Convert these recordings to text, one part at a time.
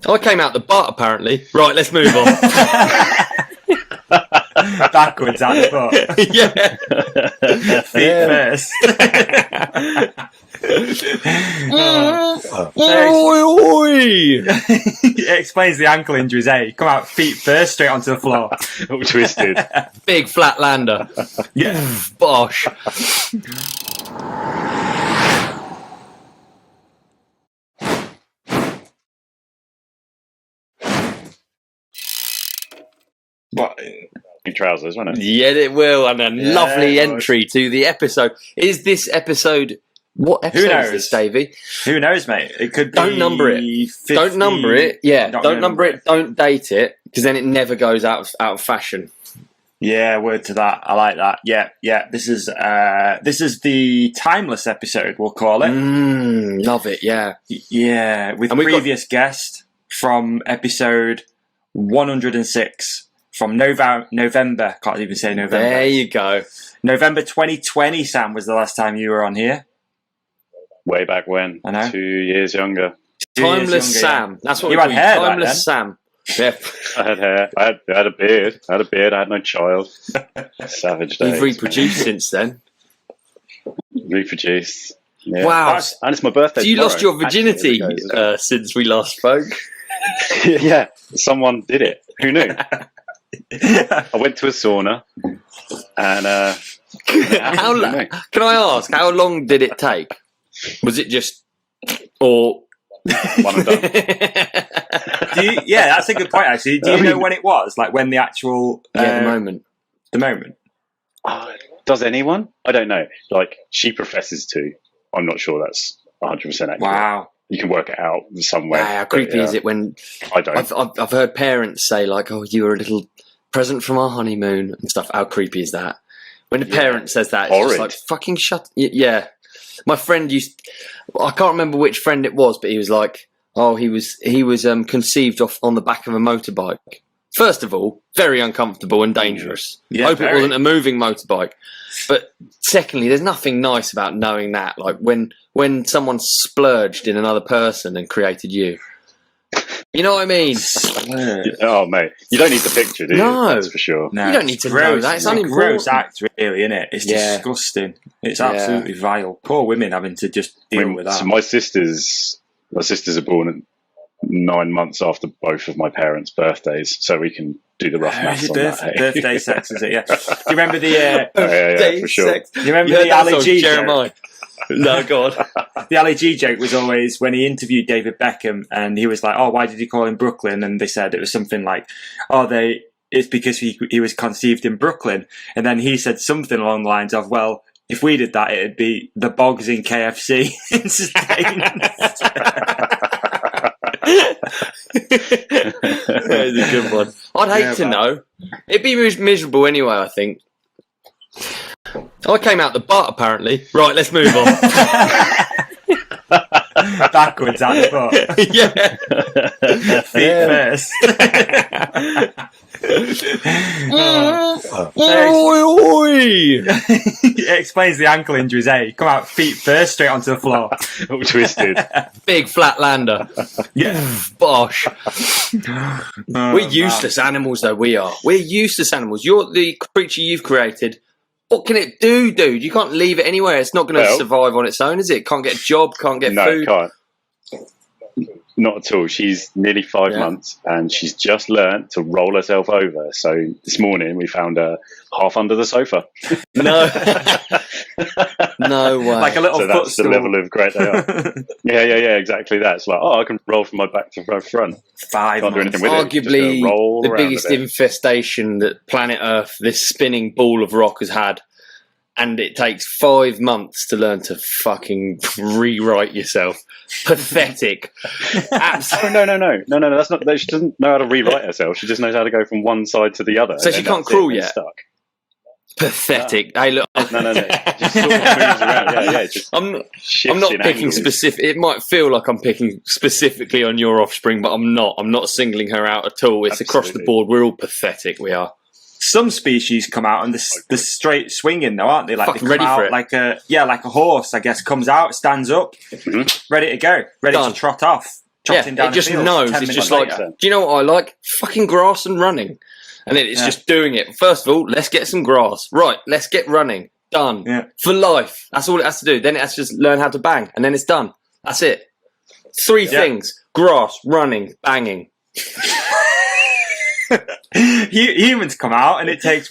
I came out the butt, apparently. Right, let's move on. Backwards out the butt. Yeah. Feet first. It explains the ankle injuries, eh? Come out feet first, straight onto the floor. All twisted. Big flat lander. Yeah. Bosh. What? New trousers, wasn't it? Yeah, it will. And a lovely it entry to the episode. Is this episode... What episode knows? is this, Davey? Who knows, mate? It could be. Don't number it. 50... Don't number it. Yeah, Not don't gonna number it. Don't date it, because then it never goes out of fashion. Yeah, word to that. I like that. Yeah. This is the timeless episode, we'll call it. Love it, yeah. Yeah, with previous guest from episode 106 from November. Can't even say November. There you go. November 2020, Sam, was the last time you were on here. Way back when. I know. 2 years younger. Timeless Sam. That's what You we had call hair back Timeless Sam. Yeah. I had hair. I had a beard. I had no child. Savage days. You've reproduced since then. Reproduced. Yeah. Wow. And it's my birthday. So you lost your tomorrow. virginity Actually, here we go. since we last spoke? Yeah, someone did it. Who knew? I went to a sauna and Can I ask, how long did it take? Was it just... Or... one and done. Yeah, that's a good point, actually. Do you know when it was? Like, when the actual... the moment. The moment? Does anyone? I don't know. Like, she professes to. I'm not sure that's 100% accurate. Wow. You can work it out somewhere. Wow, how creepy is it when... I don't. I've heard parents say, like, oh, you were a little present from our honeymoon and stuff. How creepy is that? When a parent says that, it's just like, fucking shut... Yeah. My friend I can't remember which friend it was, but he was like, oh, he was conceived on the back of a motorbike. First of all, very uncomfortable and dangerous. Yeah, Hope it wasn't a moving motorbike. But secondly, there's nothing nice about knowing that. Like when someone splurged in another person and created you. You know what I mean? Oh, mate. You don't need the picture, do you? No. That's for sure. No, You don't need to know that. It's a unimportant. gross act, really, isn't it? It's disgusting. It's absolutely vile. Poor women having to just deal with that. So my sisters are born at 9 months after both of my parents' birthdays, so we can do the rough maths on that. Hey? Birthday sex, is it? Yeah. Do you remember the... yeah, for sure. Do you remember the Ali G joke? No, God. The Ali G joke was always when he interviewed David Beckham and he was like, oh, why did he call him Brooklyn? And they said it was something like, it's because he was conceived in Brooklyn. And then he said something along the lines of, well, if we did that, it'd be the Bogs in KFC in Staines. That is a good one. I'd hate to know. It'd be miserable anyway, I think. I came out the butt, apparently. Right, let's move on. Backwards out the butt. Yeah. Feet first. It explains the ankle injuries, eh? Come out feet first, straight onto the floor. All twisted. Big flat lander. Yeah. Bosh. We're useless animals, though, we are. We're useless animals. You're the creature you've created. What can it do, dude? You can't leave it anywhere. It's not going to survive on its own, is it? Can't get a job, can't get food. No, it can't. Not at all. She's nearly 5 months and she's just learnt to roll herself over. So this morning we found her half under the sofa. No. No way. Like a little so that's the level of great they are. Yeah, exactly that. It's like, I can roll from my back to my front. 5 Can't do anything with Arguably it. the biggest infestation that planet Earth, this spinning ball of rock, has had. And it takes 5 months to learn to fucking rewrite yourself. Pathetic. Absolutely. No. That's not. She doesn't know how to rewrite herself. She just knows how to go from one side to the other. So she can't crawl yet. Stuck. Pathetic. No. Hey, look. No. Just sort of moves around. Yeah. Just I'm not picking specific. It might feel like I'm picking specifically on your offspring, but I'm not. I'm not singling her out at all. It's across the board. We're all pathetic. We are. Some species come out and they're straight swinging, though, aren't they? Like fucking they come ready for out it. like a horse, I guess, comes out, stands up, ready to go, ready to trot off. trotting down it just a field, knows. 10 It's just minutes like, later. do you know what I like? Fucking grass and running. And then it's just doing it. First of all, let's get some grass. Right, let's get running. Done. Yeah. For life. That's all it has to do. Then it has to just learn how to bang. And then it's done. That's it. 3 things. Grass, running, banging. Humans come out and it takes,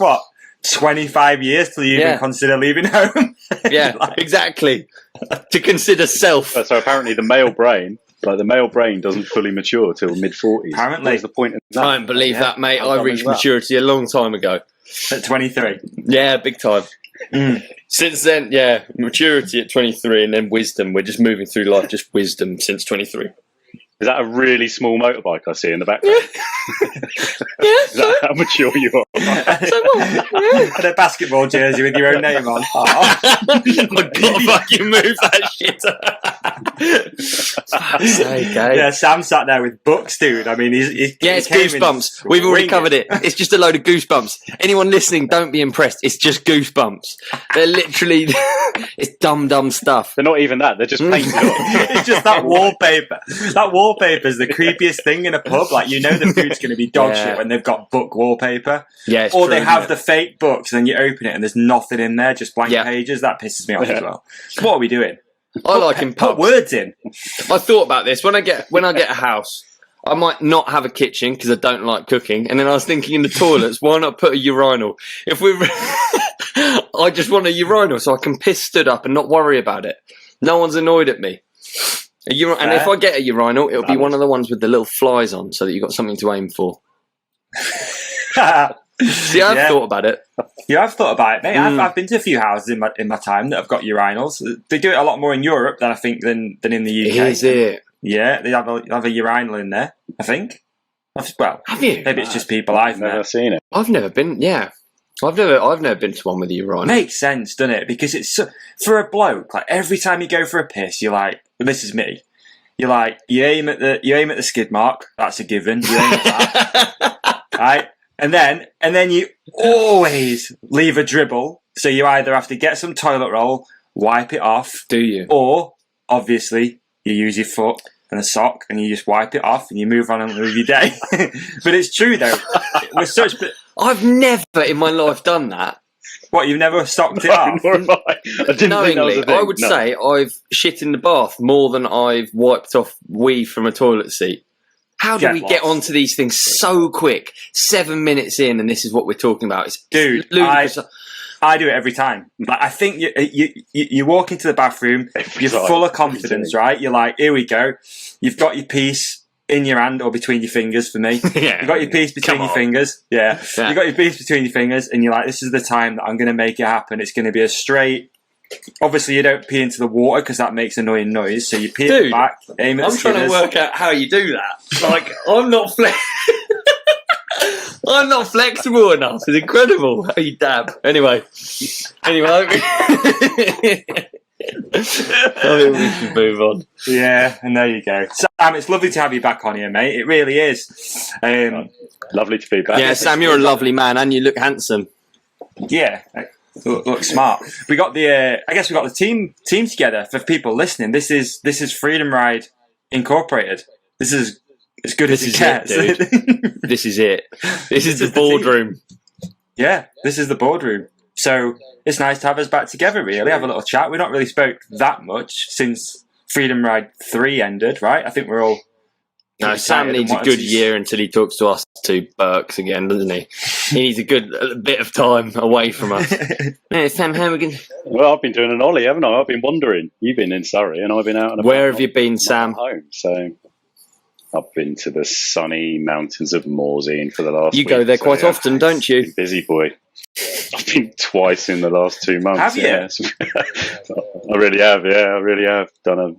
25 years till you even consider leaving home? Exactly. To consider self. So apparently the male brain doesn't fully mature till mid-40s. Apparently. What's the point of that? I don't believe that, mate. I reached maturity a long time ago. At 23? Yeah, big time. Since then, maturity at 23 and then wisdom. We're just moving through life, just wisdom since 23. Is that a really small motorbike I see in the background? Is that how mature you are? And a basketball jersey with your own name on. I've got to fucking move that shit. Yeah, Sam sat there with books, dude. I mean, it's Goosebumps. We've already covered it. It's just a load of Goosebumps. Anyone listening, don't be impressed. It's just Goosebumps. They're literally, it's dumb stuff. They're not even that. They're just painted on. It's just that wallpaper. That wallpaper is the creepiest thing in a pub. Like, you know the food's going to be dog shit when they've got book wallpaper. Yeah, or they have the fake books and then you open it and there's nothing in there, just blank pages. That pisses me off as well. So what are we doing? I like in pubs. Put words in. I thought about this when I get a house. I might not have a kitchen because I don't like cooking, and then I was thinking in the toilets, why not put a urinal? If we, I just want a urinal so I can piss stood up and not worry about it. No one's annoyed at me. And if I get a urinal, it'll be one of the ones with the little flies on, so that you've got something to aim for. See, I've thought about it. Yeah, I've thought about it, mate. I've been to a few houses in my time that have got urinals. They do it a lot more in Europe than I think than in the UK. Is it? Yeah, they have a urinal in there, I think. Well, have you? Maybe it's just people I've never seen it. I've never been. Yeah, I've never been to one with a urinal. Makes sense, doesn't it? Because it's for a bloke. Like every time you go for a piss, you're like, this is me. You're like, you aim at the skid mark. That's a given. You aim at that, right? And then you always leave a dribble. So you either have to get some toilet roll, wipe it off. Do you? Or, obviously, you use your foot and a sock and you just wipe it off and you move on with your day. But it's true, though. I've never in my life done that. What, you've never socked it off? I didn't Knowingly, think that was a thing. I would say I've shit in the bath more than I've wiped off wee from a toilet seat. How do we get onto these things so quick? 7 minutes in, and this is what we're talking about. It's ludicrous. I do it every time. Like, I think you walk into the bathroom, you're full of confidence, right? You're like, here we go. You've got your piece in your hand or between your fingers for me. You've got your piece between your fingers. Yeah. You've got your piece between your fingers, and you're like, this is the time that I'm going to make it happen. It's going to be a straight... Obviously, you don't pee into the water because that makes annoying noise. So you pee at the back, aim at the skinners. I'm trying to work out how you do that. Like, I'm not flexible enough. It's incredible how you dab. Anyway. I think we should move on. Yeah, and there you go. Sam, it's lovely to have you back on here, mate. It really is. Lovely to be back. Yeah, Sam, you're a lovely man and you look handsome. Yeah. Look smart. We got I guess we got the team together for people listening. This is Freedom Ride Incorporated. This is as good as it gets. Dude. This is it. This is the boardroom. Yeah, this is the boardroom. So it's nice to have us back together. Really, have a little chat. We not really spoke that much since Freedom Ride 3 ended, right? I think we're all. No, Sam needs a good year until he talks to us two Burks again, doesn't he? He needs a bit of time away from us. Yeah, Sam, how are we going? Well, I've been doing an Ollie, haven't I? I've been wandering. You've been in Surrey, and I've been out and about. Where have you been, Sam? Home. So I've been to the sunny mountains of Morzine for the last. You go there quite often, don't you? Busy boy. I've been twice in the last 2 months. Have you? Yes. I really have. Yeah, I really have done a.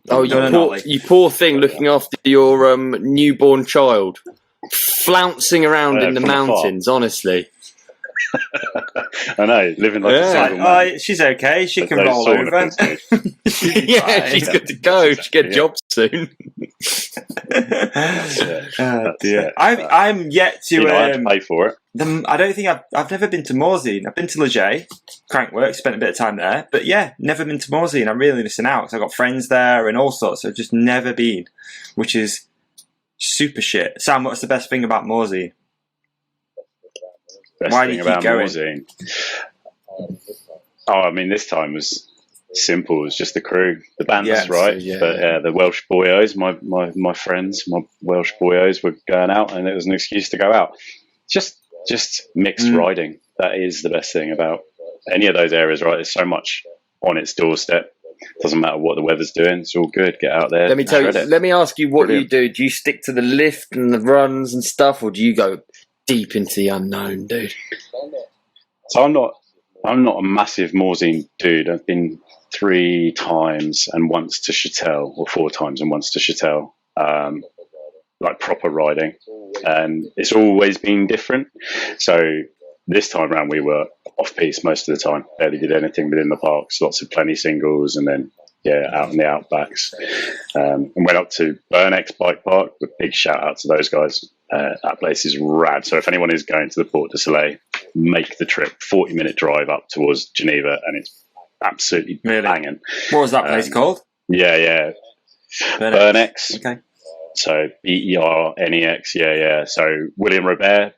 You poor thing, looking after your newborn child, flouncing around in the mountains. Honestly, I know, living like a single man. She's okay. She can roll over. She's good to go. She'll get a job soon. Oh dear. I'm yet to. I have to pay for it. I don't think I've never been to Morzine. I've been to Leger, Crankwork, spent a bit of time there, but yeah, never been to Morzine. I'm really missing out because I've got friends there and all sorts. So I've just never been, which is Super shit. Sam, what's the best thing about Morsey? Why do you keep going? Morsey? I mean, this time was simple. It was just the crew, the band's right. But the Welsh boyos, my friends, my Welsh boyos were going out, and it was an excuse to go out. Just mixed riding. That is the best thing about any of those areas, right? There's so much on its doorstep. Doesn't matter what the weather's doing. It's all good. Get out there. Let me tell you. Let me ask you what you do. Do you stick to the lift and the runs and stuff, or do you go deep into the unknown, dude? So I'm not a massive Morsey dude. I've been 3 times and once to Chatel, or 4 times and once to Chatel, like proper riding, and it's always been different. So this time around we were off piste most of the time. Barely did anything within the parks. Lots of plenty singles, and then out in the outbacks. And went up to Burnex Bike Park. A big shout out to those guys. That place is rad. So if anyone is going to the Port de Soleil, make the trip. 40-minute drive up towards Geneva, and it's absolutely banging. What was that place called? Yeah. Burnex. Okay. So Bernex. Yeah. So William Robert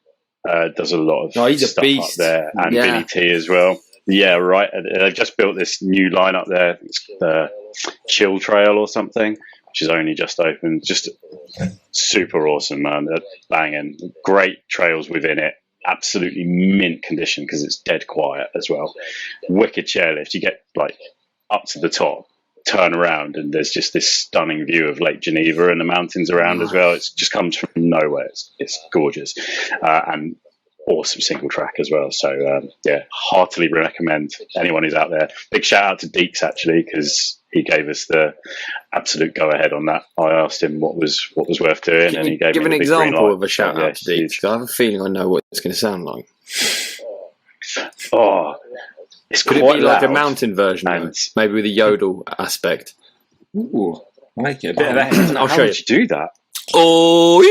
does a lot of he's stuff a beast. up there, and Billy T as well. Yeah, right. They've just built this new line up there. It's the Chill Trail or something, which is only just opened. Just super awesome, man. They're banging. Great trails within it. Absolutely mint condition because it's dead quiet as well. Wicked chairlift. You get like up to the top, turn around, and there's just this stunning view of Lake Geneva and the mountains around as well. It just comes from nowhere. It's gorgeous. And awesome single track as well. So heartily recommend anyone who's out there. Big shout out to Deeks actually, because he gave us the absolute go ahead on that. I asked him what was worth doing, and he gave me an the big example green light. of a shout out to Deeks. I have a feeling I know what it's going to sound like. It's could quite it be like loud, a mountain version, maybe with a yodel aspect? Ooh, I like it. A bit of that. I'll show How you. would you do that? Oh,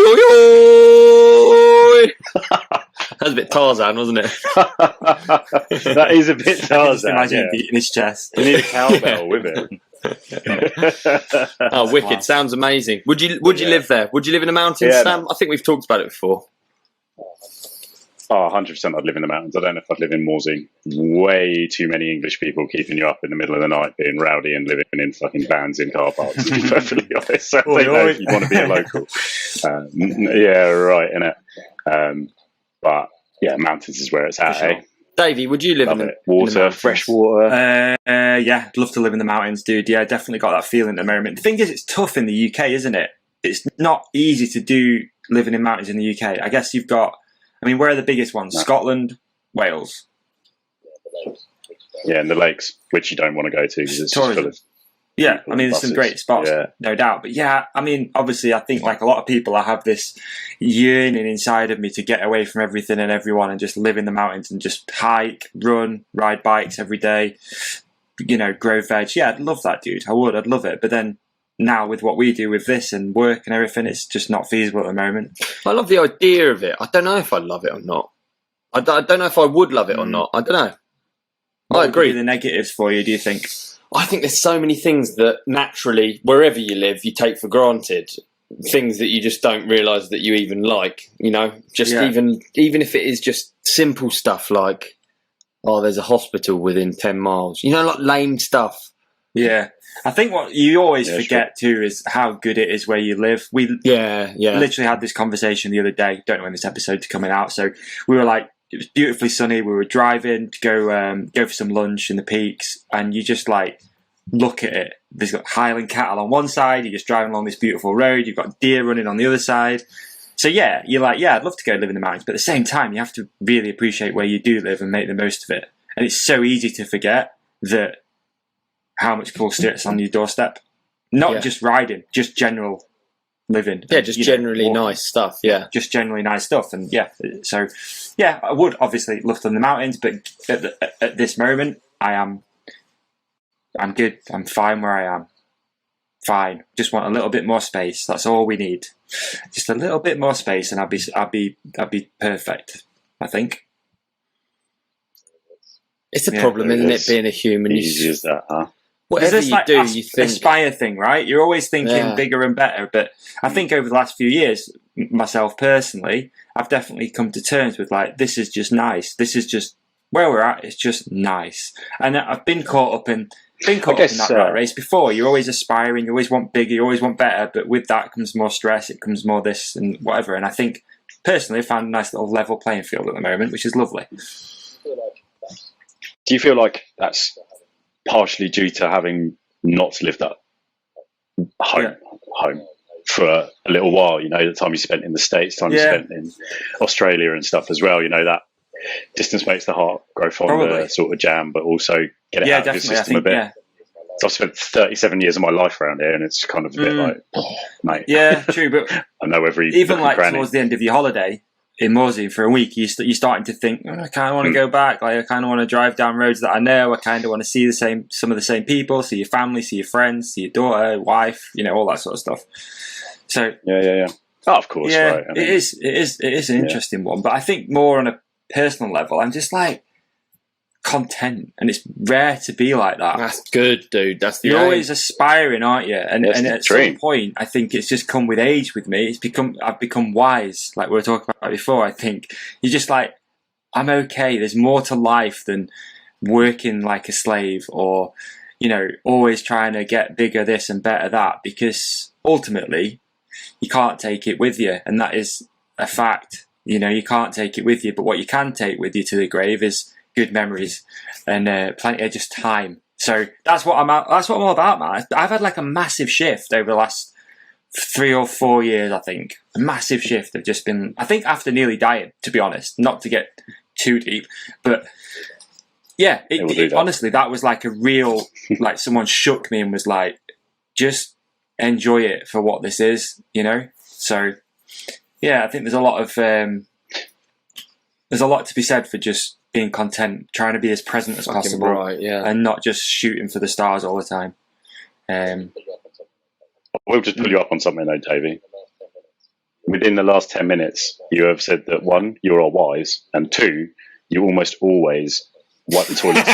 that's a bit Tarzan, wasn't it? That is a bit Tarzan. Imagine him beating his chest. You need a cowbell with it. Oh, wicked! Sounds amazing. Would you live there? Would you live in the mountains, Sam? No. I think we've talked about it before. 100% I'd live in the mountains. I don't know if I'd live in Morsey. Way too many English people keeping you up in the middle of the night, being rowdy and living in fucking vans in car parks, to be perfectly honest. So I don't know if you want to be a local. Innit? But yeah, mountains is where it's at, sure. Davey, would you live in the water, fresh water? I'd love to live in the mountains, dude. Yeah, definitely got that feeling at the moment. The thing is, it's tough in the UK, isn't it? It's not easy to do living in mountains in the UK. I guess you've got, where are the biggest ones? No. Scotland, Wales. Yeah, and the lakes, which you don't want to go to because it's just full of... Yeah, there's some great spots, no doubt. But yeah, obviously, I think like a lot of people, I have this yearning inside of me to get away from everything and everyone and just live in the mountains and just hike, run, ride bikes every day, grow veg. Yeah, I'd love that, dude. I would, I'd love it. But then now with what we do with this and work and everything, it's just not feasible at the moment. I love the idea of it. I don't know if I love it or not. I don't know if I would love it or not. I don't know. What I agree. Would be the negatives for you, do you think? I think there's so many things that naturally, wherever you live, you take for granted. Things that you just don't realise that you even like, even if it is just simple stuff like, there's a hospital within 10 miles. Like lame stuff. Yeah. I think what you always forget too is how good it is where you live. We literally had this conversation the other day. Don't know when this episode's coming out. So we were like, it was beautifully sunny. We were driving to go for some lunch in the peaks, and you just like look at it. There's got Highland cattle on one side. You're just driving along this beautiful road. You've got deer running on the other side. So yeah, you're like, I'd love to go live in the mountains, but at the same time, you have to really appreciate where you do live and make the most of it. And it's so easy to forget that how much cool shit's on your doorstep. Not just riding, just general living. Yeah, just generally nice stuff, Just generally nice stuff. And I would obviously love to live in the mountains, but at this moment, I'm good. I'm fine where I am. Fine. Just want a little bit more space. That's all we need. Just a little bit more space, and I'd be perfect, I think. It's a problem, isn't it, being a human? Easy as that, huh? whatever There's you this, do, like, you think aspire thing, right? You're always thinking bigger and better. But I think over the last few years, myself personally, I've definitely come to terms with like, this is just nice. This is just where we're at. It's just nice. And I've been caught up in that rat race before. You're always aspiring. You always want bigger. You always want better. But with that comes more stress. It comes more this and whatever. And I think personally, I found a nice little level playing field at the moment, which is lovely. Do you feel like that's partially due to having not lived that home for a little while? You know, the time you spent in the States, time you spent in Australia and stuff as well. You know, that distance makes the heart grow fonder, sort of jam, but also get it out of your system a bit. Yeah. So I've spent 37 years of my life around here, and it's kind of a bit like, mate. Yeah, true. But I know every even like towards the end of your holiday in Morsey for a week, you're starting to think, I kind of want to go back. Like, I kind of want to drive down roads that I know. I kind of want to see some of the same people, see your family, see your friends, see your daughter, wife, you know, all that sort of stuff. So yeah. Oh, of course. Yeah, right. I mean, it is an interesting one, but I think more on a personal level, I'm just like content, and it's rare to be like that. That's good, dude. That's the You're aim. always aspiring, aren't you? And at dream. some point, I think it's just come with age with me. I've become wise, like we were talking about before. I think you're just like, I'm okay. There's more to life than working like a slave, or, you know, always trying to get bigger this and better that, because ultimately you can't take it with you, and that is a fact. You know, you can't take it with you, but what you can take with you to the grave is good memories and plenty of just time. So that's what I'm all about, man. I've had like a massive shift over the last 3 or 4 years. I think a massive shift of just been. I think after nearly dying, to be honest, not to get too deep, but yeah, honestly, that was like a real, like someone shook me and was like, just enjoy it for what this is, you know. So yeah, I think there's a lot to be said for just being content, trying to be as present as possible, right, and not just shooting for the stars all the time. We'll just pull you up on something though, Davey. Within the last 10 minutes, you have said that 1, you are wise, and 2, you almost always wipe the toilet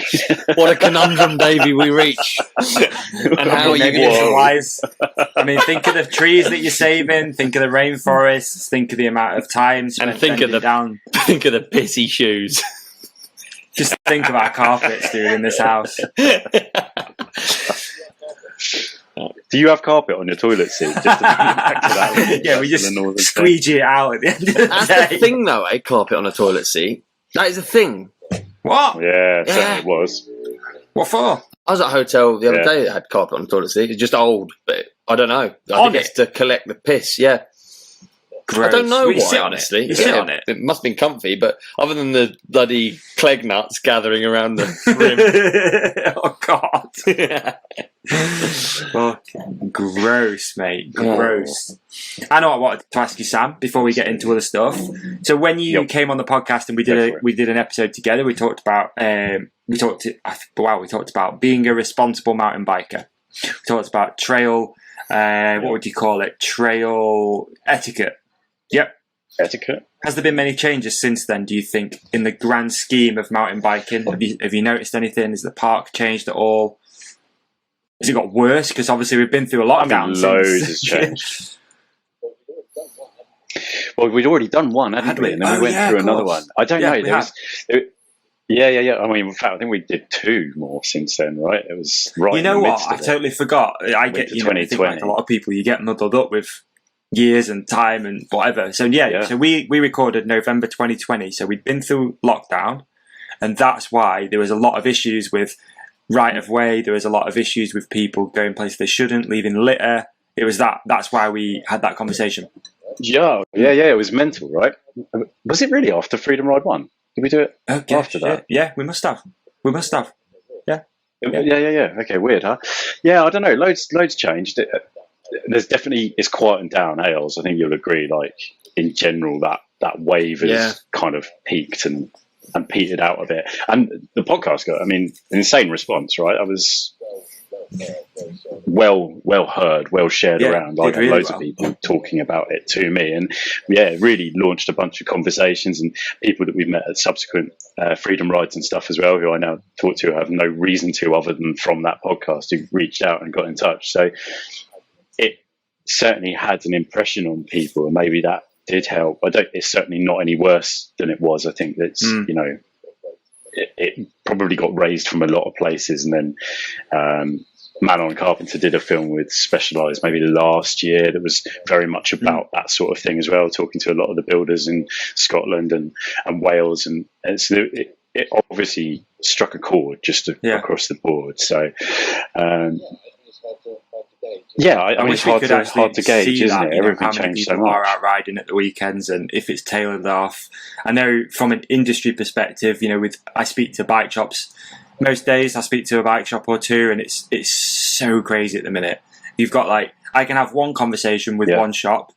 seat. What a conundrum, Davey, we reach. And how are you getting wise? I mean, think of the trees that you're saving, think of the rainforests, think of the amount of time, and think of the pissy shoes. Just think of our carpets, dude, in this house. Do you have carpet on your toilet seat? Just to back to that? Yeah, we just squeegee it out at the end of the day. That's the thing, though, carpet on a toilet seat. That is a thing. What? Yeah, it certainly was. What for? I was at a hotel the other day that had carpet on the toilet seat. It's just old, but I don't know. I think it's to collect the piss, yeah. Gross. I don't know why, sit honestly. You sit on it. It must have been comfy, but other than the bloody clegg nuts gathering around the rim. Oh, God. Oh, gross, mate. Gross. I know I wanted to ask you, Sam, before we get into other stuff. So when you came on the podcast and we did an episode together, we talked about being a responsible mountain biker. We talked about trail, what would you call it? Trail etiquette. Yep. Etiquette. Has there been many changes since then, do you think, in the grand scheme of mountain biking? Have you noticed anything? Has the park changed at all? Has it got worse? Because obviously we've been through a lockdown. Loads has changed. Well, we'd already done one, hadn't we? And then we went through another one. I don't know. Yeah. I mean, in fact, I think we did 2 more since then, right? It was right. You know what? I totally forgot. I get, I think like a lot of people, you get muddled up with years and time and whatever. So so we recorded November 2020. So we'd been through lockdown, and that's why there was a lot of issues with right of way. There was a lot of issues with people going places they shouldn't, leaving litter. It was that's why we had that conversation. Yeah. It was mental, right? Was it really after Freedom Ride 1? Did we do it after that? Yeah, we must have. Yeah. Okay, weird, huh? Yeah, I don't know. Loads changed. There's definitely, it's quietened down, Els. I think you'll agree. Like in general, that wave has kind of peaked and petered out a bit. And the podcast got, an insane response, right? well heard, well shared around. I had really loads of people talking about it to me, and it really launched a bunch of conversations, and people that we've met at subsequent freedom rides and stuff as well, who I now talk to have no reason to other than from that podcast, who reached out and got in touch. So it certainly had an impression on people, and maybe that did help. It's certainly not any worse than it was. I think that's it probably got raised from a lot of places, and then Manon Carpenter did a film with Specialized maybe last year that was very much about that sort of thing as well, talking to a lot of the builders in Scotland and Wales, and so it obviously struck a chord just across the board. So I mean, it's hard to gauge, isn't it? Everything changed so much. Are out riding at the weekends, and if it's tailored off. I know from an industry perspective, I speak to bike shops most days. I speak to a bike shop or two, and it's so crazy at the minute. You've got I can have one conversation with one shop.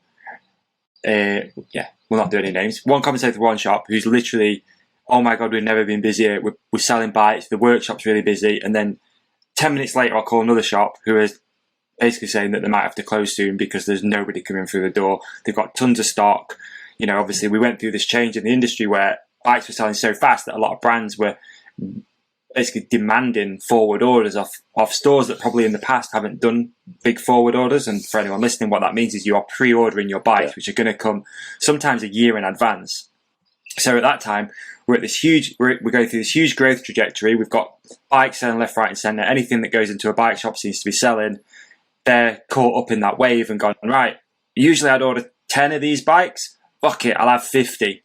We'll not do any names. One conversation with one shop who's literally, oh my God, we've never been busier. We're selling bikes. The workshop's really busy, and then 10 minutes later, I'll call another shop who is basically saying that they might have to close soon because there's nobody coming through the door. They've got tons of stock. Obviously we went through this change in the industry where bikes were selling so fast that a lot of brands were basically demanding forward orders off stores that probably in the past haven't done big forward orders. And for anyone listening, what that means is you are pre-ordering your bikes, which are going to come sometimes a year in advance. So at that time, we're going through this huge growth trajectory. We've got bikes selling left, right, and centre. Anything that goes into a bike shop seems to be selling. They're caught up in that wave and gone, right, usually I'd order 10 of these bikes. Fuck it, I'll have 50.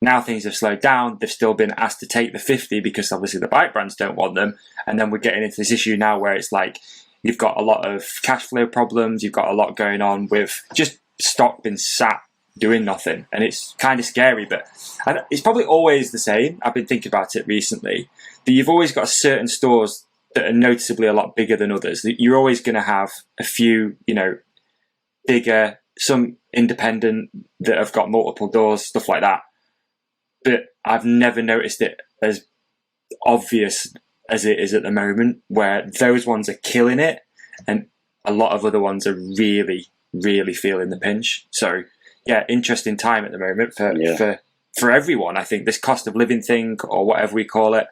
Now things have slowed down. They've still been asked to take the 50 because obviously the bike brands don't want them. And then we're getting into this issue now where it's like you've got a lot of cash flow problems. You've got a lot going on with just stock being sat doing nothing. And it's kind of scary, but it's probably always the same. I've been thinking about it recently. That you've always got certain stores that are noticeably a lot bigger than others. You're always going to have a few, bigger, some independent that have got multiple doors, stuff like that. But I've never noticed it as obvious as it is at the moment, where those ones are killing it and a lot of other ones are really, really feeling the pinch. So, interesting time at the moment for everyone. I think this cost of living thing, or whatever we call it,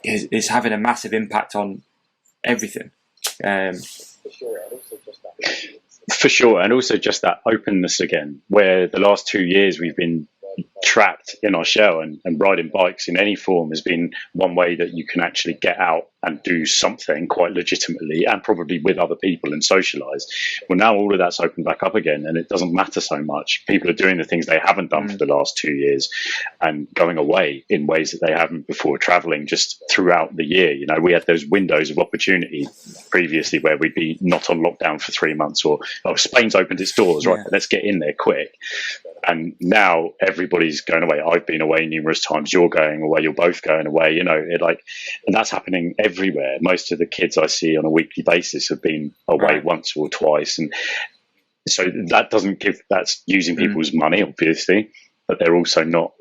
is having a massive impact on everything. For sure, and also just that openness again, where the last 2 years we've been trapped in our shell, and riding bikes in any form has been one way that you can actually get out and do something quite legitimately and probably with other people and socialise. Well, now all of that's opened back up again, and it doesn't matter so much. People are doing the things they haven't done for the last 2 years and going away in ways that they haven't before, travelling just throughout the year. We had those windows of opportunity previously where we'd be not on lockdown for 3 months, or Spain's opened its doors, right, let's get in there quick. And now everybody's going away. I've been away numerous times. You're going away. You're both going away. And that's happening everywhere. Most of the kids I see on a weekly basis have been away once or twice, and so that's using people's money, obviously, but they're also not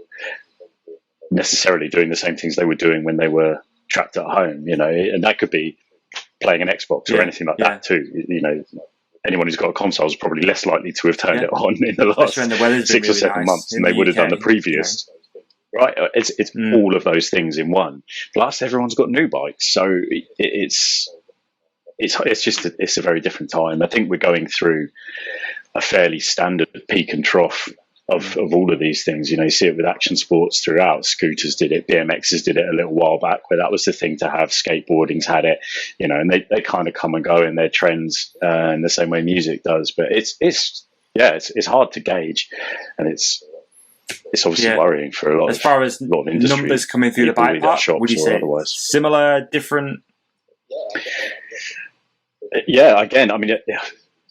necessarily doing the same things they were doing when they were trapped at home. And that could be playing an Xbox or anything like that too. Anyone who's got a console is probably less likely to have turned it on in the last 6 or 7 months than they would have done the previous. Right? It's all of those things in one. Plus, everyone's got new bikes, so it's a very different time. I think we're going through a fairly standard peak and trough of all of these things. You see it with action sports throughout. Scooters did it, BMXs did it a little while back, where that was the thing to have. Skateboarding's had it, and they kind of come and go in their trends in the same way music does. But it's hard to gauge, and it's obviously worrying for a lot. As far as numbers coming through the bike park, would you say otherwise similar, different? Yeah, again, I mean.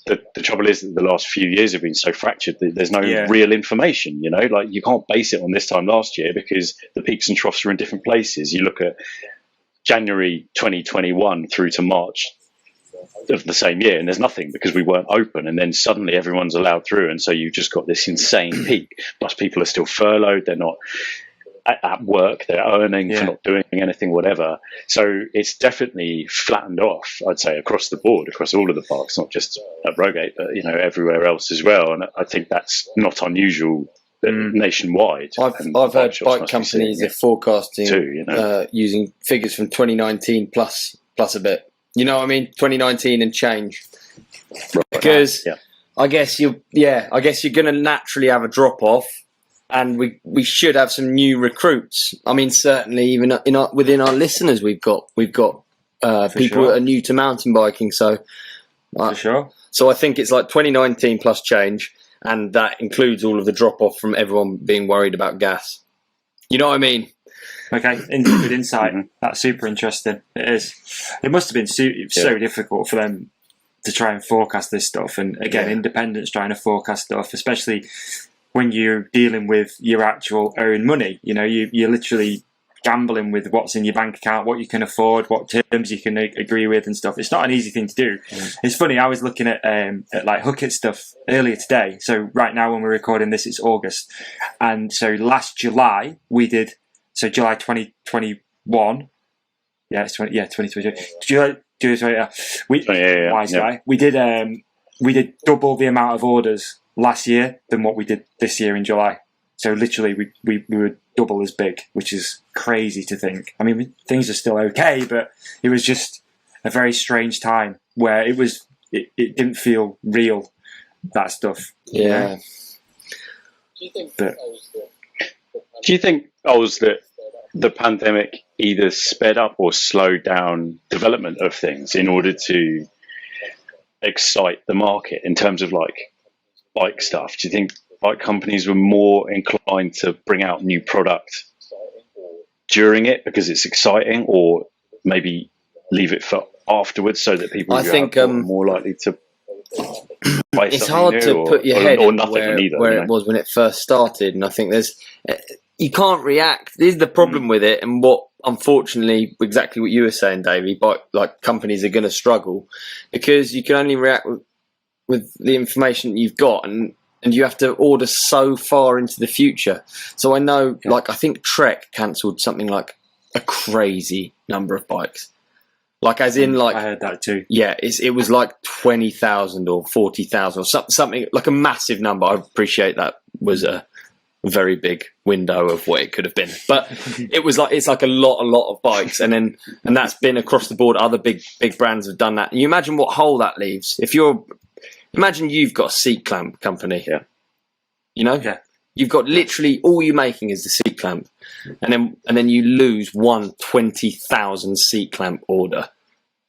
The trouble is that the last few years have been so fractured that there's no real information, you can't base it on this time last year because the peaks and troughs are in different places. You look at January 2021 through to March of the same year and there's nothing because we weren't open, and then suddenly everyone's allowed through, and so you've just got this insane peak. Plus people are still furloughed, they're not at work, they're earning for not doing anything, whatever. So it's definitely flattened off, I'd say, across the board, across all of the parks, not just at Rogate, but everywhere else as well. And I think that's not unusual nationwide. I've heard bike companies are forecasting too, using figures from 2019 plus a bit. You know what I mean? 2019 and change. Because I guess you're going to naturally have a drop off, and we should have some new recruits. I mean, certainly even within our listeners, we've got people that are new to mountain biking. So for sure. So I think it's like 2019 plus change, and that includes all of the drop off from everyone being worried about gas. You know what I mean? Okay, good insight. That's super interesting. It is. It must have been so difficult for them to try and forecast this stuff. And again, independents trying to forecast stuff, especially when you're dealing with your actual own money. You're literally gambling with what's in your bank account, what you can afford, what terms you can agree with and stuff. It's not an easy thing to do. It's funny, I was looking at like Hookit stuff earlier today. So right now when we're recording this, it's August. And so last July we did, so July 2021. Yeah, it's 2022. July, wise guy. We did double the amount of orders last year than what we did this year in July. So literally we were double as big, which is crazy to think. I mean, things are still okay, but it was just a very strange time where it didn't feel real, that stuff. Yeah. Do you think, Oz, that the pandemic either sped up or slowed down development of things in order to excite the market in terms of like bike stuff? Do you think bike companies were more inclined to bring out new product during it because it's exciting, or maybe leave it for afterwards so that people are more likely to buy it's hard to put your head or in nothing where it was when it first started, and I think you can't react. This is the problem with it, and what unfortunately exactly what you were saying, Davey, but like companies are going to struggle because you can only react with the information you've got, and you have to order so far into the future. So I know, like, I think Trek cancelled something like a crazy number of bikes. Like, as in, like... I heard that too. Yeah, it was like 20,000 or 40,000 or something, like a massive number. I appreciate that was a very big window of what it could have been. But it's like a lot of bikes. And that's been across the board. Other big brands have done that. And you imagine what hole that leaves. Imagine you've got a seat clamp company. Yeah. Yeah. You've got literally all you're making is the seat clamp, and then you lose one 20,000 seat clamp order.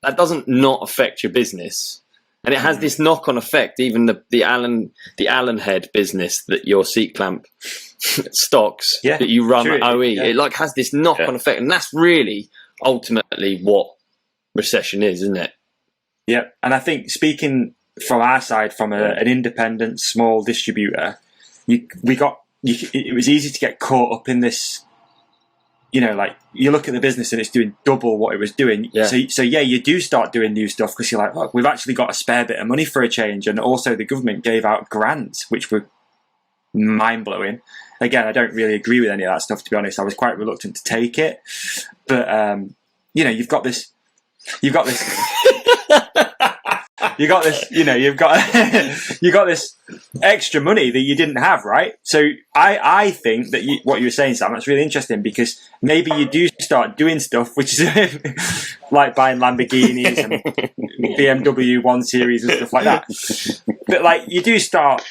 That doesn't not affect your business, and it has this knock-on effect. Even the Allen head business that your seat clamp stocks that you run at OE, it like has this knock-on effect, and that's really ultimately what recession is, isn't it? Yeah, and I think speaking from our side, from an independent small distributor, it was easy to get caught up in this. Like you look at the business and it's doing double what it was doing. Yeah. So you do start doing new stuff because you're like, look, we've actually got a spare bit of money for a change, and also the government gave out grants which were mind blowing. Again, I don't really agree with any of that stuff, to be honest. I was quite reluctant to take it, but you've got this. You've got this extra money that you didn't have, right? So I think that what you were saying, Sam, that's really interesting, because maybe you do start doing stuff which is like buying Lamborghinis and BMW 1 Series and stuff like that. But like you do start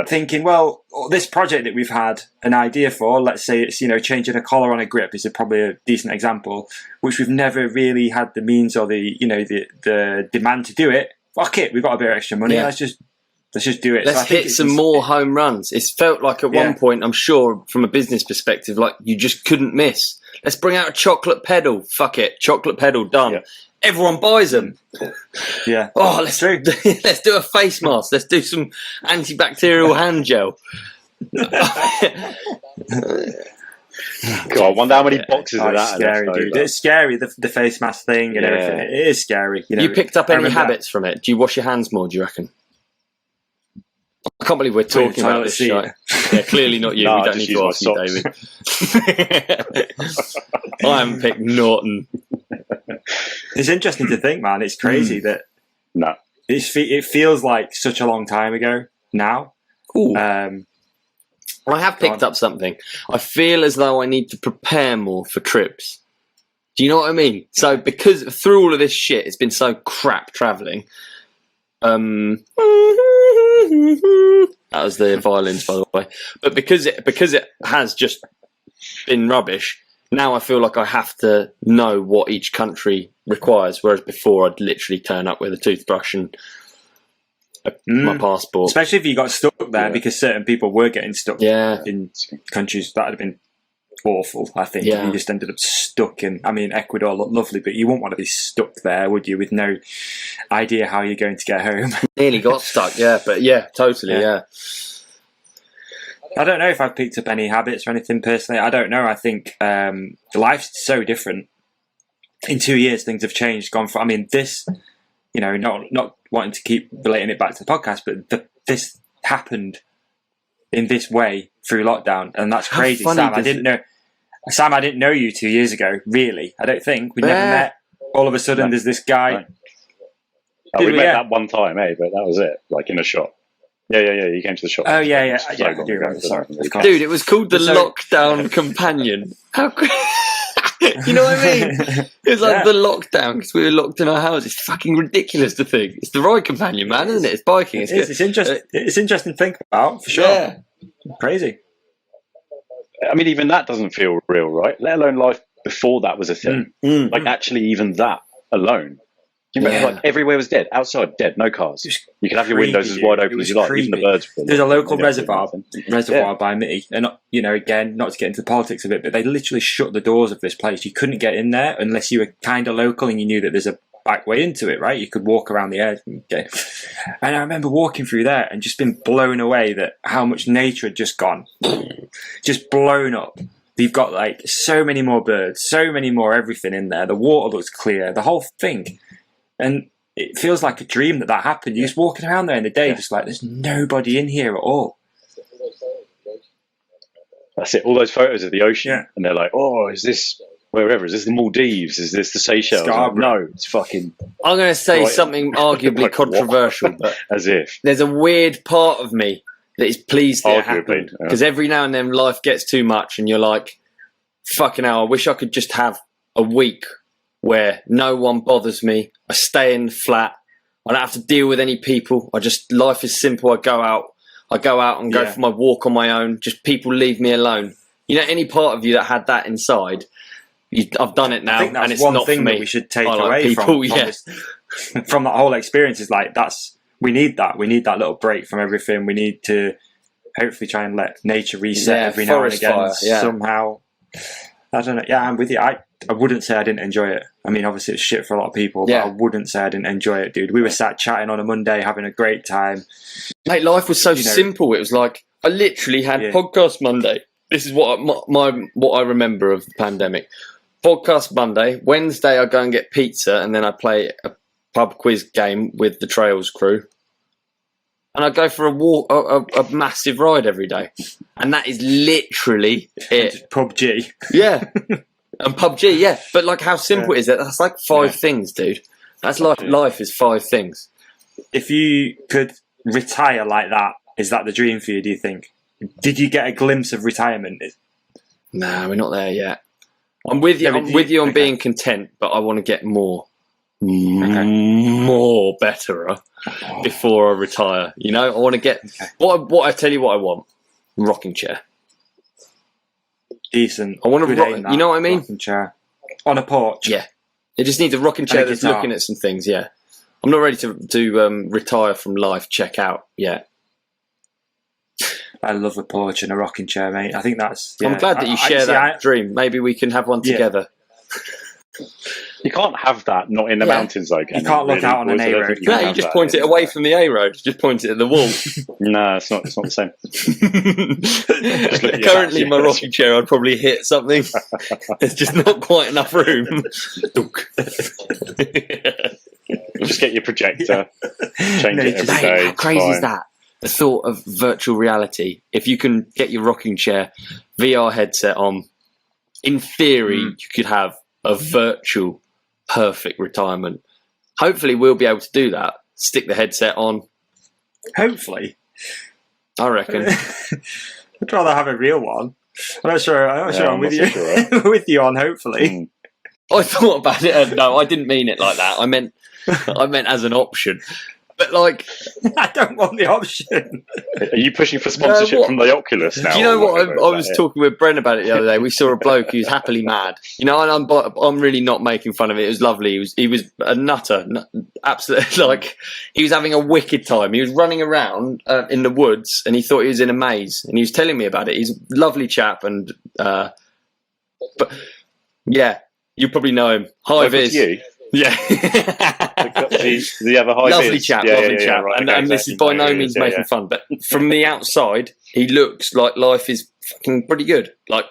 thinking, well, this project that we've had an idea for, let's say it's changing a collar on a grip is probably a decent example, which we've never really had the means or the demand to do it. Fuck it, we've got a bit of extra money. Let's just do it. Let's hit some more home runs. It's felt like at one point, I'm sure, from a business perspective, like you just couldn't miss. Let's bring out a chocolate pedal. Fuck it, chocolate pedal done. Yeah. Everyone buys them. Yeah. Oh, let's do a face mask. Let's do some antibacterial hand gel. God, I wonder how many boxes of that. Scary, dude. It's scary, the face mask thing and everything. It is scary. You picked up any habits from it? Do you wash your hands more, do you reckon? I can't believe we're talking about this shit. Yeah, clearly not you. No, we I don't just need to use ask my you, David. I haven't picked Norton. It's interesting to think, man. It's crazy that No. it feels like such a long time ago now. Ooh. I have picked up something. I feel as though I need to prepare more for trips. Do you know what I mean? So because through all of this shit, it's been so crap travelling. That was the violins, by the way. But because it has just been rubbish, now I feel like I have to know what each country requires. Whereas before, I'd literally turn up with a toothbrush and my passport. Especially if you got stuck there, because certain people were getting stuck Yeah. in countries that would have been awful, I think. Yeah. You just ended up stuck in, I mean, Ecuador looked lovely, but you wouldn't want to be stuck there, would you, with no idea how you're going to get home. Nearly got stuck, yeah, but yeah, totally, yeah. I don't know if I've picked up any habits or anything personally. I don't know. I think life's so different. In 2 years, things have changed, gone from, I mean, this, you know, not wanting to keep relating it back to the podcast, but this happened in this way through lockdown, and that's crazy. Sam, I didn't know you 2 years ago, really. I don't think. We never met. All of a sudden, there's this guy. No. Oh, we met that one time, but that was it, like in a shop. Yeah, you came to the shop. Oh, yeah, I do remember. Sorry. Dude, it was called the Lockdown Companion. How you know what I mean? It was like the lockdown because we were locked in our house. It's fucking ridiculous to think. It's the ride companion, man, isn't it? It's biking. It's interesting. It's interesting to think about, for sure. Yeah. Crazy. I mean, even that doesn't feel real, right? Let alone life before that was a thing. Like, actually, even that alone. Do you remember, like, everywhere was dead. Outside, dead. No cars. You could have your windows as wide open as you like. Even the birds. There's a local reservoir by me. And, you know, again, not to get into the politics of it, but they literally shut the doors of this place. You couldn't get in there unless you were kind of local and you knew that there's a back way into it, right? You could walk around the edge. And I remember walking through there and just being blown away that how much nature had just gone. Just blown up. You've got, like, so many more birds, so many more everything in there. The water looks clear. The whole thing. And it feels like a dream that happened. You're just walking around there in the day, just like, there's nobody in here at all. That's it. All those photos of the ocean, and they're like, "Oh, is this wherever? Is this the Maldives? Is this the Seychelles?" Like, no, it's fucking. I'm going to say something arguably like, controversial, but as if there's a weird part of me that is pleased that it happened because every now and then life gets too much, and you're like, "Fucking hell! I wish I could just have a week where no one bothers me. I stay in the flat. I don't have to deal with any people. Life is simple. I go out and go for my walk on my own. Just people leave me alone." You know, any part of you that had that inside, I've done it now, I think that's and it's one not thing for me. That we should take I like away people, from that whole experience. Is like we need that. We need that little break from everything. We need to hopefully try and let nature reset every now and again somehow. I don't know. Yeah, I'm with you. I wouldn't say I didn't enjoy it. I mean, obviously it's shit for a lot of people, but I wouldn't say I didn't enjoy it, dude. We were sat chatting on a Monday, having a great time. Mate, life was so simple. It was like, I literally had Podcast Monday. This is what what I remember of the pandemic. Podcast Monday. Wednesday, I go and get pizza, and then I play a pub quiz game with the Trails crew. And I go for a walk, a massive ride every day. And that is literally it. PUBG. Yeah. And PUBG, yeah. But like, how simple is it? That's like 5 things, dude. That's life is 5 things. If you could retire like that, is that the dream for you, do you think? Did you get a glimpse of retirement? No, we're not there yet. I'm with you. I'm with you on being content, but I want to get more better before I retire. You know, I want to get what I tell you what I want: rocking chair. Decent. I want to rock. You know what I mean? Rocking chair on a porch. Yeah, it just needs a rocking chair that's looking at some things. Yeah, I'm not ready to retire from life. Check out yet. I love a porch and a rocking chair, mate. I think that's. I'm glad that you share that dream. Maybe we can have one together. You can't have that not in the mountains, though. You can't look out on an A road. No, you just point it away from the A road. Just point it at the wall. No, it's not the same. Currently, my rocking chair, I'd probably hit something. There's just not quite enough room. Just get your projector, change it every day. How crazy is that? the thought of virtual reality. If you can get your rocking chair VR headset on, in theory, you could have a virtual perfect retirement. Hopefully, we'll be able to do that. Stick the headset on. Hopefully. I reckon. I'd rather have a real one. I'm not sure I'm with you. Sure. With you on, hopefully. I thought about it. No, I didn't mean it like that. I meant as an option. But like, I don't want the option. Are you pushing for sponsorship from the Oculus now? Do you know what? I was talking with Bren about it the other day. We saw a bloke who was happily mad. You know, and I'm really not making fun of it. It was lovely. He was a nutter, absolutely. Like, he was having a wicked time. He was running around in the woods, and he thought he was in a maze. And he was telling me about it. He's a lovely chap, and but yeah, you probably know him. Hi, Viz. You? Yeah. Does he have a high lovely vis? chap, lovely chap. Right, and this is by no means making fun, but from the outside, he looks like life is fucking pretty good. Like,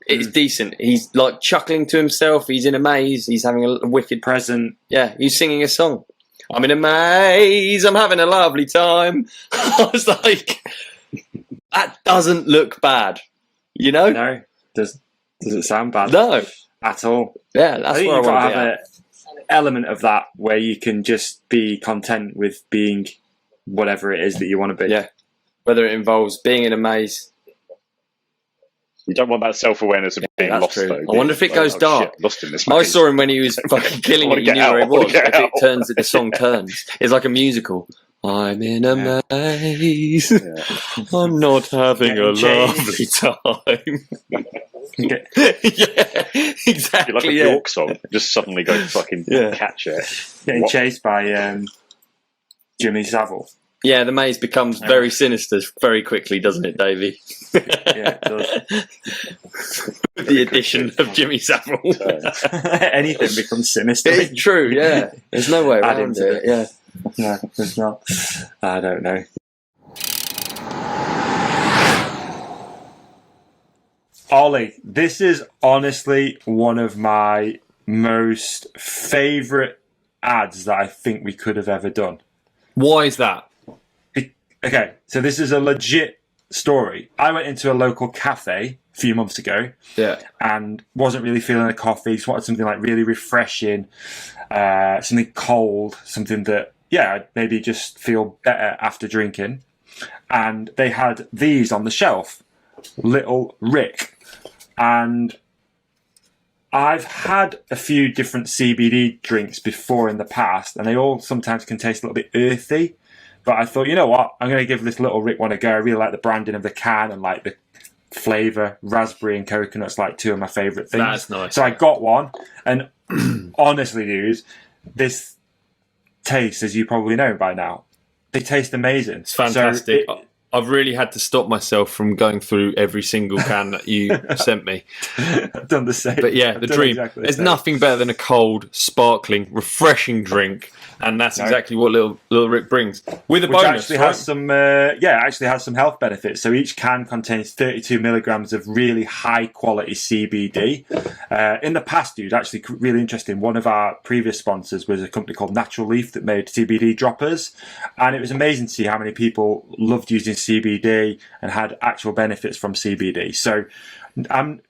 it's decent. He's like chuckling to himself. He's in a maze. He's having a wicked present. Yeah, he's singing a song. I'm in a maze. I'm having a lovely time. I was like, that doesn't look bad, you know? No, does it sound bad? No, at all. Yeah, that's I think where you've I got want to to have be an element of that where you can just be content with being whatever it is that you want to be. Yeah, whether it involves being in a maze. You don't want that self-awareness of being lost, true. though. I wonder if it goes dark. Shit, lost in this I maze. saw him when he was fucking killing it. You knew where he was. If it turns, the song turns. It's like a musical. I'm in a maze. Yeah. I'm not having a lovely time. Yeah, exactly. Like a York song. Just suddenly go fucking catch it. Getting chased by Jimmy Savile. Yeah, the maze becomes very sinister very quickly, doesn't it, Davey? Yeah, it does. With the addition of Jimmy Savile. Anything becomes sinister. It's true, yeah. There's no way around it. Yeah. No, there's not. I don't know. Ollie, this is honestly one of my most favourite ads that I think we could have ever done. Why is that? Okay, so this is a legit story. I went into a local cafe a few months ago, and wasn't really feeling a coffee. Just wanted something like really refreshing, something cold, something that I'd maybe just feel better after drinking. And they had these on the shelf, Little Rick, and I've had a few different CBD drinks before in the past, and they all sometimes can taste a little bit earthy. But I thought, you know what? I'm going to give this Little Rick one a go. I really like the branding of the can and like the flavour. Raspberry and coconut's like two of my favourite things. That's nice. So I got one, and honestly, dudes, this tastes, as you probably know by now, they taste amazing. It's fantastic. So I've really had to stop myself from going through every single can that you sent me. I've done the same. But yeah, the dream. Exactly There's nothing better than a cold, sparkling, refreshing drink, and that's exactly what Little Rick brings. With a bonus, actually has some, actually has some health benefits. So each can contains 32 milligrams of really high quality CBD. In the past, dude, actually really interesting. One of our previous sponsors was a company called Natural Leaf that made CBD droppers, and it was amazing to see how many people loved using CBD and had actual benefits from CBD. So I'm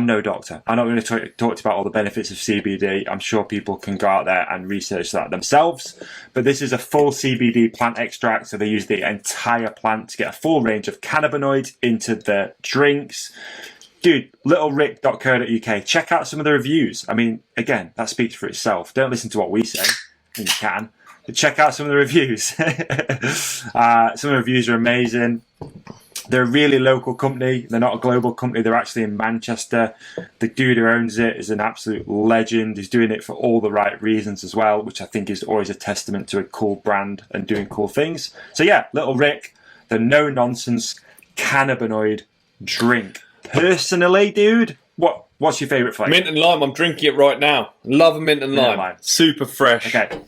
no doctor. I'm not going to talk to you about all the benefits of CBD. I'm sure people can go out there and research that themselves. But this is a full CBD plant extract, so they use the entire plant to get a full range of cannabinoids into the drinks. Dude, littlerick.co.uk. Check out some of the reviews. I mean, again, that speaks for itself. Don't listen to what we say. I mean, you can. But check out some of the reviews. Some of the reviews are amazing. They're a really local company. They're not a global company. They're actually in Manchester. The dude who owns it is an absolute legend. He's doing it for all the right reasons as well, which I think is always a testament to a cool brand and doing cool things. So yeah, Little Rick, the no-nonsense cannabinoid drink. Personally, dude, what's your favourite flavour? Mint and lime. I'm drinking it right now. Love a mint and lime. Super fresh. Okay.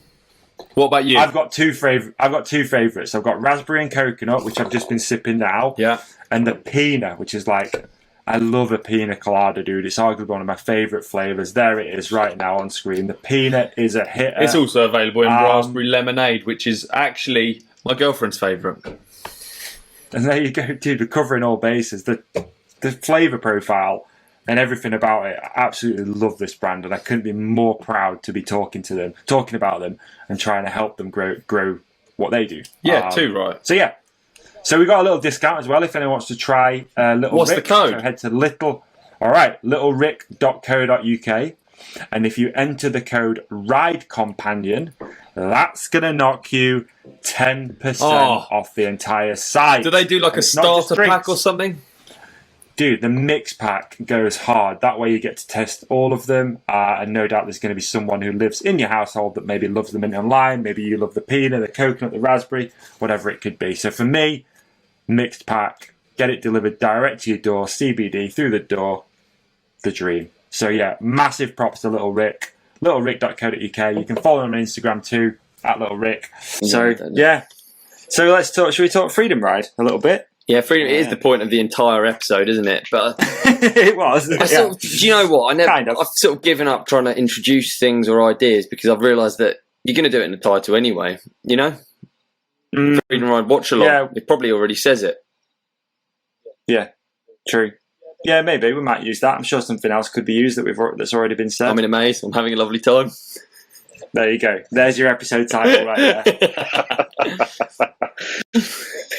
What about you? I've got two favourites. I've got raspberry and coconut, which I've just been sipping now. Yeah. And the pina, which is like, I love a pina colada, dude. It's arguably one of my favourite flavours. There it is right now on screen. The pina is a hitter. It's also available in raspberry lemonade, which is actually My girlfriend's favourite. And there you go, dude. We're covering all bases. The flavour profile and everything about it. I absolutely love this brand, and I couldn't be more proud to be talking about them, and trying to help them grow what they do. Yeah, too right. So yeah. So we got a little discount as well if anyone wants to try Little What's Rick. the code? So head to littlerick.co.uk, and if you enter the code RIDECOMPANION, that's going to knock you 10% off the entire site. Do they do like a starter pack or something? Dude, the mix pack goes hard. That way you get to test all of them, and no doubt there's going to be someone who lives in your household that maybe loves them in online. Maybe you love the peanut, the coconut, the raspberry, whatever it could be. So for me, mixed pack, get it delivered direct to your door, CBD, through the door, the dream. So yeah, massive props to Little Rick, littlerick.co.uk. You can follow them on Instagram too, @LittleRick. So yeah, so should we talk Freedom Ride a little bit? Yeah, freedom is the point of the entire episode, isn't it? But it was. do you know what? I've sort of given up trying to introduce things or ideas because I've realised that you're going to do it in the title anyway. You know, Freedom Ride watch along. Yeah. It probably already says it. Yeah, true. Yeah, maybe we might use that. I'm sure something else could be used that's already been said. I'm in a maze. I'm having a lovely time. There you go. There's your episode title right there.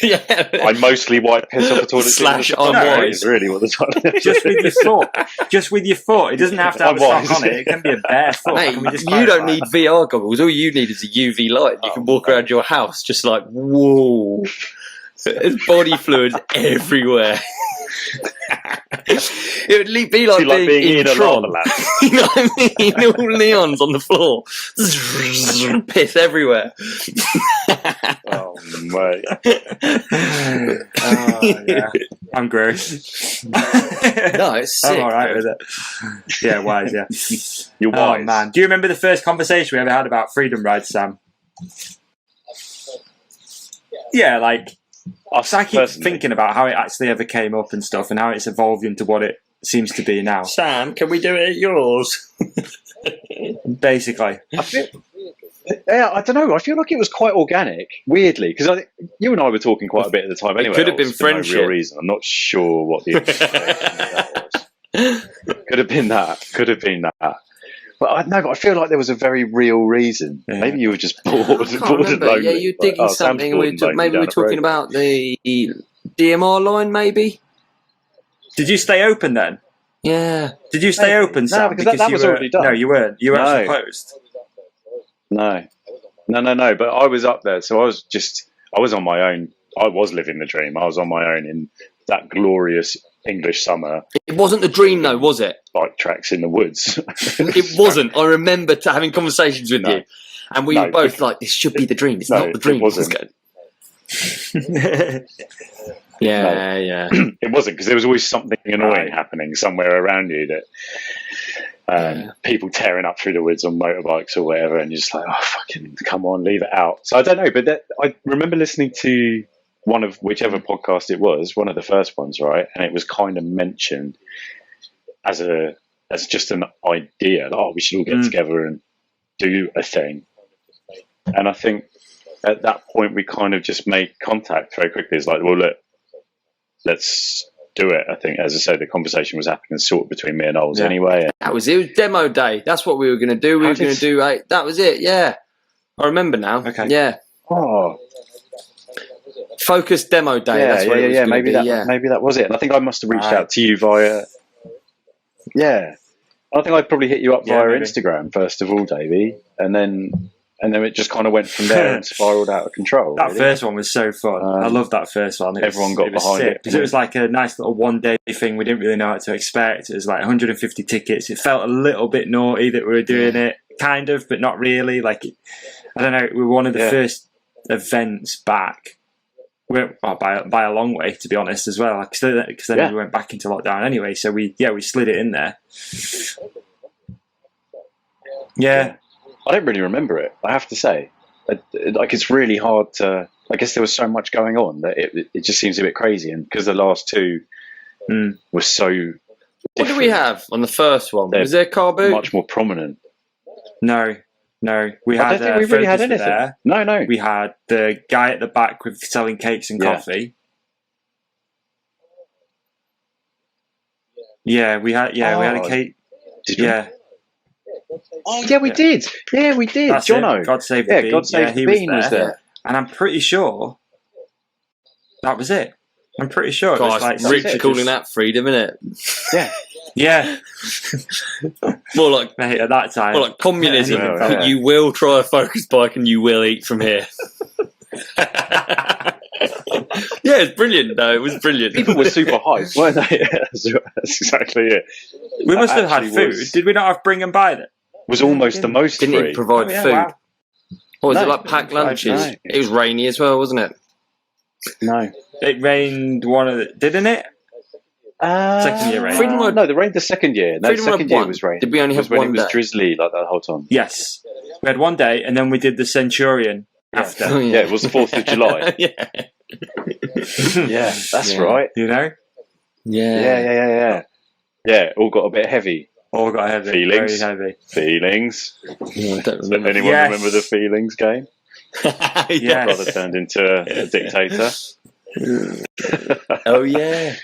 Yeah. I mostly wipe piss off a toilet. / I'm wise. Is really what the title is. Just with your foot. It doesn't have to have a sock on it. It can be a bare foot. Mate, you don't need VR goggles. All you need is a UV light. You can walk around your house just like, whoa. There's body fluids everywhere. It would be like being in Tron. You know what I mean? All neons on the floor. Piss everywhere. Oh, mate. Yeah. I'm gross. No, it's sick. I'm alright with it. Yeah, wise, yeah. You're wise. Oh, man. Do you remember the first conversation we ever had about Freedom Ride, Sam? Yeah, like... I keep thinking about how it actually ever came up and stuff, and how it's evolved into what it seems to be now. Sam, can we do it at yours? Basically. I don't know. I feel like it was quite organic, weirdly, because you and I were talking quite a bit at the time. Anyway, it could have been friendship. For no real reason. I'm not sure what the that was. Could have been that. But I feel like there was a very real reason. Yeah. Maybe you were just bored and lonely. Yeah, you're digging something. Maybe we're talking about the DMR line, maybe? Did you stay open then? Yeah. Did you stay open, Sam? No, because that was already done. No, you weren't. You were actually closed. No. But I was up there, so I was on my own. I was living the dream. I was on my own in that glorious English summer. It wasn't the dream, though, was it? Bike tracks in the woods. It wasn't. I remember having conversations with you, and we were both like, "This should be the dream. It's not the dream." It wasn't. Yeah. It wasn't, because there was always something annoying happening somewhere around you that people tearing up through the woods on motorbikes or whatever, and you're just like, oh, fucking come on, leave it out. So I don't know, but I remember listening to one of whichever podcast it was, one of the first ones, right? And it was kind of mentioned as just an idea, like, we should all get together and do a thing. And I think at that point we kind of just made contact very quickly. It's like, well, look, let's do it. I think, as I said, the conversation was happening sort of between me and Ols anyway. It was demo day. That's what we were going to do. That was it. Yeah, I remember now. Okay. Yeah. Oh. Focus demo day. Maybe that was it. And I think I must have reached out to you via. Yeah, I think I probably hit you up via Instagram first of all, Davey, and then it just kind of went from there and spiraled out of control. That first one was so fun. I loved that first one. Everyone got behind it because it was like a nice little one-day thing. We didn't really know what to expect. It was like 150 tickets. It felt a little bit naughty that we were doing it, kind of, but not really. Like, I don't know. We were one of the first events back. By a long way, to be honest, as well. Because then we went back into lockdown anyway. So we slid it in there. Yeah. I don't really remember it, I have to say. Like, it's really hard to... I guess there was so much going on that it just seems a bit crazy. And because the last two were so different, what do we have on the first one? Was there car boot? Much more prominent. No. No, we I had. don't think we really had Focus were anything. there. No. We had the guy at the back with selling cakes and coffee. Yeah, we had. Yeah, we had a cake. Did we? Yeah. Oh, yeah, we did. Yeah, we did. That's Jono. it. God Save the Bean. God Save the he Bean was there. And I'm pretty sure that was it. I'm pretty sure. God, it was like Rich calling that freedom, innit? Yeah. Yeah. More like, Mate, at that time. more like communism. Yeah. You will try a focus bike and you will eat from here. Yeah, it's brilliant though. It was brilliant. People were super hyped, weren't they? That's exactly it. We must have had actually food. Did we not have bring and buy that? Was almost the most Didn't free. even provide food. Wow. Or was No, it like packed lunches? no. It was rainy as well, wasn't it? No. It rained didn't it? Second year rain. Freedom Road- No, the rain the second year. No, the Freedom Road second year one. was rain. Did we only It was have when one it was day? drizzly like that the whole time. Yes. We had one day and then we did the Centurion after. Oh, Yeah, it was the 4th of July. yeah. Yeah, that's Yeah. right. You know? Yeah. Yeah, all got a bit heavy. All got heavy. Feelings. Very heavy. Feelings. Yeah, I don't Does remember. anyone Yes. remember the feelings game? Yeah. Brother turned into a dictator. Oh yeah.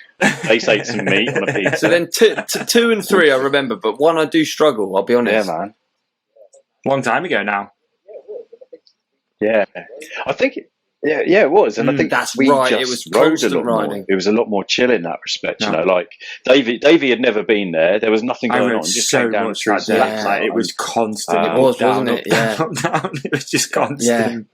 Ace ate some meat on a pizza. So then 2 and 3 I remember, but 1 I do struggle. I'll be Yeah, honest. man. Long time ago now. Yeah, I think. It was, and I think that's we right, just it was rode a constant lot more. riding. It was a lot more chill in that respect. You No. know, like Davey had never been there. There was nothing I going rode on. Just so came down much through that day. Yeah. Like, it was constant. It was, down, wasn't it? up, Yeah. down, down. It was just constant.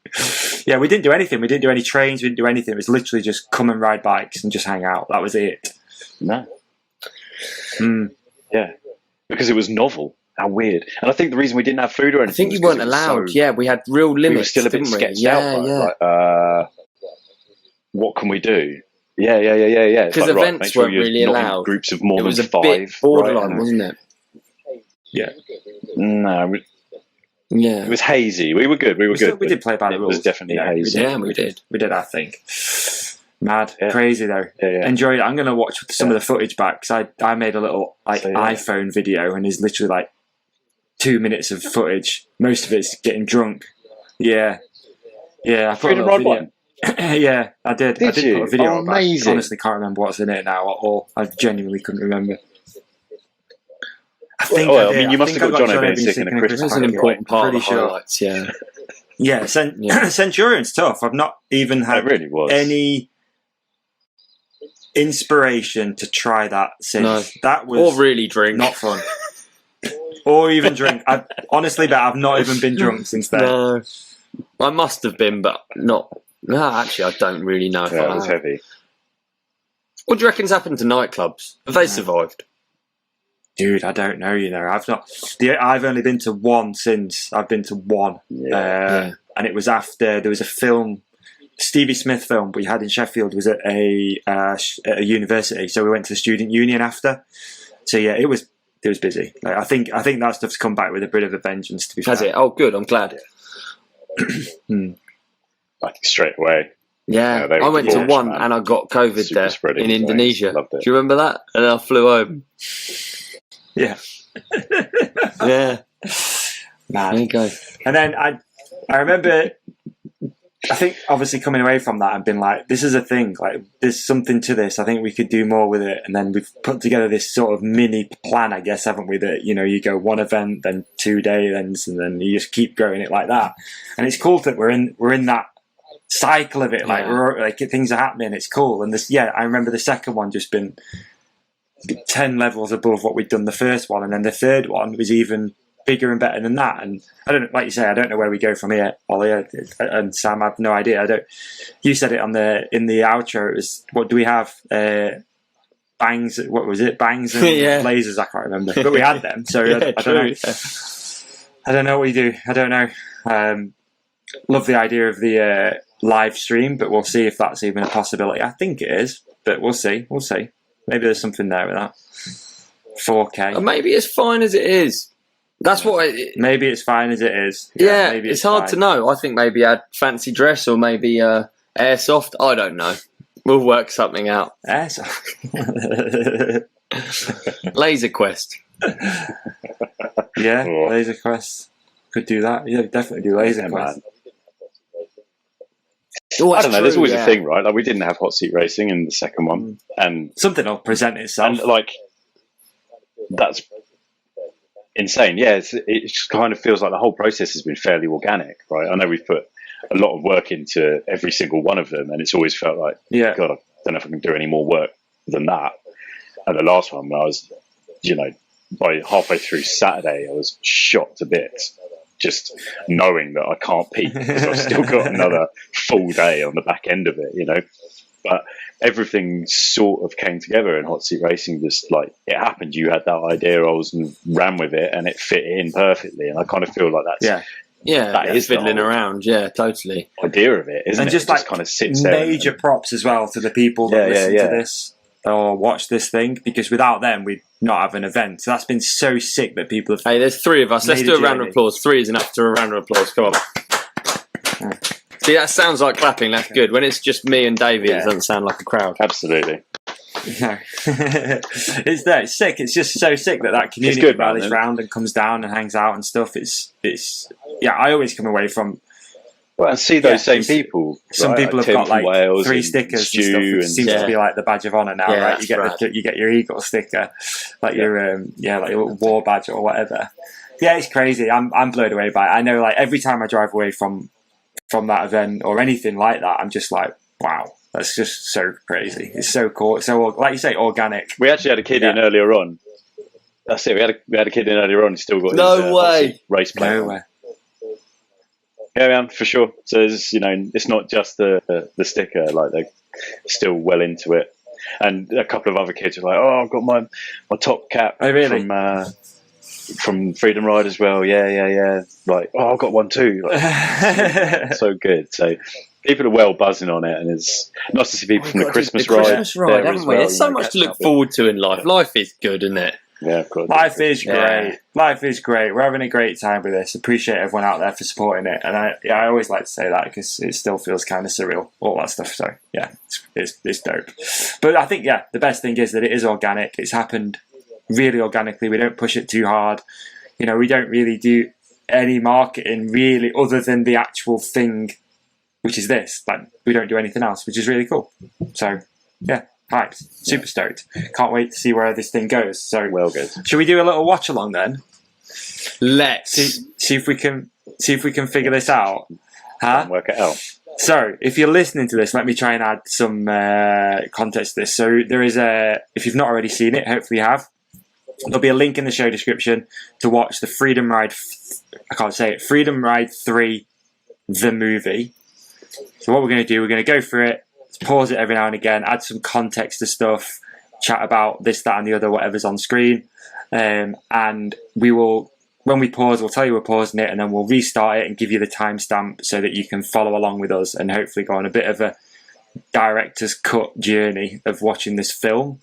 Yeah, we didn't do anything. We didn't do any trains. We didn't do anything. It was literally just come and ride bikes and just hang out. That was it. No, Mm. yeah, because it was novel. How weird! And I think the reason we didn't have food or I anything, think you was 'cause weren't it was allowed. so- Yeah, we had real limits. we were still a bit didn't we? sketched Yeah, out. yeah. Like, what can we do? Yeah. It's 'Cause like, right, events make sure weren't you're really not in allowed. groups of more It was than a 5. bit borderline, right? wasn't it? Yeah. No, Yeah. it was hazy. We were good. We were good. We did play by the It rules. was definitely You know, hazy. Yeah, we did. We did, I think. Mad. Yeah. Crazy, though. Yeah. Enjoyed it. I'm going to watch some of the footage back because I made a little So, yeah. iPhone video and it's literally like 2 minutes of footage. Most of it's getting drunk. Yeah. Yeah, I put Freedom a Ride video. 1? Yeah, I did. I Did did you? put a video Oh, up, but I amazing. honestly can't remember what's in it now at all. I genuinely couldn't remember. I think Well, I did. I mean, you must think have got I John O'Brien sick in a Christmas That's an packet. important part of the Pretty sure. highlights, yeah. Yeah, Yeah. Centurion's tough. I've not even It had really was. any inspiration to try that since. No. That was Or really drink. not fun. Or even drink. I've honestly, but I've not even been drunk since then. No. I must have been, but not. No, actually, I don't really know if Yeah, I it was have. heavy. What do you reckon's happened to nightclubs? Have they survived? Dude, I don't know. You know, I've only been to one since. I've been to one, Yeah. and it was after there was a film, Stevie Smith film we had in Sheffield. Was at a university, so we went to the student union after. So yeah, it was busy. Like, I think that stuff's come back with a bit of a vengeance. To be Has fair. it? Oh, good. I'm glad. I think straight away. Yeah, Yeah, they I were went to huge, one man. and I got COVID Super there spreading in disease. Indonesia. Loved it. Do you remember that? And then I flew home. Yeah, Yeah, mad. there you go. And then I remember, I think obviously coming away from that and being like, this is a thing, like there's something to this. I think we could do more with it. And then we've put together this sort of mini plan, I guess, haven't we? That, you know, you go one event, then 2 day events, and then you just keep growing it like that. And it's cool that we're in that cycle of it. Like Yeah. we're like things are happening. It's cool. And this, I remember the second one just been 10 levels above what we'd done the first one, and then the third one was even bigger and better than that. And I don't, like you say, I don't know where we go from here, Ollie and Sam. I have no idea. You said it in the outro. It was, what do we have? Bangs. What was it? Bangs and Yeah. lasers. I can't remember, but we had them. So Yeah, I don't true. know. I don't know what we do. I don't know. Love the idea of the live stream, but we'll see if that's even a possibility. I think it is, but we'll see. We'll see. Maybe there's something there with that. 4K. And maybe it's fine as it is. That's what. Maybe it's fine as it is. Yeah, maybe it's hard fine. to know. I think maybe add fancy dress or maybe airsoft. I don't know. We'll work something out. Yes. Laser Quest. Yeah, Oh. Laser Quest. could do that. Yeah, definitely do laser quiz. Oh, I don't know. true, There's always a thing, right? Like we didn't have hot seat racing in the second one, and something will present itself. And like that's insane. Yeah, it just kind of feels like the whole process has been fairly organic, right? I know we've put a lot of work into every single one of them, and it's always felt like, God, I don't know if I can do any more work than that. And the last one, I was, by halfway through Saturday, I was shot to bits, just knowing that I can't peak because I've still got another full day on the back end of it, But everything sort of came together in hot seat racing. Just like it happened, you had that idea, I was and ran with it, and it fit in perfectly. And I kind of feel like that's that is fiddling around. Yeah, totally. Idea of it, isn't and it? Just it like just kind of sits there. Major props as well to the people that listen to this or watch this thing, because without them, we'd not have an event. So that's been so sick that people have. Hey, there's 3 of us. Let's do a round of applause. 3 is enough to a round of applause. Come on. See, that sounds like clapping. That's good. When it's just me and Davey, it doesn't sound like a crowd. Absolutely. No. It's sick. It's just so sick that community rallies round and comes down and hangs out and stuff. It's I always come away from. Well, and see those same people. Some people like have got like Wales 3 stickers and stuff. It seems to be like the badge of honour now, right? You get your Eagle sticker, like your like your war badge or whatever. Yeah, it's crazy. I'm blown away by it. I know, like every time I drive away from that event or anything like that, I'm just like, wow, that's just so crazy. It's so cool. So, like you say, organic. We actually had a kid in earlier on. That's it. We had a kid in earlier on. He's still got his race plan. No way. Yeah, man, for sure. So it's not just the sticker. Like they're still well into it. And a couple of other kids are like, "Oh, I've got my top cap from Freedom Ride as well." Yeah. Like, "Oh, I've got one too." Like, so good. So people are well buzzing on it, and it's nice to see people from the Christmas ride. Haven't we? There's so much to look forward to in life. Life is good, isn't it? Yeah, of course. Life is great. Life is great. We're having a great time with this. Appreciate everyone out there for supporting it. And I always like to say that because it still feels kind of surreal, all that stuff. So yeah, it's dope. But I think the best thing is that it is organic. It's happened really organically. We don't push it too hard. We don't really do any marketing really other than the actual thing, which is this. Like we don't do anything else, which is really cool. So yeah. Hyped. Super stoked. Can't wait to see where this thing goes. So well good. Should we do a little watch along then? Let's see if we can figure this out. Huh? Work it out. So if you're listening to this, let me try and add some context to this. So there is if you've not already seen it, hopefully you have. There'll be a link in the show description to watch the Freedom Ride. Freedom Ride 3, the movie. So what we're going to do, we're going to go through it. Pause it every now and again, add some context to stuff, chat about this, that, and the other, whatever's on screen. And we will, when we pause, we'll tell you we're pausing it, and then we'll restart it and give you the timestamp so that you can follow along with us and hopefully go on a bit of a director's cut journey of watching this film.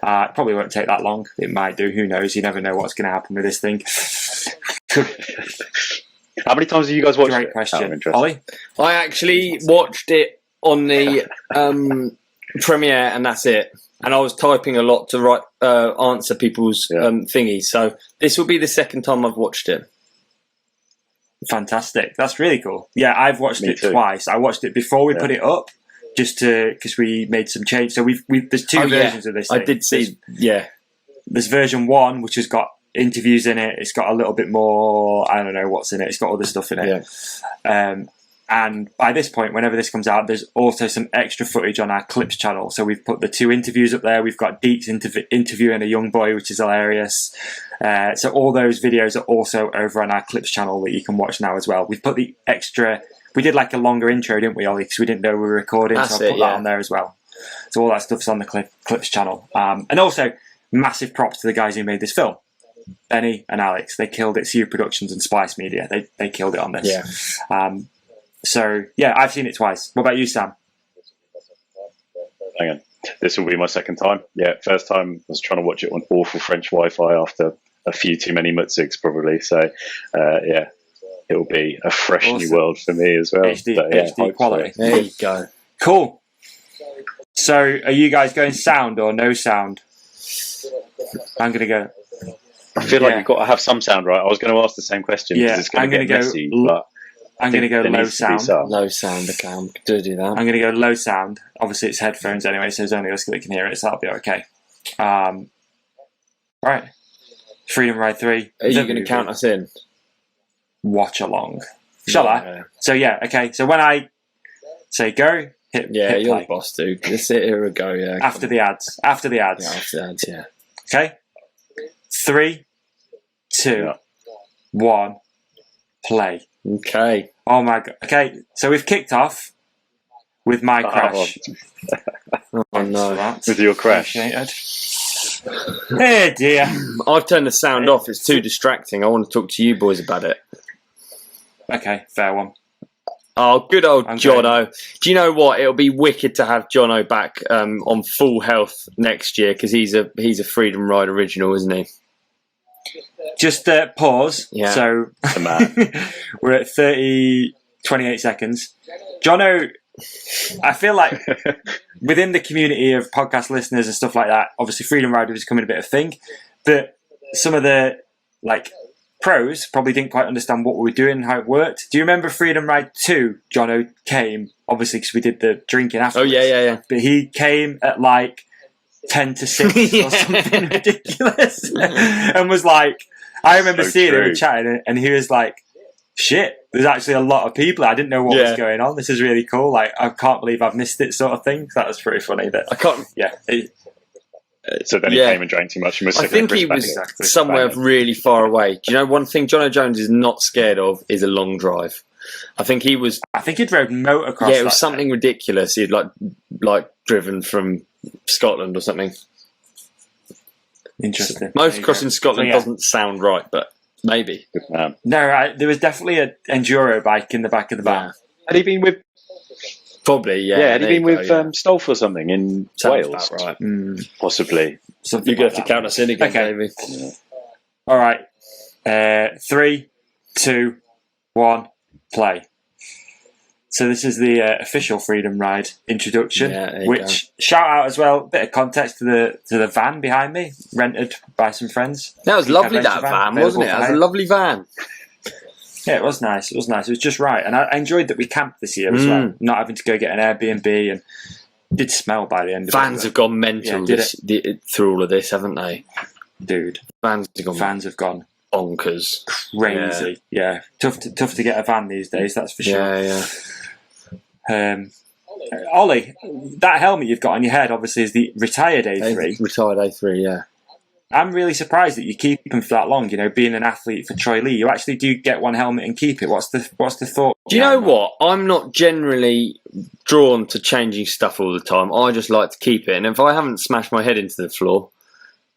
It probably won't take that long. It might do. Who knows? You never know what's going to happen with this thing. How many times have you guys watched it? Great question. Ollie? I actually watched it on the premiere, and that's it. And I was typing a lot to answer people's thingies. So this will be the second time I've watched it. Fantastic. That's really cool. Yeah, I've watched it twice. I watched it before we put it up, because we made some change. So there's 2 versions of this thing. I did see. There's version 1, which has got interviews in it. It's got a little bit more. I don't know what's in it. It's got other stuff in it. And by this point, whenever this comes out, there's also some extra footage on our Clips channel. So we've put the 2 interviews up there. We've got Deeks interviewing a young boy, which is hilarious. So all those videos are also over on our Clips channel that you can watch now as well. We've put the extra... We did like a longer intro, didn't we, Ollie? Because we didn't know we were recording. So I put that on there as well. So all that stuff's on the Clips channel. And also, massive props to the guys who made this film. Beney and Alex. They killed it. CU Productions and Splice Media. They killed it on this. Yeah. So, yeah, I've seen it twice. What about you, Sam? Hang on. This will be my second time. Yeah, first time I was trying to watch it on awful French Wi-Fi after a few too many mutzigs, probably. So, it will be a fresh new world for me as well. HD quality. There you go. Cool. So, are you guys going sound or no sound? I'm going to go. I feel like you've got to have some sound, right? I was going to ask the same question because it's going to get messy, but I'm going to go low sound. Low sound, okay. I'm going to do that. I'm going to go low sound. Obviously, it's headphones anyway, so there's only us that can hear it, so that'll be okay. All right. Freedom Ride 3. Are you going to count us in? Watch along. Shall I? So, yeah, okay. So when I say go, hit you're play. the boss, dude. Let's here we go, yeah. After the ads. After the ads. Yeah, after the ads, yeah. Okay? 3, 2, 1, play. Okay. Oh my god. Okay, so we've kicked off with my crash. Oh no. With your crash. Oh dear. I've turned the sound off. It's too distracting. I want to talk to you boys about it. Okay, fair one. Oh, good old Jono. Do you know what? It'll be wicked to have Jono back on full health next year because he's a Freedom Ride original, isn't he? Just pause. Yeah. So we're at 28 seconds. Jono, I feel like within the community of podcast listeners and stuff like that, obviously Freedom Ride was becoming a bit of a thing, but some of the pros probably didn't quite understand what we were doing and how it worked. Do you remember Freedom Ride 2? Jono came, obviously, because we did the drinking afterwards. Oh, yeah. But he came at 10 to 6 or something ridiculous and was like, I remember seeing him and chatting and he was like, shit, there's actually a lot of people. I didn't know what was going on. This is really cool. I can't believe I've missed it sort of thing. That was pretty funny. I can't... Yeah. So then he came and drank too much and was I think he was somewhere really far away. Do you know one thing Jono Jones is not scared of is a long drive. I think he'd rode motocross. Yeah, it was something ridiculous. He'd like driven from Scotland or something. Interesting. Motocross in Scotland doesn't sound right, but maybe. No, there was definitely an enduro bike in the back of the van. Had he been with... Probably, yeah. Yeah, had he been with Stolf or something in Wales? Right. Possibly. You're going to have to count us in again, maybe. Yeah. All right. 3, 2, 1, play. So this is the official Freedom Ride introduction, which, shout out as well, bit of context to the van behind me, rented by some friends. That was lovely, that van, wasn't it? It was a lovely van. Yeah, it was nice. It was nice. It was just right. And I enjoyed that we camped this year as well, not having to go get an Airbnb, and it did smell by the end of it. Vans have gone mental through all of this, haven't they? Dude. Vans have gone bonkers. Crazy. Yeah. Tough to get a van these days, that's for sure. Yeah. Ollie, that helmet you've got on your head obviously is the retired A3. Retired A3, yeah. I'm really surprised that you keep them for that long. You know, being an athlete for Troy Lee, you actually do get one helmet and keep it. What's the thought? Do you know what? I'm not generally drawn to changing stuff all the time. I just like to keep it, and if I haven't smashed my head into the floor,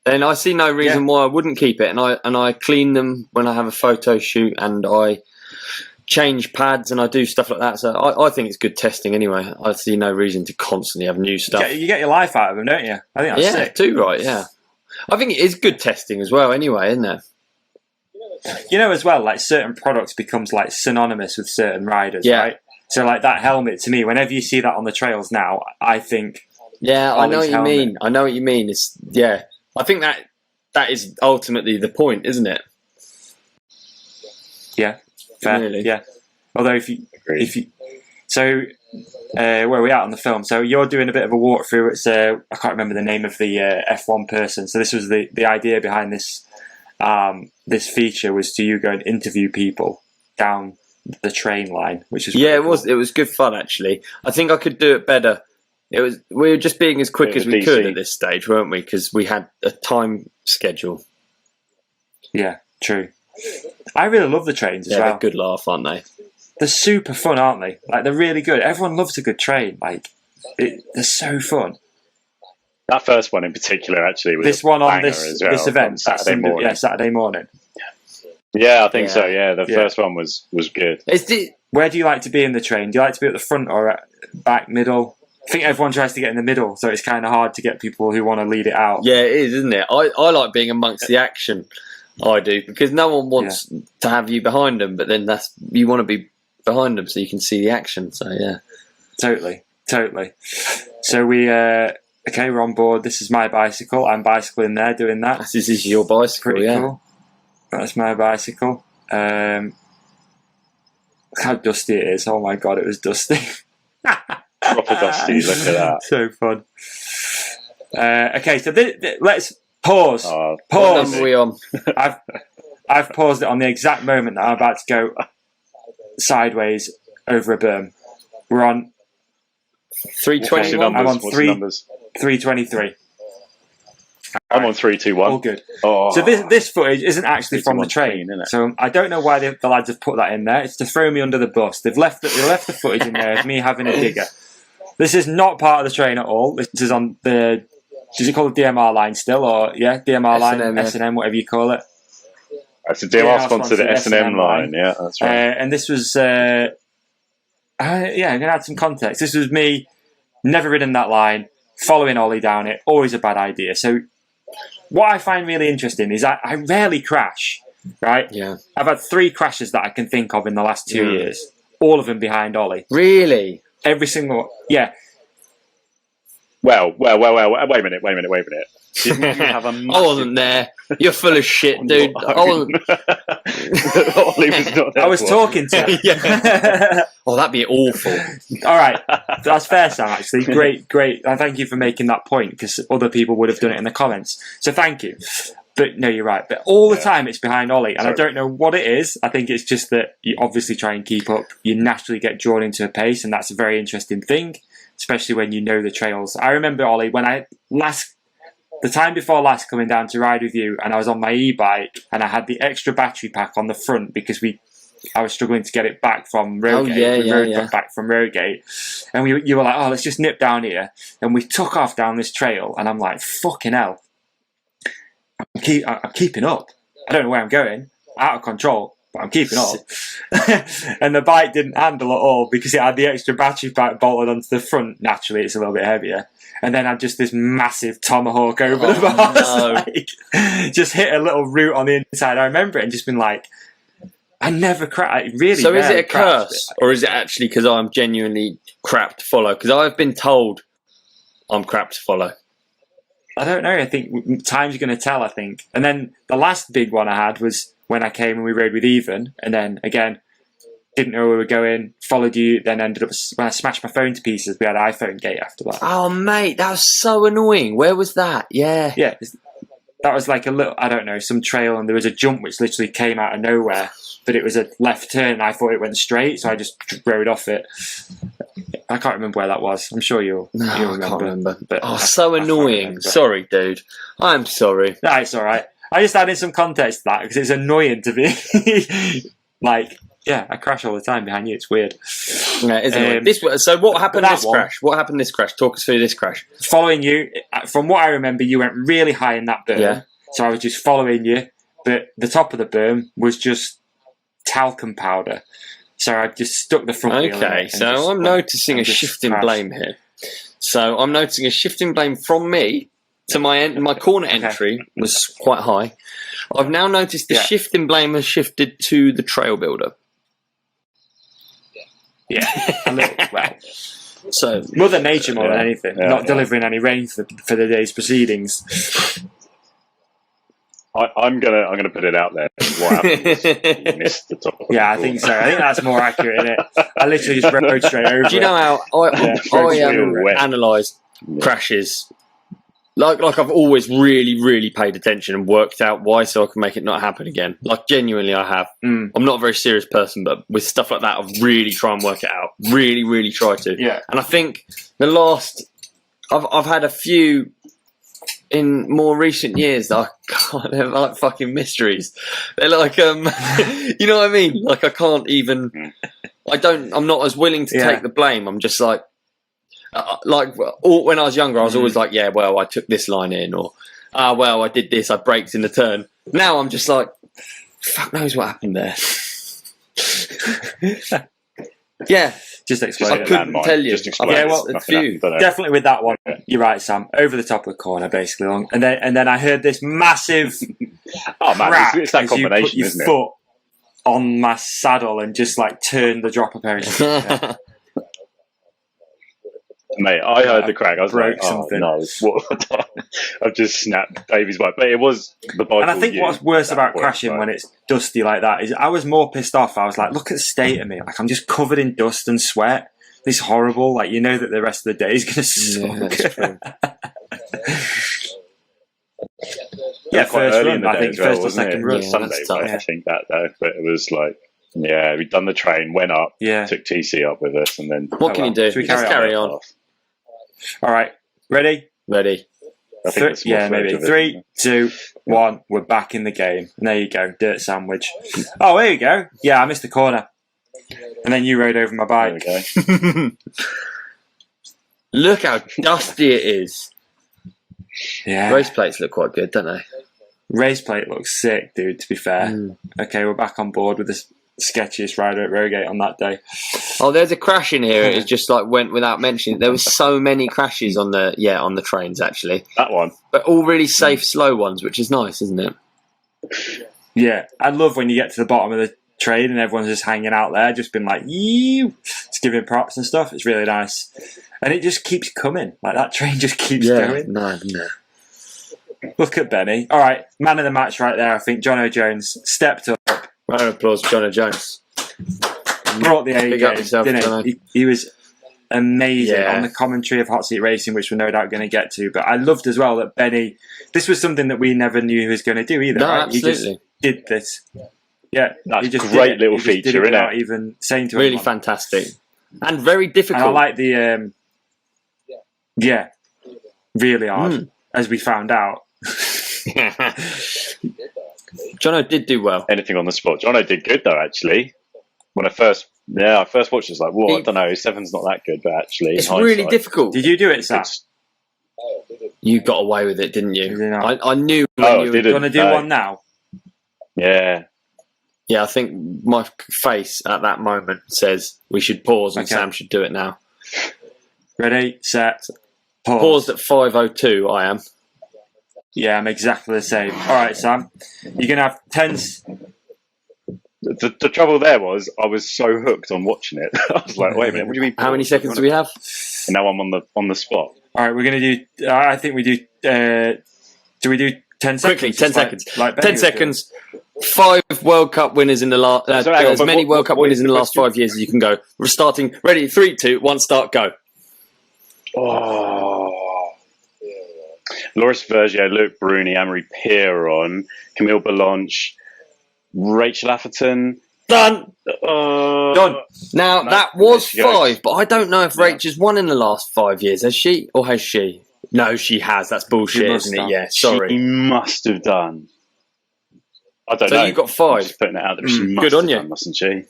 then I see no reason why I wouldn't keep it. And I clean them when I have a photo shoot, and I change pads, and I do stuff like that. So I think it's good testing anyway. I see no reason to constantly have new stuff. You get your life out of them, don't you? I think that's sick. Too right. Yeah. I think it is good testing as well anyway, isn't it? You know, as well, certain products becomes synonymous with certain riders, right? So that helmet, to me, whenever you see that on the trails now, I think... Yeah, I know what you mean. I know what you mean. I think that is ultimately the point, isn't it? Yeah, fair. Really? Yeah. Although if you so... where are we at on the film? So you're doing a bit of a walkthrough. It's I can't remember the name of the F1 person. So this was the idea behind this this feature was to you go and interview people down the train line, which is it was good fun actually. I think I could do it better. We were just being as quick as we could at this stage, weren't we? Because we had a time schedule. Yeah, true. I really love the trains as well. They're a good laugh, aren't they? They're super fun, aren't they? They're really good. Everyone loves a good train. They're so fun. That first one in particular, actually, was this one on this event, Saturday morning. Yeah, Saturday morning. Yeah, I think so. Yeah, the first one was good. Where do you like to be in the train? Do you like to be at the front or at back, middle? I think everyone tries to get in the middle, so it's kind of hard to get people who want to lead it out. Yeah, it is, isn't it? I like being amongst the action. I do, because no one wants to have you behind them, but then you want to be behind them so you can see the action. So yeah, totally. So we okay, we're on board. This is my bicycle. I'm bicycling there, doing that. This is your bicycle, Pretty yeah. cool. That's my bicycle. Look how dusty it is. Oh my god, it was dusty. Proper dusty, look at that. So fun. Okay, so let's pause. Oh, What Pause. number are we on? I've paused it on the exact moment that I'm about to go sideways over a berm. We're on 320. Numbers, I'm on what's the numbers? 323. I'm on 321. All good. Oh, So this footage isn't actually from the 321, train, isn't it? so I don't know why the lads have put that in there. It's to throw me under the bus. They left the footage in there of me having a digger. This is not part of the train at all. This is on the, does it call it DMR line still, or DMR line, S&M, yeah. S&M, whatever you call it. It's a DMR sponsored S&M line. Yeah, that's right. And this was, I'm going to add some context. This was me, never ridden that line, following Ollie down it, always a bad idea. So what I find really interesting is I rarely crash, right? Yeah. I've had 3 crashes that I can think of in the last 2 years, all of them behind Ollie. Really? Every single, yeah. Well, wait a minute. Didn't you have a I wasn't there. You're full of shit, dude. I wasn't. Ollie was not there. I was talking to him. Yeah. Oh, that'd be awful. All right, that's fair, Sam. Actually, great. And thank you for making that point because other people would have done it in the comments. So thank you. But no, you're right. But all the time it's behind Ollie, and I don't know what it is. I think it's just that you obviously try and keep up. You naturally get drawn into a pace, and that's a very interesting thing, especially when you know the trails. I remember, Ollie, when the time before last coming down to ride with you, and I was on my e-bike, and I had the extra battery pack on the front because I was struggling to get it back from Roadgate. Back from Roadgate, and you were like, "Oh, let's just nip down here," and we took off down this trail, and I'm like, "Fucking hell, I'm keeping up. I don't know where I'm going, out of control, but I'm keeping up." And the bike didn't handle at all because it had the extra battery pack bolted onto the front. Naturally, it's a little bit heavier. And then I just this massive tomahawk over the bars. No. Like, just hit a little root on the inside. I remember it and just been like, I never crashed. Really. So is it a crashed. curse, or is it actually because I'm genuinely crap to follow? Because I've been told I'm crap to follow. I don't know. I think time's going to tell, I think. And then the last big one I had was when I came and we rode with Ethan. And then, again, didn't know where we were going, followed you, then ended up, when I smashed my phone to pieces, we had iPhone gate after that. Oh, mate, that was so annoying. Where was that? Yeah. Yeah, that was like a little, I don't know, some trail, and there was a jump which literally came out of nowhere, but it was a left turn, and I thought it went straight, so I just rode off it. I can't remember where that was. I'm sure you'll remember. I can't remember. But so annoying. Sorry, dude. I'm sorry. No, it's all right. I just added some context to that because it's annoying to me. Like, yeah, I crash all the time behind you. It's weird. Yeah, isn't it? So what happened this one, crash? What happened this crash? Talk us through this crash. Following you, from what I remember, you went really high in that berm. Yeah. So I was just following you, but the top of the berm was just talcum powder. So I just stuck the front wheel in it. Okay, so I'm noticing a shift in blame here. So I'm noticing a shift in blame from me to my corner entry was quite high. I've now noticed the shift in blame has shifted to the trail builder. Yeah, a little, well. So Mother Nature more than anything, not delivering any rain for the day's proceedings. I'm gonna put it out there. What happens? You missed the top. I think so. I think that's more accurate, isn't it? I literally just rode straight over. Do you know how I analyse crashes? Like I've always really paid attention and worked out why, so I can make it not happen again. Like genuinely, I have. I'm not a very serious person, but with stuff like that, I really try and work it out. Really try to. Yeah. And I think I've had a few in more recent years that they're like fucking mysteries. They're like, you know what I mean? Like I can't even. I'm not as willing to take the blame. I'm just like. When I was younger, I was always like, yeah, well, I took this line in, or, well, I did this, I braked in the turn. Now I'm just like, fuck knows what happened there. Yeah. Just explain I it. couldn't tell you. A few. Definitely with that one, you're right, Sam. Over the top of the corner, basically. And then I heard this massive crack it's that as you combination, put your isn't it? foot on my saddle and just like turned the dropper everything. Mate, I heard the crack. I was broke like, something. no, what? I've just snapped Davy's bike. But it was the bike. And I think what's worse about crashing when it's dusty like that is I was more pissed off. I was like, look at the state of me. Like, I'm just covered in dust and sweat. This is horrible. Like, you know that the rest of the day is going to suck. Yeah, quite first early run. in the day I think as well, first or wasn't second it? run. Sunday, I think that though. But it was like, yeah, we'd done the train, went up, took TC up with us, and then what can you do? Should we Let's carry on. All right, ready? Ready. I think it's more maybe. further, 3, 2, 1. We're back in the game. And there you go, dirt sandwich. Oh, there you go. Yeah, I missed the corner. And then you rode over my bike. There we go. Look how dusty it is. Yeah. Race plates look quite good, don't they? Race plate looks sick, dude, to be fair. Okay, we're back on board with the sketchiest rider at Rogate on that day. Oh, there's a crash in here. It just like went without mentioning. There was so many crashes on the trains actually. That one. But all really safe, slow ones, which is nice, isn't it? Yeah, I love when you get to the bottom of the train and everyone's just hanging out there, just been like, "Ew," just giving props and stuff. It's really nice. And it just keeps coming. Like, that train just keeps going. No. Look at Benny. All right, man of the match right there, I think. John O'Jones stepped up. Round of applause for John O'Jones. Brought the A Big up game, yourself, didn't Jono. he was amazing Yeah. on the commentary of Hot Seat Racing, which we're no doubt going to get to. But I loved as well that Benny, this was something that we never knew he was going to do either. No, right? absolutely. He just did this. Yeah, That's he just great did it. little He just did feature, it innit? without even saying to Really anyone. fantastic. And very difficult. And I like the really hard, as we found out. Jono did do well. Anything on the spot. Jono did good though, actually. When I first watched it, I was like, well, I don't know, 7's not that good, but actually, It's in really hindsight, difficult. Did you do it, Sam? it's- You got away with it, didn't Did you? you not? I knew No, when I you were. didn't. Do you want to do No. one now? Yeah, Yeah, I think my face at that moment says we should pause and Okay. Sam should do it now. Ready, set, pause. Paused at 5:02. I am. Yeah, I'm exactly the same. All right, Sam. You're going to have 10... the trouble there was I was so hooked on watching it. I was like, wait a minute, what do you mean? How many seconds do we have? And now I'm on the spot. All right, we're going to do... I think we do... do we do 10 seconds? Quickly, 10 Just like- seconds. like Benny 10 was doing? seconds. 5 World Cup winners in the last. So hang on, As but many what- World Cup what winners is in the the last question? 5 years as you can go. We're starting. Ready? 3, 2, 1. Start. Go. Oh. Loris Vergier, Luke Bruni, Amory Piron, Camille Belanche, Rachel Atherton. Done. Done. Now No, that was there she goes. 5, but I don't know if Rachel's won in the last 5 years. Has she, or has she? No, she has. That's bullshit, She must isn't it? have. Yeah. She Sorry. must have done. I don't So know. you got I'm 5. just putting it out there. She must good have on you. done, mustn't she?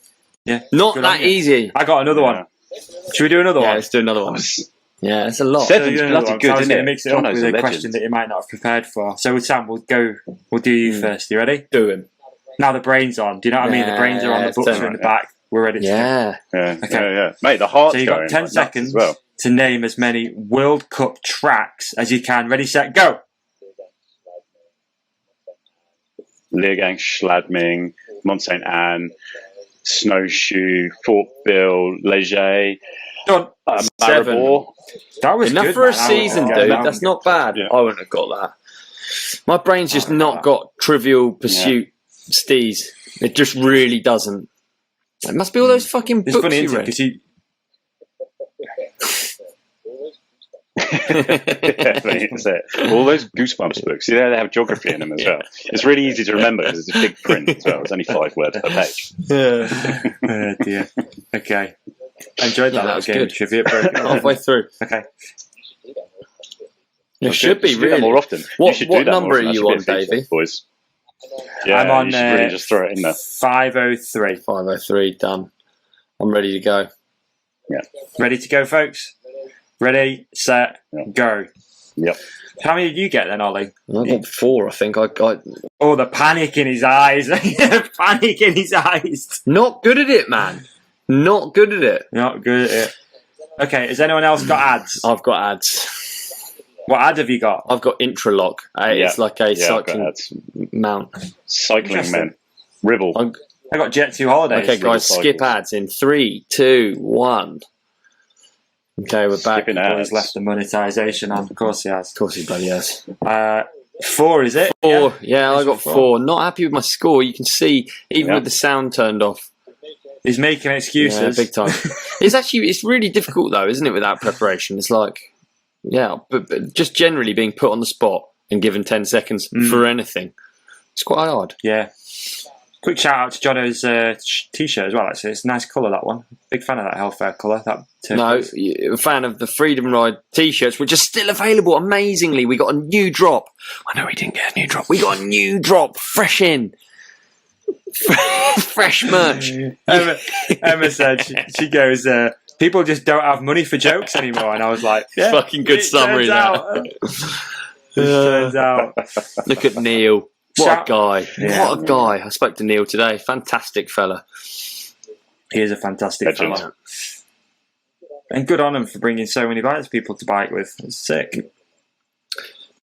Yeah. Not Good on that you. easy. I got another one. Should we do another Yeah, one? let's do another one. Yeah, it's a lot. Seven's Do another bloody one, 'cause good, I was isn't going it? to mix it up Jono's with a a legend. question that you might not have prepared for. So with Sam, we'll do you first. You ready? Do him. Now the brain's on. Do you know what I mean? The brains are on, the Yeah, books it's are in the done. back. We're ready to go. Yeah. Yeah, Okay. yeah. Mate, the heart's So you've going got 10 like nuts seconds as well. to name as many World Cup tracks as you can. Ready, set, go. Leergang, Schladming, Mont Saint Anne, Snowshoe, Fort Bill, Leger, Done. 7. Maribor. That was Enough good, for a man. I season, wouldn't dude. get that. That's not bad. Yeah. I wouldn't have got that. My brain's just not got Trivial Pursuit stees. It just really doesn't. It must be all those fucking It's books funny, you isn't it? read. Because you... Yeah, mate, that's it. All those Goosebumps books, they have geography in them as well. It's really easy to remember because it's a big print as well. It's only 5 words per page. Oh, dear. Okay. I enjoyed that that little was game good. of trivia. Broke it down. Halfway through. Okay. It should be You should do that really more often. What- you should what do that number more are often. you That on, should be a feature, Davey? boys? Yeah, I'm on you should really just throw it in there. 5:03. 5:03 done. I'm ready to go. Ready to go, folks? Ready, set, go. Yep. How many did you get then, Ollie? I got 4, I think. I Oh, the panic in his eyes. Panic in his eyes. not good at it, man. Not good at it. Not good at it. Okay, has anyone else got ads? I've got ads. What ad have you got? I've got Intralock. It's like a I've got cycling ads. mount. Cycling Interesting. men. Ribble. I got Jet2 Holidays. Okay, guys, cycles. skip ads in 3, 2, 1. Okay, we're back. Skipping He's ads. left the monetization on. Of course he has. Of course he bloody has. 4, is it? 4. Yeah, I Is got it 4. Not happy with my score. You can see, even Yeah. with the sound turned off. He's making Yeah, excuses. big time. It's really difficult though, isn't it, without preparation? It's like, yeah, but just generally being put on the spot and given 10 seconds for anything. It's quite hard. Yeah. Quick shout out to Jono's t-shirt as well, actually. It's a nice colour, that one. Big fan of that Hellfire colour. That No, turquoise. a fan of the Freedom Ride t-shirts, which are still available. Amazingly, we got a new drop. I know we didn't get a new drop. We got a new drop, fresh in. Fresh merch. Emma said, she goes, people just don't have money for jokes anymore. And I was like, yeah. Fucking good it summary turns there. out. Look at Neil. What a guy. Yeah. What a guy. I spoke to Neil today. Fantastic fella. He is a fantastic Legend. fella. And good on him for bringing so many bikes people to bike with. It's sick.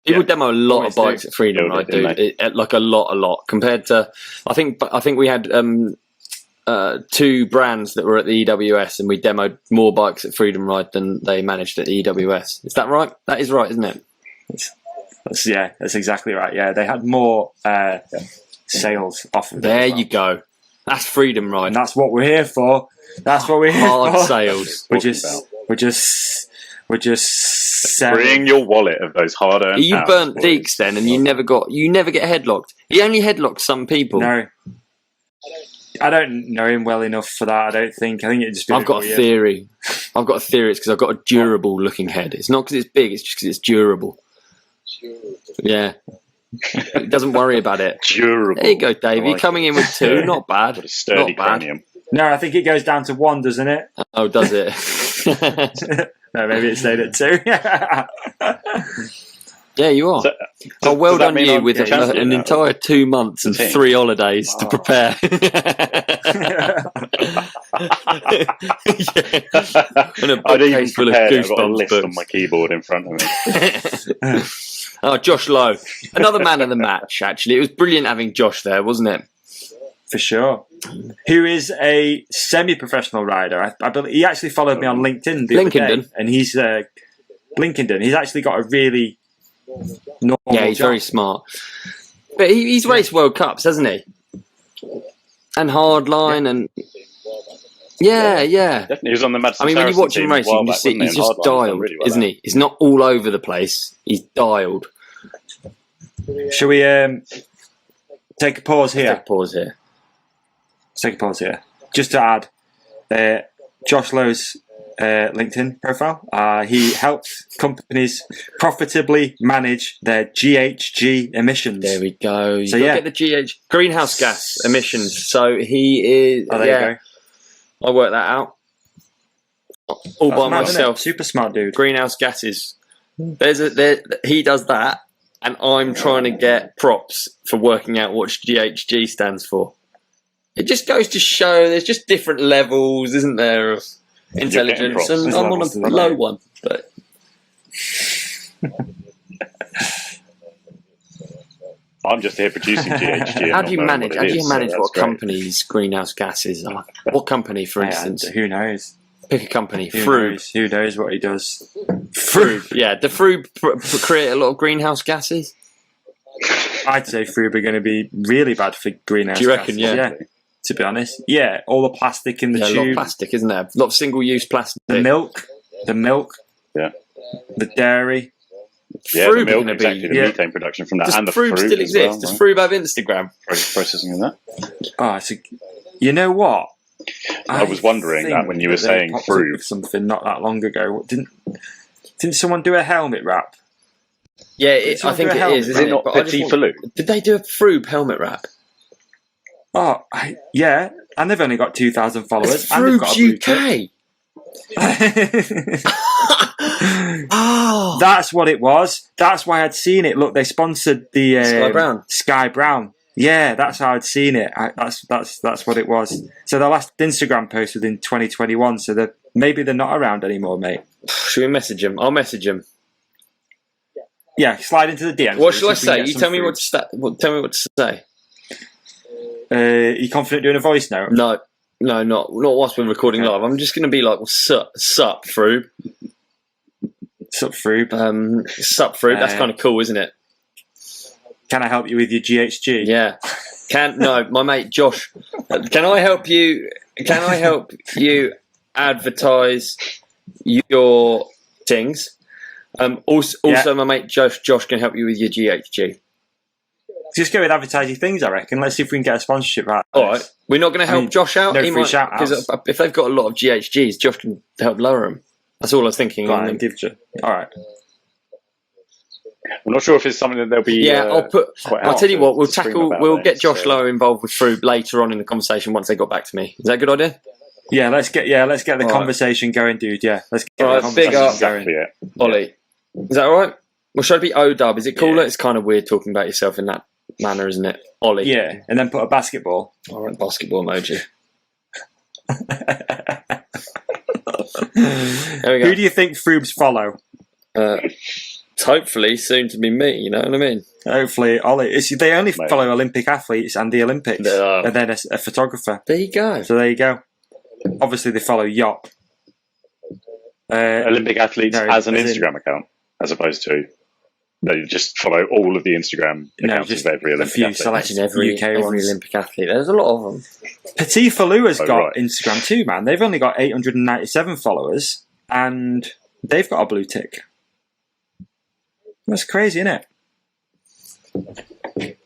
People Yeah. demo a lot Always of bikes do. at Freedom Build it, Ride, didn't dude. Like a lot. Compared to, I think we had 2 brands that were at the EWS, and we demoed more bikes at Freedom Ride than they managed at the EWS. Is that right? That is right, isn't it? That's exactly right. Yeah, they had more sales off of it. There as well. you go. That's Freedom And Ride. that's what we're here for. That's what we're here Hard for. sales. We're Talking just selling. Freeing your wallet of those hard-earned You pounds, burnt boys. Deeks then, and you never get headlocked. He only headlocked some people. No. I don't know him well enough for that, I don't think. I think it'd just be I've got a theory. It's because I've got a durable looking head. It's not because it's big, it's just because it's durable. Yeah. It doesn't worry about it. Durable. There you go, Davey. Like Coming in with 2. Not bad. What a sturdy Not bad. cranium. No, I think it goes down to 1, doesn't it? Oh, does it? No, maybe it stayed at 2. Yeah, you are. So, Oh, well does that done mean you I'm with champion an now? entire 2 months and Team. 3 holidays to prepare. And a I'd even bookcase full of prepared. I've got a Goosebumps list books. on my keyboard in front of me. Oh, Josh Lowe. Another man of the match, actually. It was brilliant having Josh there, wasn't it? For sure. Who is a semi-professional rider. I believe he actually followed me on LinkedIn the other day. Lincoln. And he's Lincoln. He's actually got a really normal Yeah, he's job. very smart. But he's raced World Cups, hasn't he? And Hardline and... Yeah. Definitely, he was on the Madison I mean, when you Saracen watch him team a race, you while can back, just see wasn't he? he's And just Hardline's done dialed, really well isn't there. he? He's not all over the place. He's dialed. Shall we take a pause here? Take a pause here. Let's take a pause here. Just to add, Josh Lowe's LinkedIn profile. He helps companies profitably manage their GHG emissions. There we go. So, You've got yeah. to get the greenhouse gas emissions. So he is... Oh, there you go. I worked that out. All by That's mad, isn't it? myself. Super smart dude. Greenhouse gases. He does that, and I'm trying to get props for working out what GHG stands for. It just goes to show there's just different levels, isn't there, of intelligence, props. and There's I'm on levels to a that, low yeah. one. But I'm just here producing GHG. and how not do you knowing manage? what How it do you is, manage so what that's great. company's greenhouse gases are? What company, for instance? Who knows? Pick a company. Who Frube. knows? Who knows what he does? Frube. Yeah. Do Frube create a lot of greenhouse gases? I'd say Frube are going to be really bad for greenhouse Do you reckon? gases. Yeah. To be honest, yeah, all the plastic in the Yeah, a lot of tube, plastic, isn't there? A lot of single-use plastic. the milk, Yeah. the dairy. Yeah, Frube the milk, gonna exactly, be- the yeah. methane production from that, Does and the Frube fruit still as well, exist? Does right? Frube have Instagram? Processing of that. Oh, you know what? I was wondering think that when you were they saying popped up Frube. with something not that long ago. Didn't someone do a helmet wrap? Yeah, It's I not think for a it helmet, is, is isn't it it? not But I just Petit want- Falou? Did they do a Frube helmet wrap? Oh, yeah, and they've only got 2,000 followers. It's and they've got a blue Frube's chip. UK. Oh, That's what it was. That's why I'd seen it. Look, they sponsored the Sky Brown. Sky Brown. Yeah, that's how I'd seen it. That's what it was. So the last Instagram post was in 2021. So maybe they're not around anymore, mate. should we message him? I'll message him. Yeah, slide into the DMs. What shall I See if we can say? get You some tell me fruit. tell me what to say. Are you confident doing a voice note? No, No, not whilst we're recording live. I'm just going to be like, well, sup, Froob. Sup, Froob. Sup, Froob. That's kind of cool, isn't it? Can I help you with your GHG? Yeah. My mate Josh. Can I help you? Can I help you advertise your things? Also, my mate Josh can help you with your GHG. Just go with advertising things, I reckon. Let's see if we can get a sponsorship out. All right. We're not going to help Josh out. No free shout-outs. Because if they've got a lot of GHGs, Josh can help lower them. That's all I was thinking. All right. I'm not sure if it's something that they'll be. Yeah, I'll tell you what. We'll get Josh so. Lower involved with Froob later on in the conversation once they got back to me. Is that a good idea? Yeah, let's get the conversation going, dude. Yeah, let's get the conversation going. Ollie. Is that all right? Well, should it be O-Dub? Is it cooler? Yeah. It's kind of weird talking about yourself in that manner, isn't it? Ollie. Yeah, and then put a basketball. All right, basketball emoji. There we go. Who do you think Froobs follow? Hopefully, soon to be me. You know what I mean? Hopefully, Ollie. They only follow Olympic athletes and the Olympics, and then a photographer. There you go. So there you go. Obviously, they follow Yacht. Olympic athletes as an Instagram account, as opposed to they just follow all of the Instagram accounts of every Olympic athlete. Selection every Olympic athlete. There's a lot of them. Petit Falou has got Instagram too, man. They've only got 897 followers, and they've got a blue tick. That's crazy, isn't it?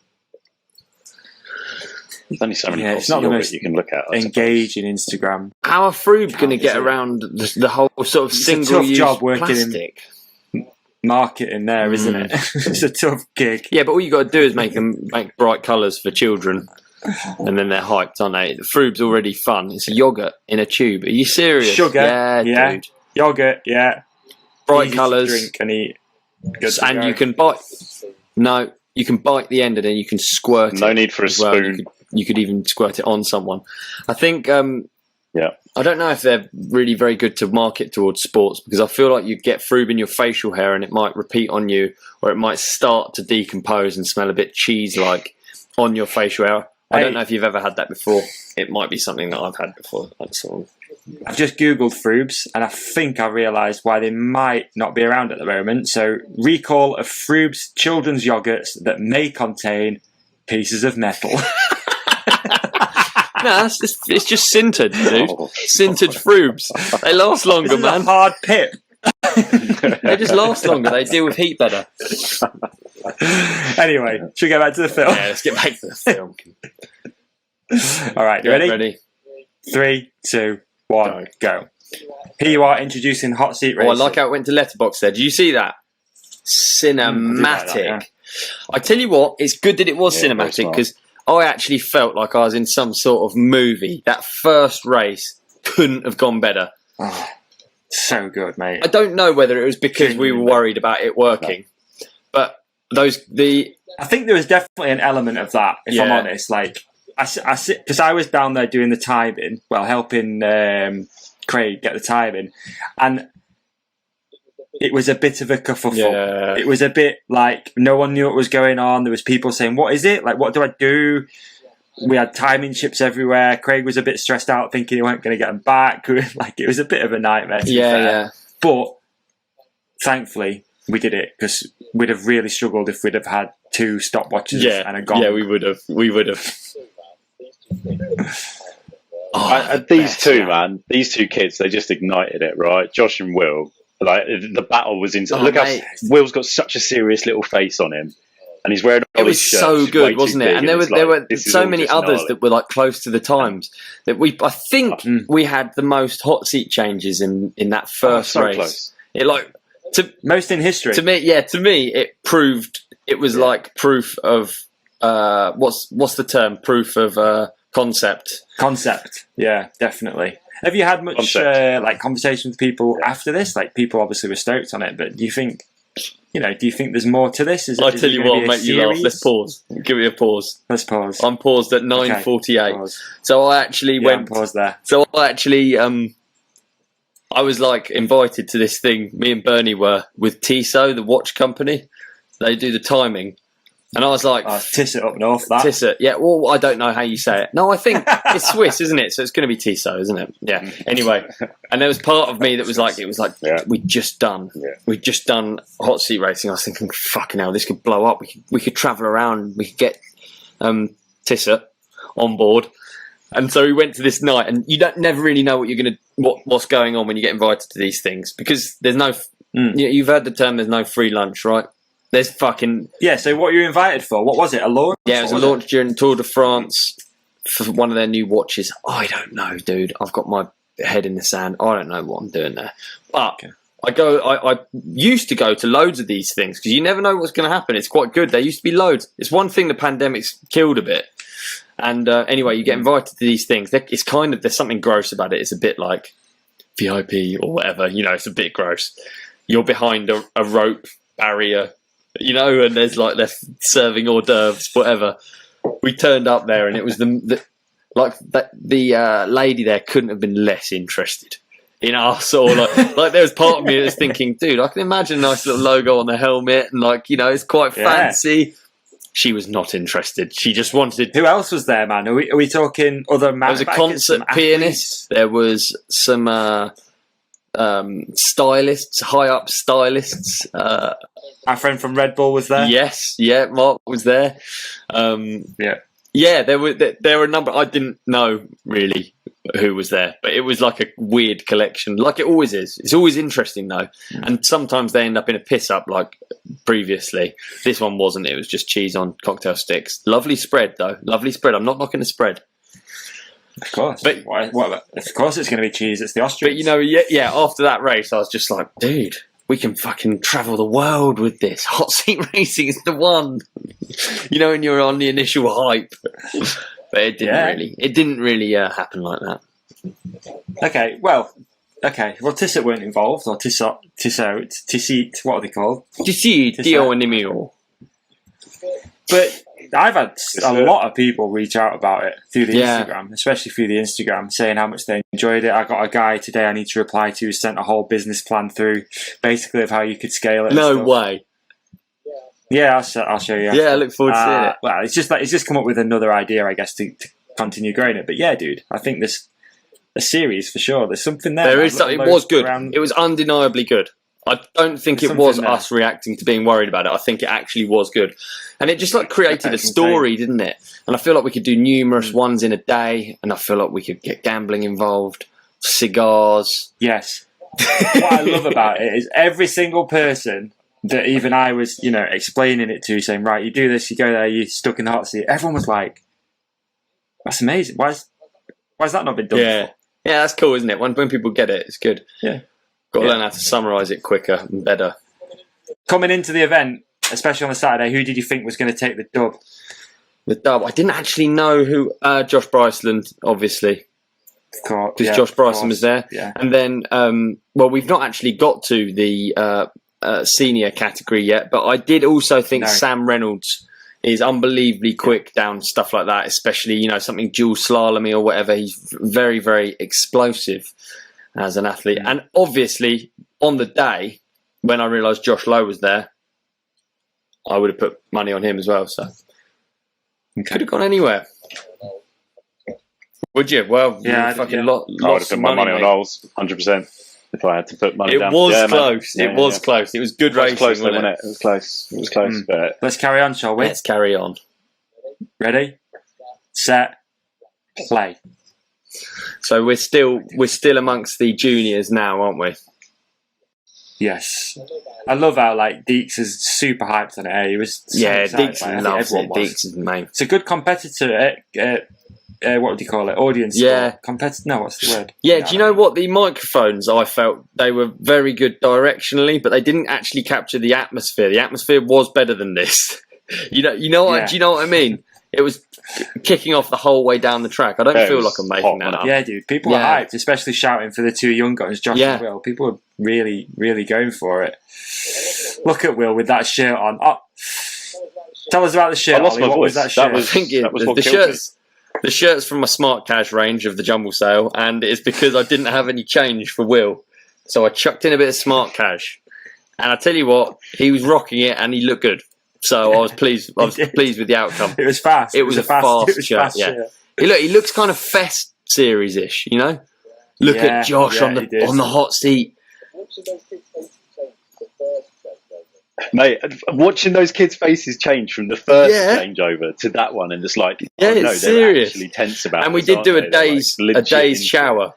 There's only so many it's not the most you can look at. Engaging Instagram. How are Froob going to get around the whole sort of single-use job working plastic? In marketing there, isn't it? It's a tough gig. Yeah, but all you got to do is make bright colours for children, and then they're hyped, aren't they? The Froob's already fun. It's a yogurt in a tube. Are you serious? Sugar, yeah. Dude. Yogurt, yeah. Bright colours. Drink and eat. And you can bite. No, you can bite the end and then you can squirt. No need for a spoon. You could even squirt it on someone. I think. I don't know if they're really very good to market towards sports because I feel like you get Froob in your facial hair and it might repeat on you, or it might start to decompose and smell a bit cheese-like on your facial hair. I don't know if you've ever had that before. It might be something that I've had before. That's all. I've just Googled Froobs and I think I realised why they might not be around at the moment. So, recall of Froobs children's yogurts that may contain pieces of metal. No, it's just sintered, dude. Sintered Froobs. They last longer, man. A hard pip. They just last longer. They deal with heat better. Anyway, should we go back to the film? Yeah, let's get back to the film. All right, you ready? Ready. 3, 2, 1, go. Here you are introducing Hot Seat Racing. I like how it went to Letterboxd there. Did you see that? Cinematic. I tell you what, it's good that it was cinematic because I actually felt like I was in some sort of movie. That first race couldn't have gone better. Oh, so good, mate. I don't know whether it was because we were worried about it working, but I think there was definitely an element of that, if I'm honest. Like, because I was down there doing the timing, helping Craig get the timing, and it was a bit of a kerfuffle. Yeah. It was a bit like no one knew what was going on. There was people saying, "What is it? Like, what do I do?" We had timing chips everywhere. Craig was a bit stressed out, thinking he weren't going to get them back. Like, it was a bit of a nightmare. Yeah. But thankfully, we did it because we'd have really struggled if we'd have had 2 stopwatches and a gong. Yeah, we would have. These two kids, they just ignited it, right? Josh and Will. Like, the battle was into. Look how Will's got such a serious little face on him, and he's wearing. It was so good, wasn't it? And there were so many others that were like close to the times that I think we had the most hot seat changes in that first race. Close. It most in history. To me, it proved it was like proof of what's the term? Proof of concept. Concept. Yeah, definitely. Have you had much conversation with people after this? Like, people obviously were stoked on it, but do you think there's more to this? I'll tell you what, I'll make you laugh. Let's pause. Give me a pause. Let's pause. I'm paused at 9:48. Okay, so I actually went. Pause there. So I actually I was like invited to this thing. Me and Beney were with Tissot, the watch company. They do the timing. And I was like, Tissot up north, that. Tissot, yeah. Well, I don't know how you say it. No, I think it's Swiss, isn't it? So it's going to be Tissot, isn't it? Yeah. Anyway, and there was part of me that was like, we'd just done hot seat racing. I was thinking, fucking hell, this could blow up. We could travel around. We could get Tissot on board. And so we went to this night, and you never really know what's going on when you get invited to these things, because there's no. You've heard the term. There's no free lunch, right? There's fucking... Yeah, so what you invited for? What was it, a launch? Yeah, it was a launch during Tour de France for one of their new watches. I don't know, dude. I've got my head in the sand. I don't know what I'm doing there. But I used to go to loads of these things, because you never know what's going to happen. It's quite good. There used to be loads. It's one thing the pandemic's killed a bit. And anyway, you get invited to these things. It's kind of... There's something gross about it. It's a bit like VIP or whatever. You know, it's a bit gross. You're behind a rope barrier... You know, and there's like they're serving hors d'oeuvres, whatever. We turned up there, and it was the lady there couldn't have been less interested in us, or like there was part of me that was thinking, dude, I can imagine a nice little logo on the helmet, and it's quite fancy. She was not interested. She just wanted. Who else was there, man? Are we talking other? There was a concert pianist. There was some stylists, high up stylists. Our friend from Red Bull was there. Yes, yeah, Mark was there. Yeah. There were a number. I didn't know really who was there, but it was like a weird collection, like it always is. It's always interesting though, and sometimes they end up in a piss up like previously. This one wasn't. It was just cheese on cocktail sticks. Lovely spread though. Lovely spread. I'm not knocking the spread. Of course, but of course it's going to be cheese. It's the Austrians. But after that race, I was just like, dude, we can fucking travel the world with this. Hot seat racing is the one. When you're on the initial hype, but it didn't really happen like that. Okay, well, Tissot weren't involved, or Tissot, what are they called? Tissot. But I've had a lot of people reach out about it through the Instagram, especially through the Instagram, saying how much they enjoyed it. I got a guy today I need to reply to who sent a whole business plan through, basically of how you could scale it. No way. Yeah, I'll show you. Yeah, I look forward to seeing it. Well, it's just come up with another idea, I guess, to continue growing it. But yeah, dude, I think there's a series for sure. There's something there. There is something. It was good. It was undeniably good. I don't think it was us reacting to being worried about it. I think it actually was good. And it just created a story, didn't it? And I feel like we could do numerous ones in a day, and I feel like we could get gambling involved, cigars. Yes. What I love about it is every single person that even I was, explaining it to, saying, right, you do this, you go there, you're stuck in the hot seat. Everyone was like, that's amazing. Why's that not been done before? Yeah, that's cool, isn't it? When people get it, it's good. Yeah. Got to learn how to summarise it quicker and better. Coming into the event, especially on the Saturday, who did you think was going to take the dub? The dub? I didn't actually know who... Josh Bryceland, obviously. Of course. Because Josh Bryson was there. Yeah. And then, we've not actually got to the senior category yet, but I did also think Sam Reynolds is unbelievably quick down stuff like that, especially, something dual slalomy or whatever. He's very, very explosive as an athlete. And obviously, on the day, when I realised Josh Lowe was there, I would have put money on him as well. So could have gone anywhere. Would you? Well, yeah, fucking I would have put my money on Knowles, 100%. If I had to put money down. It was close. It was close. It was good racing, wasn't it? It was close. It was close. But let's carry on, shall we? Let's carry on. Ready, set, play. So we're still amongst the juniors now, aren't we? Yes. I love how Deeks is super hyped on it. He was Deeks loves it. Deeks is main. It's a good competitor. What would you call it? Audience. Yeah. Competitor. No, what's the word? Yeah. Do you know what? The microphones, I felt they were very good directionally, but they didn't actually capture the atmosphere. The atmosphere was better than this. You know what? Do you know what I mean? It was kicking off the whole way down the track. I don't feel like I'm making that up. Yeah, dude. People are hyped, especially shouting for the two young guys, Josh and Will. People are really, really going for it. Look at Will with that shirt on. Oh, tell us about the shirt, Ollie. What was that shirt? The shirt's from my Smart Cash range of the jumble sale, and it's because I didn't have any change for Will. So I chucked in a bit of Smart Cash. And I tell you what, he was rocking it and he looked good. So I was pleased. I was pleased with the outcome. It was fast. It was a fast shirt. Yeah. He looks kind of Fest series-ish. You know. Look at Josh on the hot seat. Mate, watching those kids' faces change from the first changeover to that one, and just like, it's serious. They're actually tense about it. And we did do a day's shower,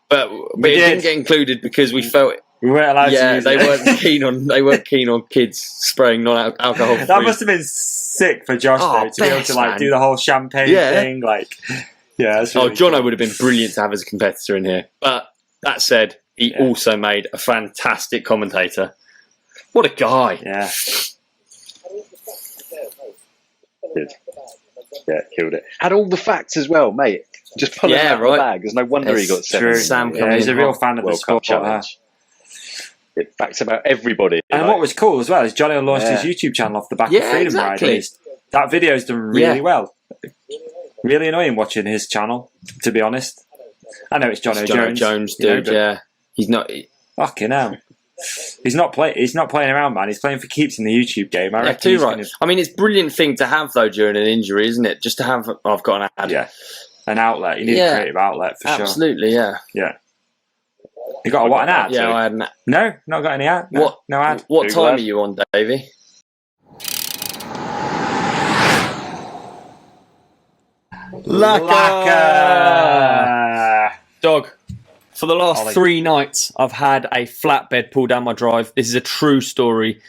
but it didn't get included because we felt we weren't allowed to use they weren't keen on kids spraying non-alcohol. That must have been sick for Josh though, to be able to do the whole champagne thing. That's really Jono would have been brilliant to have as a competitor in here. But that said, he also made a fantastic commentator. What a guy! Yeah. Good. Yeah, killed it. Had all the facts as well, mate. Just pulling out the bag. There's no wonder he got 7. Sam, he's a real fan of the sport. It facts about everybody. And what was cool as well is Johnny launched his YouTube channel off the back of Freedom Ride. That video's done really well. Really annoying watching his channel, to be honest. I know it's Jono Jones, dude. He's not. Fucking hell. He's not playing around, man. He's playing for keeps in the YouTube game. I reckon too right. I mean, it's a brilliant thing to have though during an injury, isn't it? Just to have. I've got an ad. Yeah, an outlet. You need a creative outlet for sure. Absolutely, yeah. You got an ad? Yeah, I had an ad. No, not got any ad. No ad. What time are you on, Davey? Lacquer! Dog. For the last 3 nights, I've had a flatbed pulled down my drive. This is a true story.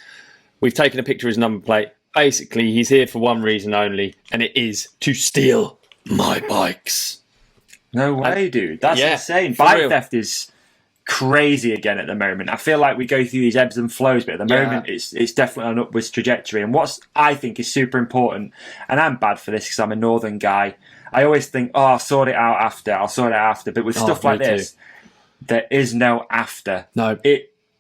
We've taken a picture of his number plate. Basically, he's here for one reason only, and it is to steal my bikes. No way, dude. That's insane. Bike theft is crazy again at the moment. I feel like we go through these ebbs and flows, but at the moment, it's definitely on an upwards trajectory. And what I think is super important, and I'm bad for this because I'm a northern guy, I always think, I'll sort it out after. But with stuff like this, there is no after. No.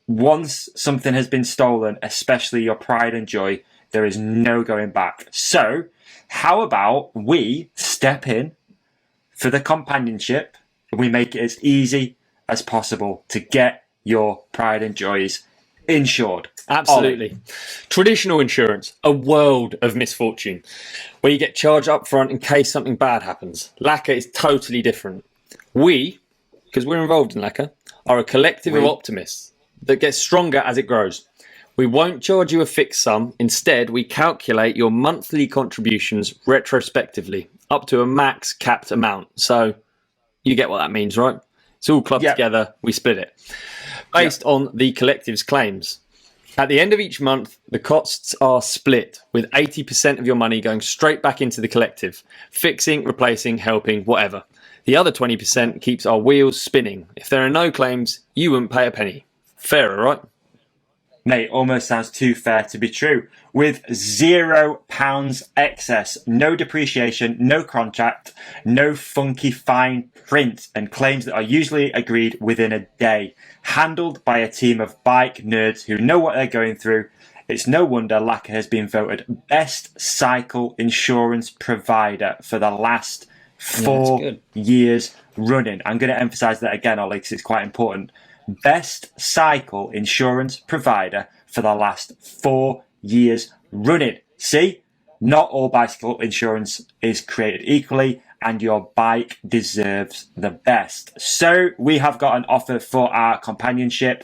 Once something has been stolen, especially your pride and joy, there is no going back. So, how about we step in for the companionship and we make it as easy as possible to get your pride and joys insured? Absolutely. Ollie. Traditional insurance, a world of misfortune, where you get charged up front in case something bad happens. Lacquer is totally different. We, because we're involved in Lacquer, are a collective of optimists that gets stronger as it grows. We won't charge you a fixed sum. Instead, we calculate your monthly contributions retrospectively up to a max capped amount. So you get what that means, right? It's all clubbed together. We split it based on the collective's claims. At the end of each month, the costs are split, with 80% of your money going straight back into the collective, fixing, replacing, helping, whatever. The other 20% keeps our wheels spinning. If there are no claims, you wouldn't pay a penny. Fairer, right? Mate, almost sounds too fair to be true. With £0 excess, no depreciation, no contract, no funky fine print, and claims that are usually agreed within a day. Handled by a team of bike nerds who know what they're going through. It's no wonder Lacquer has been voted best cycle insurance provider for the last 4 years running. I'm going to emphasise that again, Ollie, because it's quite important. Best cycle insurance provider for the last 4 years running. See, not all bicycle insurance is created equally, and your bike deserves the best. So we have got an offer for our companionship.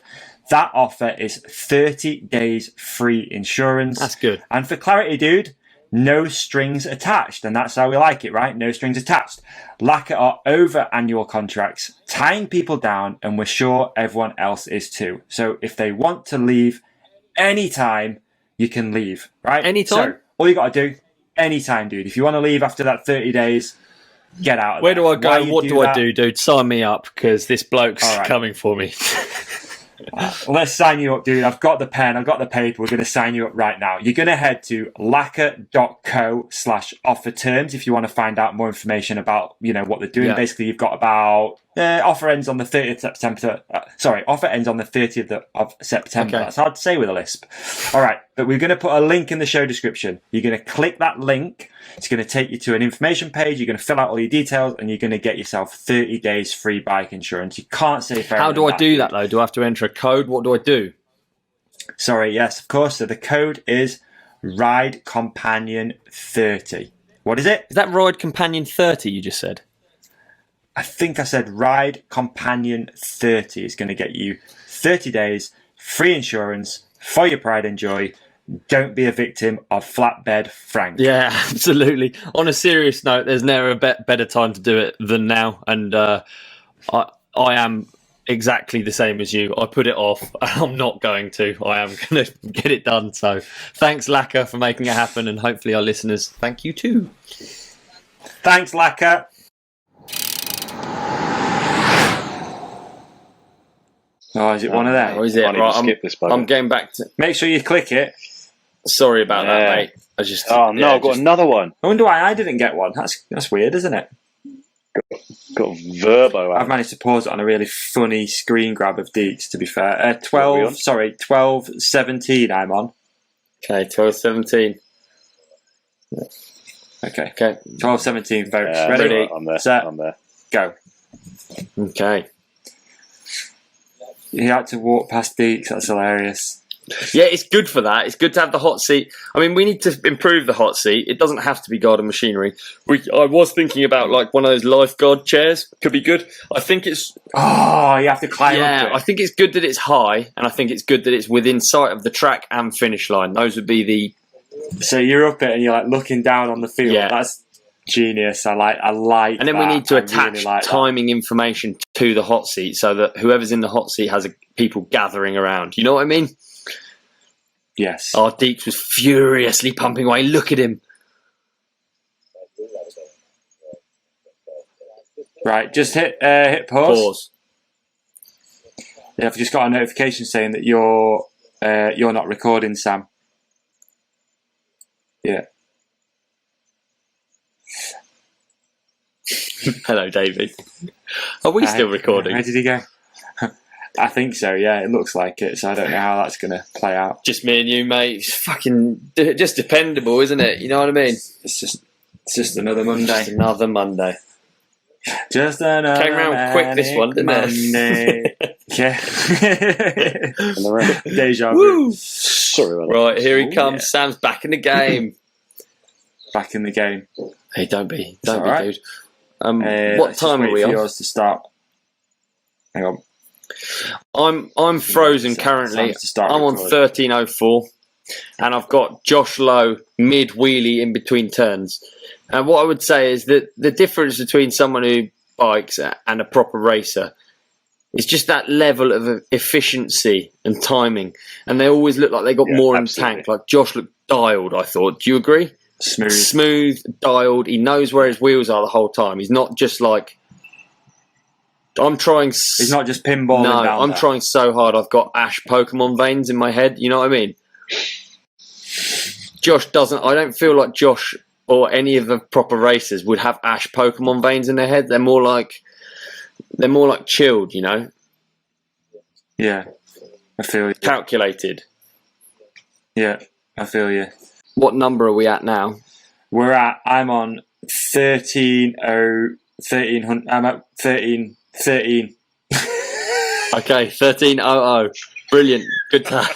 That offer is 30 days free insurance. That's good. And for clarity, dude, no strings attached, and that's how we like it, right? No strings attached. Lacquer are over annual contracts, tying people down, and we're sure everyone else is too. So if they want to leave anytime, you can leave, right? Anytime? So all you got to do, anytime, dude. If you want to leave after that 30 days, get out of Where there. do I go? What do I do, dude? Sign me up, because this bloke's coming for me. Let's sign you up, dude. I've got the pen, I've got the paper. We're going to sign you up right now. You're going to head to lacquer.co/offer terms if you want to find out more information about, what they're doing. Basically, you've got about offer ends on the 30th of September. Offer ends on the 30th of September. Okay. That's hard to say with a lisp. All right, but we're going to put a link in the show description. You're going to click that link. It's going to take you to an information page. You're going to fill out all your details, and you're going to get yourself 30 days free bike insurance. You can't say fairer. How do I do that, though? Do I have to enter a code? What do I do? Sorry, yes, of course. So the code is Ride Companion 30. What is it? Is that Ride Companion 30 you just said? I think I said Ride Companion 30 is going to get you 30 days, free insurance, for your pride and joy. Don't be a victim of Flatbed Frank. Yeah, absolutely. On a serious note, there's never a better time to do it than now. And I am exactly the same as you. I put it off. I'm not going to. I am going to get it done. So thanks, Lacquer, for making it happen. And hopefully our listeners thank you too. Thanks, Lacquer. Oh, is it one of them? Or is it? Right, I'm getting back to... Make sure you click it. Sorry about that, mate. I just... Oh, no, I've got another one. I wonder why I didn't get one. That's weird, isn't it? Got Verbo out. I've managed to pause it on a really funny screen grab of Deeks, to be fair. 12:17 I'm on. Okay, 12:17. Okay. 12:17, folks. Yeah, Ready? Right, I'm there. Set. I'm there. Go. Okay. You had to walk past Deeks. That's hilarious. Yeah, it's good for that. It's good to have the hot seat. I mean, we need to improve the hot seat. It doesn't have to be garden machinery. I was thinking about like one of those lifeguard chairs. Could be good. I think it's... Oh, you have to climb up Yeah, it. I think it's good that it's high, and I think it's good that it's within sight of the track and finish line. Those would be the... So you're up it and you're like looking down on the field. Yeah. That's genius. I like And then that. we need to I attach really like timing information to the hot seat so that whoever's in the hot seat has people gathering around. You know what I mean? that. Yes. Oh, Deeks was furiously pumping away. Look at him. Right, just hit pause. Yeah, I've just got a notification saying that you're not recording, Sam. Yeah. Hello, David. Are we still recording? Where did he go? I think so, yeah. It looks like it, so I don't know how that's going to play out. Just me and you, mate. It's fucking just dependable, isn't it? You know what I mean? It's just another Monday. Just another Monday. Just another Came round quick, this one, didn't Monday. Yeah. Deja vu. Woo! Sorry about that. Right, here he comes. Yeah. Sam's back in the game. Back in the game. Hey, don't be, alright. dude. What time are we on? Yours to start. Hang on. I'm frozen currently. I'm on 13:04, and I've got Josh Lowe mid wheelie in between turns. And what I would say is that the difference between someone who bikes and a proper racer is just that level of efficiency and timing. And they always look like they got more in the tank. Like Josh looked dialed, I thought. Do you agree? Smooth, dialed. He knows where his wheels are the whole time. He's not just like... He's not just pinballing down I'm there. trying so hard. I've got Ash Pokemon veins in my head. You know what I mean? Josh doesn't... I don't feel like Josh or any of the proper racers would have Ash Pokemon veins in their head. They're more like chilled, you know? Yeah, I feel you. Calculated. Yeah, I feel you. What number are we at now? I'm on 1300. I'm at 13. Okay, 13:00. Brilliant. Good time.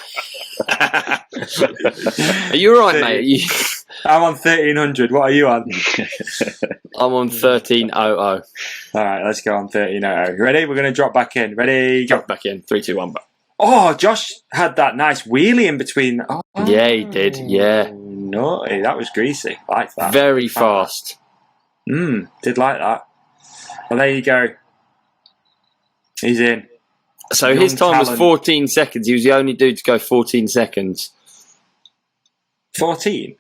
Are you alright, mate? I'm on 1300. What are you on? I'm on 13:00. Alright, let's go on 1300. Ready? We're going to drop back in. Ready? Go. Drop back in. 3, 2, 1. Back. Oh, Josh had that nice wheelie in between. Oh, Yeah, he did. Yeah. naughty. That was greasy. Like that. Very fast. Did like that. Well, there you go. He's in. So Young his time was talent. 14 seconds. He was the only dude to go 14 seconds. 14?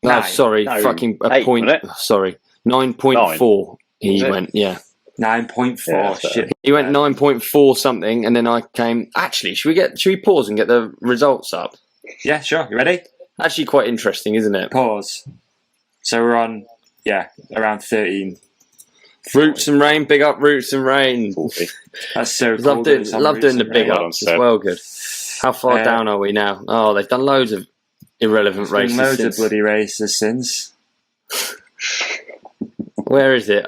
No, Nine. sorry. No, fucking a 8, point. wasn't it? Sorry. 9.4. He Was it? went, yeah. 9.4. Yeah, so- Shit. He went 9.4 something, and then I came. Actually, should we pause and get the results up? Yeah, sure. You ready? Actually, quite interesting, isn't it? Pause. So we're on, around 13. Roots and Rain, big up Roots and Rain. 40. That's so cool. Love doing the big Well ups done, as well. Good. How far down are we now? Oh, they've done loads of irrelevant races. Loads since. of bloody races since. Where is it?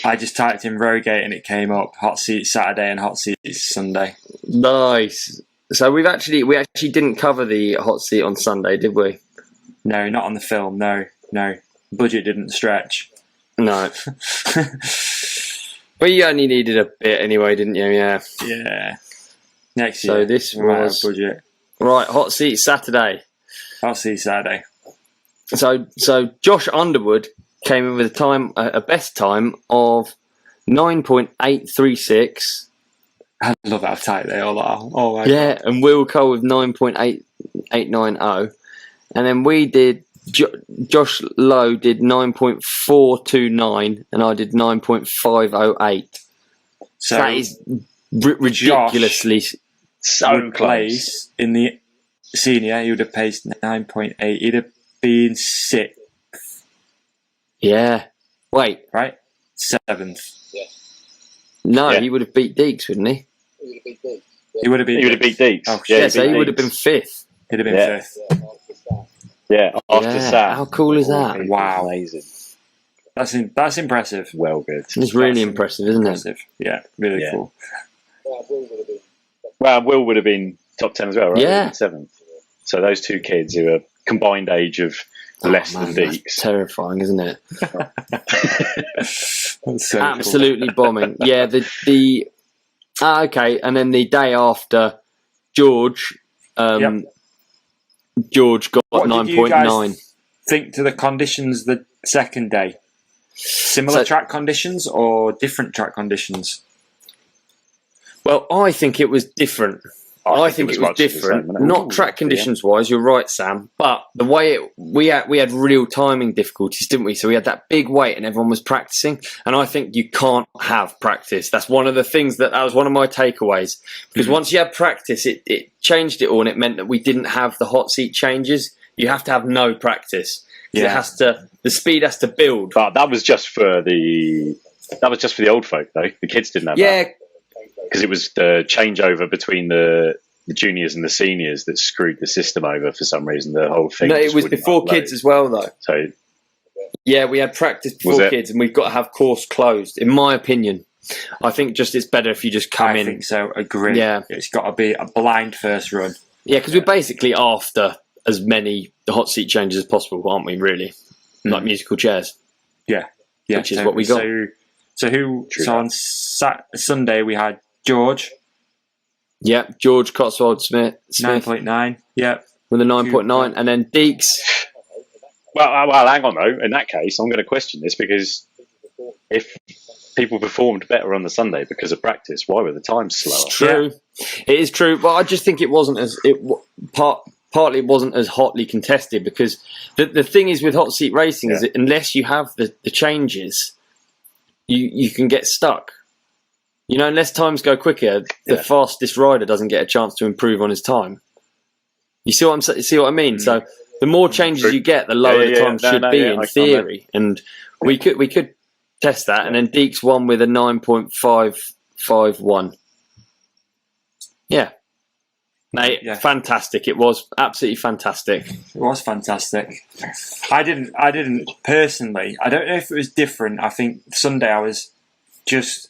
I just typed in Rogate and it came up. Hot Seats Saturday and Hot Seats Sunday. Nice. So we actually didn't cover the hot seat on Sunday, did we? No, not on the film. No. Budget didn't stretch. No. Well, you only needed a bit anyway, didn't you? Yeah. Yeah. Next year. So this was budget. Right. Hot seat Saturday. Hot seat Saturday. So Josh Underwood came in with a best time of 9.836. I love how tight they all are. Oh my God. And Will Cole with 9.8890, and then we did. Josh Lowe did 9.429, and I did 9.508. So that is ridiculously so close. In the senior, he would have paced 9.8. He'd have been 6th. Yeah. Wait. Right? 7th. Yeah. No, he would have beat Deeks, wouldn't he? He would have beat Deeks. Oh, yeah, so he would have been 5th. He'd have been 5th. Yeah, after Sam. How cool is that? Wow. Amazing. That's impressive. Well good. It's really impressive, isn't it? Yeah, really cool. Well, Will would have been top 10 as well, right? Yeah. 7th. So those two kids who are combined age of less than Deeks. That's terrifying, isn't it? So absolutely bombing. Yeah, okay, and then the day after, George got 9.9. Think to the conditions the second day? Similar track conditions or different track conditions? Well, I think it was different. I think it was different. Not track conditions wise, you're right, Sam. But the way we had real timing difficulties, didn't we? So we had that big wait and everyone was practicing. And I think you can't have practice. That's one of the things that was one of my takeaways. Because once you had practice, it changed it all, and it meant that we didn't have the hot seat changes. You have to have no practice. Yeah. The speed has to build. But that was just for the old folk, though. The kids didn't have that. Because it was the changeover between the juniors and the seniors that screwed the system over for some reason. The whole thing. No, it was before kids as well, though. So, yeah, we had practice before kids, and we've got to have course closed. In my opinion, I think it's better if you just come in. I think so. Agree. Yeah, it's got to be a blind first run. Yeah, because we're basically after as many hot seat changes as possible, aren't we? Really, like musical chairs. Yeah, which is what we got. So on Sunday we had George. Yep, George Cotswold Smith. 9.9. Yep. With a 9.9. And then Deeks. Well, hang on though. In that case, I'm going to question this, because if people performed better on the Sunday because of practice, why were the times slower? It's true. Yeah. It is true. But I just think it wasn't partly it wasn't as hotly contested, because the thing is with hot seat racing is that unless you have the changes, you can get stuck. You know, unless times go quicker, the fastest rider doesn't get a chance to improve on his time. You see what I mean? So the more changes you get, the lower the time should be in theory. And we could test that. And then Deeks won with a 9.551. Yeah. Mate, fantastic. It was absolutely fantastic. It was fantastic. I didn't personally. I don't know if it was different. I think Sunday I was just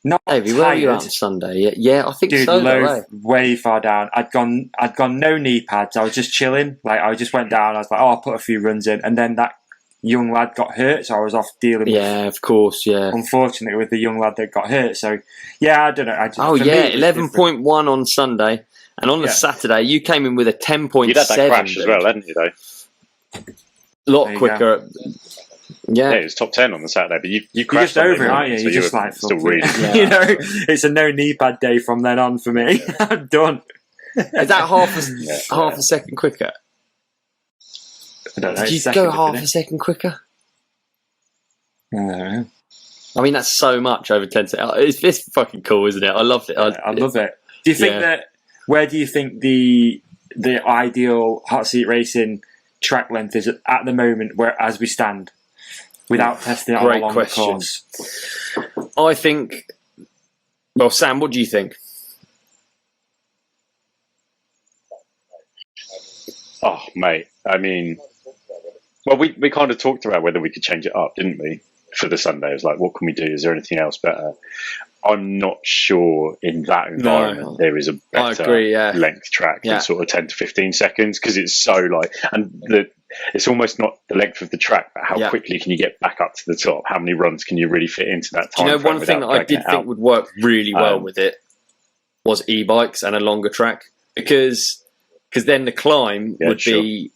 not Davey, tired. where were you on Sunday? Yeah, I think so. Low, way far down. I'd gone no knee pads. I was just chilling. Like, I just went down. I was like, I'll put a few runs in, and then that young lad got hurt, so I was off dealing. Yeah, of course. Yeah, unfortunately, with the young lad that got hurt. So yeah, I don't know. 11.1 on Sunday, and on the Saturday you came in with a 10.7. You'd had that crash as well, hadn't you? Though a lot quicker. Yeah, it was top 10 on the Saturday, but you just crashed over it, aren't you? So you just like still really, you know, it's a no knee pad day from then on for me. I'm done. Is that half a second quicker? I don't know. Did you go half a second quicker? I don't know. I mean, that's so much over 10 seconds. It's fucking cool, isn't it? I loved it. I love it. Do you think that? Where do you think the ideal hot seat racing track length is at the moment, where as we stand? Without testing it along the course. I think. Well, Sam, what do you think? Oh, mate. I mean, well, we kind of talked about whether we could change it up, didn't we? For the Sunday, it was like, what can we do? Is there anything else better? I'm not sure in that environment there is a better length track than sort of 10 to 15 seconds, because it's so like, and it's almost not the length of the track, but how quickly can you get back up to the top? How many runs can you really fit into that time? Do you know one thing that I did think would work really well with it was e-bikes and a longer track, because then the climb would be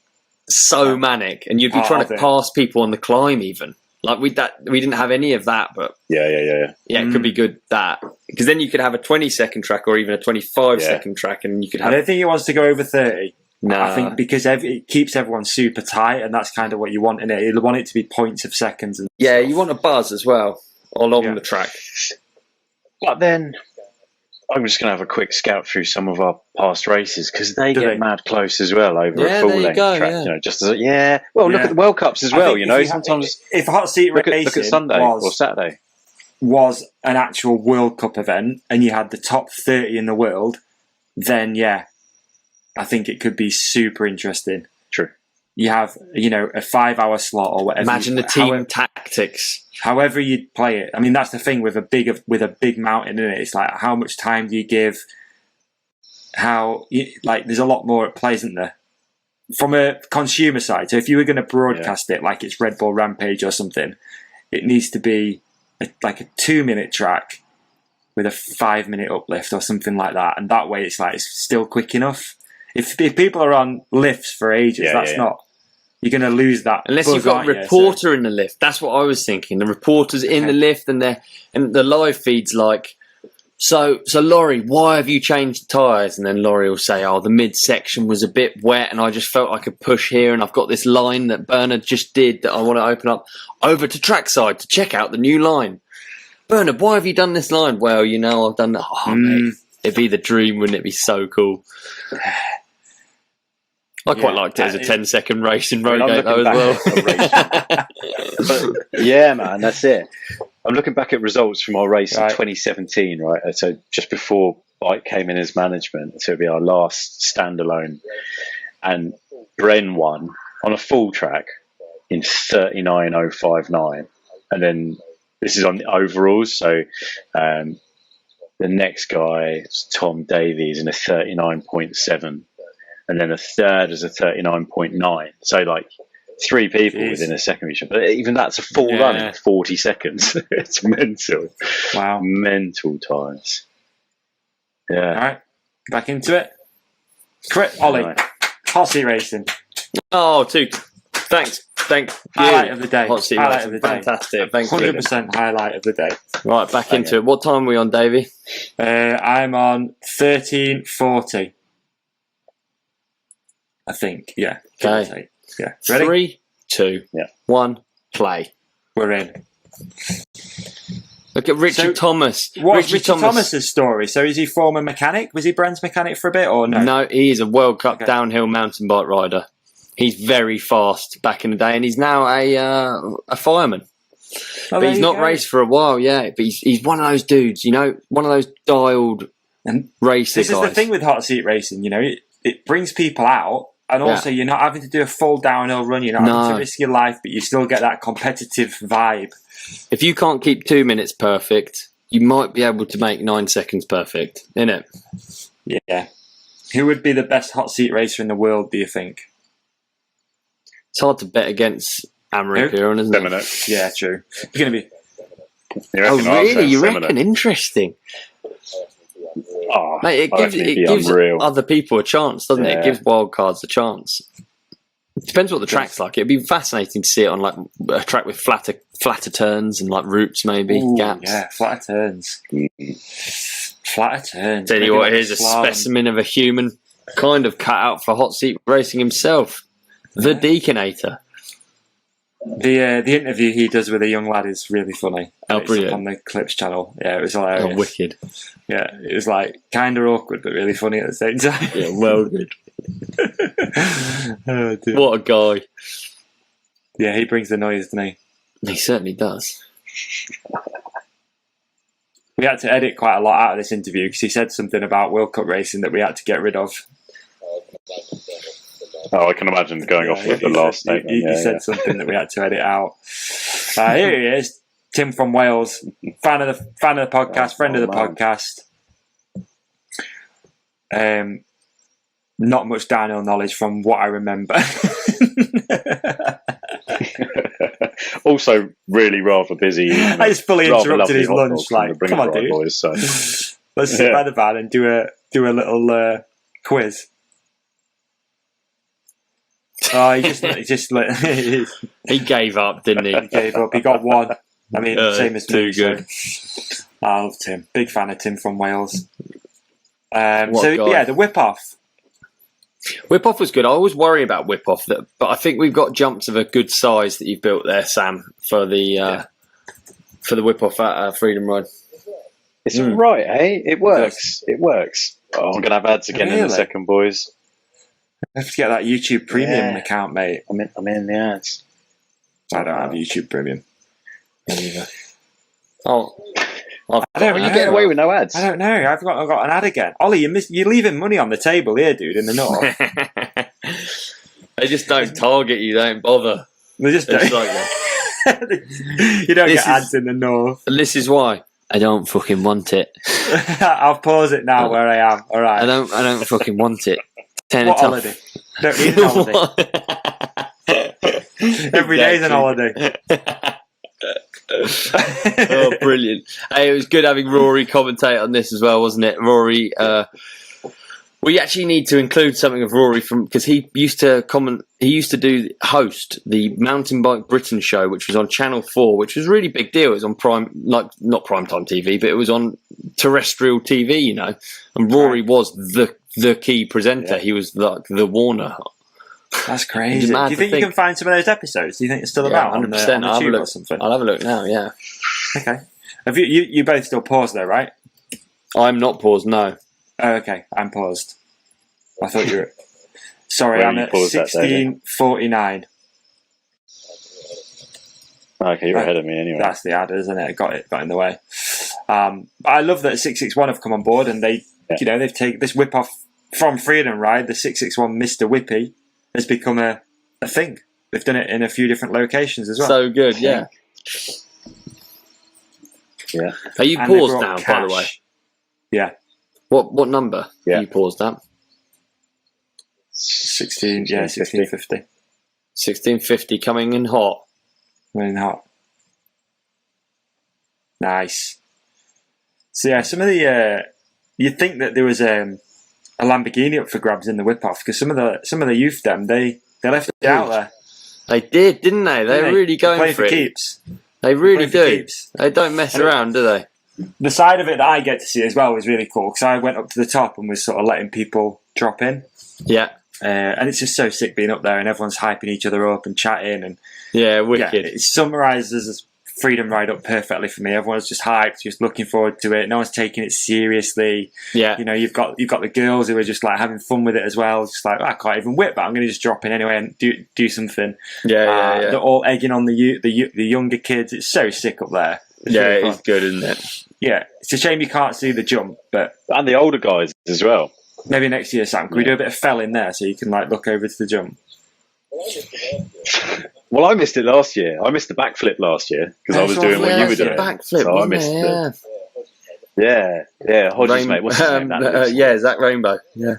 so manic, and you'd be trying to pass people on the climb even. Like we didn't have any of that, but it could be good that, because then you could have a 20-second track or even a 25-second track, and you could have. I don't think he wants to go over 30. No, I think because it keeps everyone super tight, and that's kind of what you want in it. You want it to be points of seconds, and stuff. You want a buzz as well along the track. But then I'm just going to have a quick scout through some of our past races, because they get mad close as well over a full-length track. You know, just as look at the World Cups as well. You know, sometimes if hot seat racing look at Sunday or Saturday was an actual World Cup event, and you had the top 30 in the world, then I think it could be super interesting. True. You have, a 5-hour slot or whatever. Imagine the team tactics. However you play it. I mean, that's the thing with a big mountain in it. It's like, how much time do you give? There's a lot more at play, isn't there? From a consumer side. So if you were going to broadcast it like it's Red Bull Rampage or something, it needs to be like a 2-minute track with a 5-minute uplift or something like that. And that way it's still quick enough. If people are on lifts for ages, not. You're going to lose that. Unless you've got a reporter in the lift. That's what I was thinking. The reporter's in the lift, and the live feed's like, so Laurie, why have you changed the tyres? And then Laurie will say, the midsection was a bit wet, and I just felt I could push here, and I've got this line that Bernard just did that I want to open up over to trackside to check out the new line. Bernard, why have you done this line? Well, I've done that. Mate, it'd be the dream, wouldn't it be so cool? I quite liked it as a 10-second race in Rogate though as well. But, man, that's it. I'm looking back at results from our race in 2017, right? So just before Bike came in as management, so it'll be our last standalone. And Bren won on a full track in 39.059. And then this is on the overalls, so the next guy is Tom Davies in a 39.7. And then a third is a 39.9. So, 3 people within a second of each other. But even that's a full run in 40 seconds. It's mental. Wow. Mental times. Yeah. All right. Back into it. Correct, Ollie. Right. Hot seat racing. Oh, thanks. Highlight of the day. Hot seat racing. Fantastic. Thank you. 100% highlight of the day. Right, back into it. What time are we on, Davey? I'm on 13:40. I think, Okay. Yeah. Ready? 3, 2, 1, play. We're in. Look at Richard Thomas. What's Richard Thomas's story? So is he former mechanic? Was he Bren's mechanic for a bit or no? No, he is a World Cup downhill mountain bike rider. He's very fast back in the day, and he's now a fireman. But he's not raced for a while, but he's one of those dudes, one of those dialed racer guys. This is the thing with hot seat racing, it brings people out, and also you're not having to do a full downhill run, you're not having to risk your life, but you still get that competitive vibe. If you can't keep 2 minutes perfect, you might be able to make 9 seconds perfect, innit? Yeah. Who would be the best hot seat racer in the world, do you think? It's hard to bet against Amory Piron, isn't it? Yeah, true. It's going to be... really? You reckon? Interesting. Mate, it gives other people a chance, doesn't it? It gives wildcards a chance. It depends what the track's like. It'd be fascinating to see it on a track with flatter turns and roots, maybe gaps. Yeah, flatter turns. Flatter turns. Tell you what, here's a specimen of a human kind of cut out for hot seat racing himself, the Deaconator. The interview he does with a young lad is really funny. Oh, brilliant. On the Clips channel. Yeah, it was hilarious. Oh, wicked. Yeah, it was kind of awkward, but really funny at the same time. Yeah, well good. Oh, what a guy. Yeah, he brings the noise, doesn't he? He certainly does. We had to edit quite a lot out of this interview because he said something about World Cup racing that we had to get rid of. Oh, I can imagine going off with the last statement. He said something that we had to edit out. Here he is. Tim from Wales, fan of the podcast, friend of the podcast. Not much downhill knowledge from what I remember. Also, really rather busy. I just fully interrupted his lunch. Like, come on, dude. Boys, so. Let's sit by the van and do a little quiz. Oh, he gave up, didn't he? He gave up. He got one. I mean, same as too me. Good. So. I love Tim. Big fan of Tim from Wales. The Whip Off. Whip Off was good. I always worry about Whip Off, but I think we've got jumps of a good size that you've built there, Sam, for the Whip Off at Freedom Ride. It's right, eh? It works. It works. Oh, I'm going to have ads again in a second, boys. I have to get that YouTube Premium account, mate. I'm in the ads. I don't have YouTube Premium. Oh, I don't know. You get away with no ads. I don't know. I've got an ad again. Ollie, you're leaving money on the table here, dude, in the north. They just don't target you. They don't bother. They just don't. You don't get ads in the north. And this is why. I don't fucking want it. I'll pause it now where I am. All right. I don't fucking want it. Turn what it holiday? off. Don't need a holiday. Every day's an holiday. Oh, brilliant. Hey, it was good having Rory commentate on this as well, wasn't it? Rory, we actually need to include something of Rory because he used to host the Mountain Bike Britain show, which was on Channel 4, which was a really big deal. It was on not primetime TV, but it was on terrestrial TV, you know. And Rory was the key presenter. He was like the Warner. That's crazy. Do you think you can find some of those episodes? Do you think it's still about 100%. on the tube or something? I'll have a look now, yeah. Okay. Have you both still paused though, right? I'm not paused, no. Oh, okay. I'm paused. I thought you were... Sorry, I'm at 16:49. Okay, you're ahead of me anyway. That's the ad, isn't it? Got in the way. I love that 661 have come on board and they've taken this Whip Off from Freedom Ride. The 661 Mr. Whippy has become a thing. They've done it in a few different locations as well. So good, yeah. Yeah. Are you paused now, by the way? Yeah. What number are you paused at? 1650. 1650 coming in hot. Coming in hot. Nice. So yeah, some of the you'd think that there was a Lamborghini up for grabs in the Whip Off because some of the youth they left it out there. They did, didn't they? They're really going for it. Keeps. They really do. They don't mess around, do they? The side of it that I get to see as well was really cool because I went up to the top and was sort of letting people drop in. Yeah. And it's just so sick being up there and everyone's hyping each other up and chatting and wicked. Yeah, it summarises Freedom Ride up perfectly for me. Everyone's just hyped, just looking forward to it. No one's taking it seriously. Yeah, you know, you've got the girls who are just like having fun with it as well. Just like I can't even whip, but I'm going to just drop in anyway and do something. Yeah. They're all egging on the younger kids. It's so sick up there. It's really it's good, isn't it? Yeah, it's a shame you can't see the jump, but and the older guys as well. Maybe next year, Sam. Can we do a bit of fell in there so you can like look over to the jump? Well, I missed it last year. I missed the backflip last year because I was doing what you were doing. Backflip, so I missed it. Yeah. Hodges, mate. What's his name? Zach Rainbow. Yeah.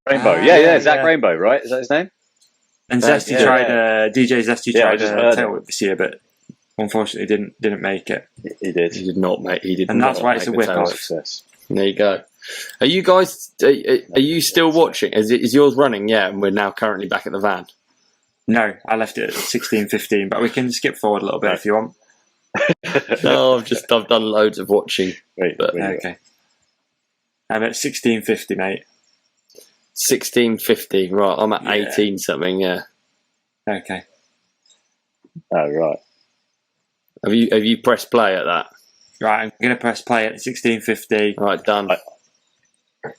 Rainbow. Zach Rainbow, right? Is that his name? And Zesty tried DJ Zesty tried a tail whip this year, but unfortunately didn't make it. He did. He did not make. He did, and not that's why it's a whip off. Success. There you go. Are you guys? Are you still watching? Is yours running? Yeah, and we're now currently back at the van. No, I left it at 16:15, but we can skip forward a little bit if you want. No, I've done loads of watching. Wait. Okay. I'm at 16:50, mate. 16:50. Right, I'm at 18 something. Yeah. Okay. Oh right. Have you pressed play at that? Right, I'm going to press play at 16:50. Right, done.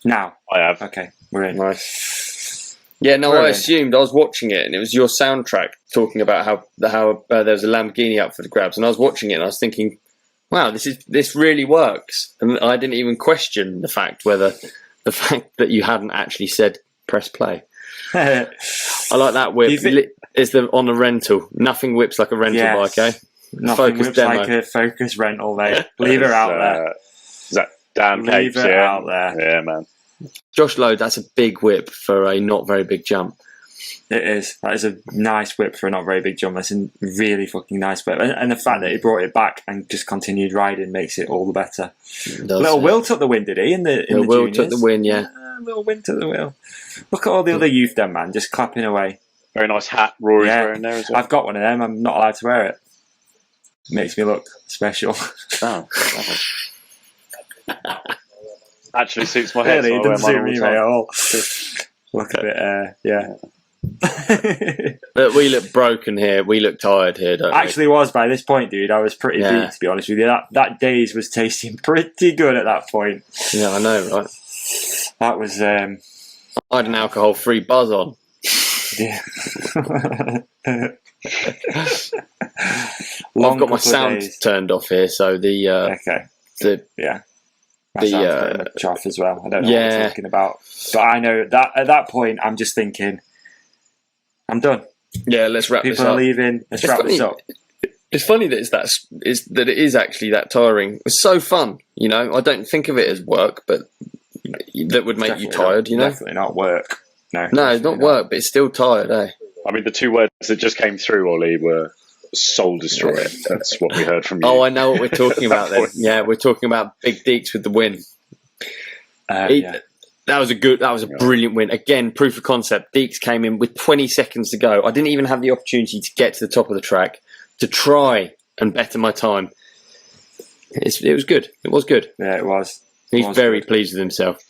Now. I have. Okay, we're in. Nice. Yeah, no, I assumed I was watching it and it was your soundtrack talking about how there was a Lamborghini up for the grabs, and I was watching it and I was thinking, wow, this really works, and I didn't even question the fact that you hadn't actually said press play. I like that whip. It's on a rental. Nothing whips like a rental bike, eh? Nothing Focus whips demo. like a Focus rental, mate. Leave her out there. Is that Dan Leave Capes? her Yeah, out there. Yeah, man. Josh Lowe, that's a big whip for a not very big jump. It is. That is a nice whip for a not very big jump. That's a really fucking nice whip. And the fact that he brought it back and just continued riding makes it all the better. Little Will took the win, did he? In the Will juniors? took the win, yeah. Little Will took the win. Look at all the other youth then, man, just clapping away. Very nice hat Rory's wearing there as well. I've got one of them. I'm not allowed to wear it. Makes me look special. Oh, actually suits my hair. Really, it doesn't suit me at all. Look a bit, yeah. But we look broken here. We look tired here, don't Actually was by this point, dude. I was pretty beat, to be honest with you. That days was tasting pretty good at that point. we? Yeah, I know, right? That was I had an alcohol-free buzz on. yeah. I've got my sound turned off here, so the Okay. the My sound's pretty much off as well. I don't know what you're talking about. But I know that at that point I'm just thinking I'm done. yeah. Let's wrap this People are up. leaving. Let's wrap this up. It's funny that that it is actually that tiring. It's so fun, you know. I don't think of it as work, but that would make you tired, you know. Definitely not work. No, it's not work, but it's still tired, eh? I mean, the two words that just came through, Ollie, were soul destroyer. That's what we heard from you. Oh, I know what we're talking about then. Yeah, we're talking about Big Deeks with the win. That was a brilliant win. Again, proof of concept. Deeks came in with 20 seconds to go. I didn't even have the opportunity to get to the top of the track to try and better my time. It was good. It was good. Yeah, it was. He's very pleased with himself.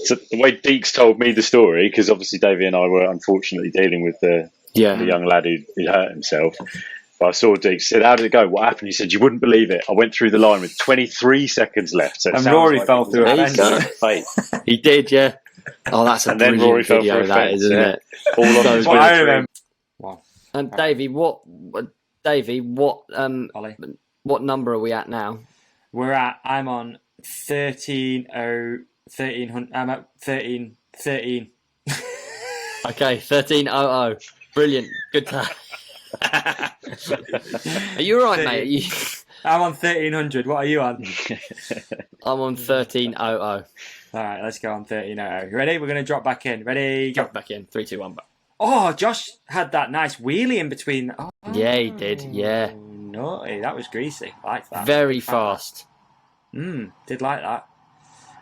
So the way Deeks told me the story, because obviously Davey and I were unfortunately dealing with the young lad who hurt himself. But I saw Deeks, said, "How did it go? What happened?" He said, "You wouldn't believe it. I went through the line with 23 seconds left." So and Rory fell through a fence. He did, yeah. Oh, that's a brilliant Rory fell video, through a that fence, is, isn't it? All on That's what I remember. Wow. And Davey, what number are we at now? I'm on 1300. I'm at 13. Okay, 13:00. Brilliant. Good time. Are you alright, mate? I'm on 1300. What are you on? I'm on 13:00. Alright, let's go on 1300. Ready? We're going to drop back in. Ready? Go. Drop back in. 3, 2, 1. Back. Oh, Josh had that nice wheelie in between. Oh, yeah, he did. Yeah. Naughty. That was greasy. I like that. Very fast. Did like that.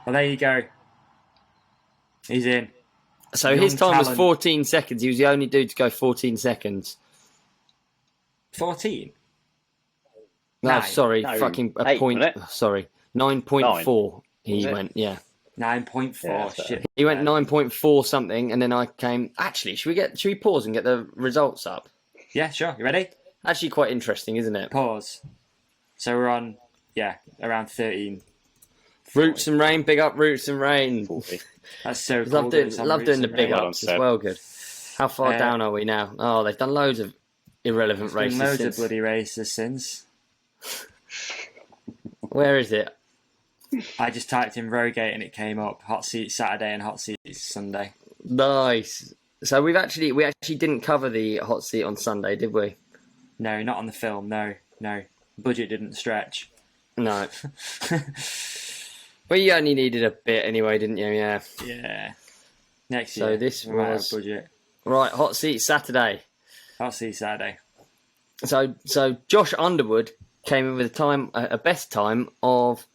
Well, there you go. He's in. So his time was 14 seconds. He was the only dude to go 14 seconds. 14? No, 9. sorry. No, fucking a 8, point. Sorry. 9.4 he Was it? went, yeah. 9.4. Yeah, shit. He went 9.4 something, and then I came... Actually, should we pause and get the results up? Yeah, sure. You ready? Actually quite interesting, isn't it? Pause. So we're on, around 13. Roots and Rain, big up Roots and Rain. 40. That's so cool. Love doing the big ups as well, good. How far Yeah. down are we now? Oh, they've done loads of irrelevant races Loads since. of bloody races since. Where is it? I just typed in Rogate and it came up. Hot Seats Saturday and Hot Seats Sunday. Nice. So we actually didn't cover the hot seat on Sunday, did we? No, not on the film. No. Budget didn't stretch. No. Well, you only needed a bit anyway, didn't you? Yeah. Yeah. Next So year. this we might have was- budget. Right, hot seat Saturday. Hot Seats Saturday. So Josh Underwood came in with a best time of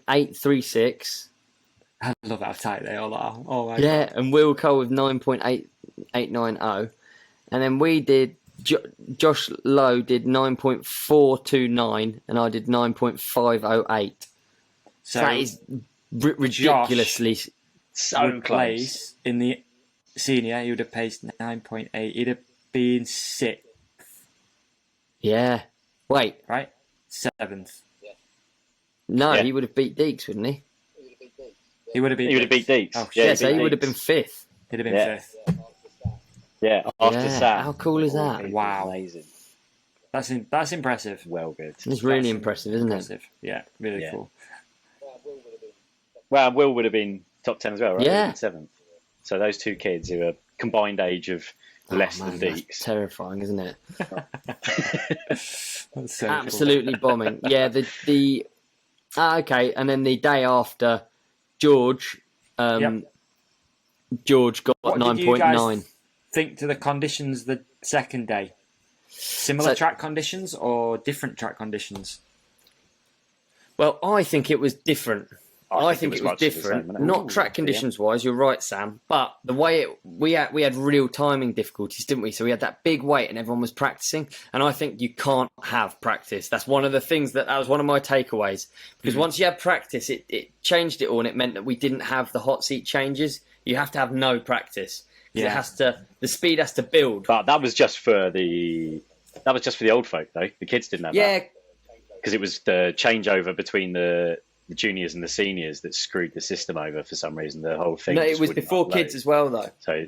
9.836. I love how tight they all are. Oh my Yeah, god. and Will Cole with 9.8890. And then we did, Josh Lowe did 9.429 and I did 9.508. So that is ridiculously... So would close. place in the senior, he would have placed 9.8. He'd have been 6th, Yeah. Wait, right? 7th. no, Yeah. he would have beat Deeks, wouldn't he? He would have been. He would have beat Deeks. Oh, Yeah, shit. so he would have been 5th. He'd have been Yeah. 5th. Yeah, after Yeah, Sam. how cool is that? Wow. Amazing. That's impressive. Well good. It's really That's impressive, isn't it? Impressive. Yeah, really Yeah. cool. Well, Will would have been top 10 as well, right? Yeah. 7th. So those two kids who are combined age of less man, than that's Deeks. terrifying, isn't it? That's so Absolutely bombing. Yeah, okay, and then the day after, George George got What 9.9. did you guys think to the conditions the second day? Similar track conditions or different track conditions? Well, I think it was different. I think it was different. Same, Not track conditions wise, you're right, Sam. But the way we had real timing difficulties, didn't we? So we had that big wait, and everyone was practicing. And I think you can't have practice. That's one of the things that was one of my takeaways. Because once you had practice, it changed it all, and it meant that we didn't have the hot seat changes. You have to have no practice. Yeah. The speed has to build. But that was just for the old folk, though. The kids didn't have that. Because it was the changeover between the juniors and the seniors that screwed the system over for some reason. The whole thing. No, it was before kids as well, though. So,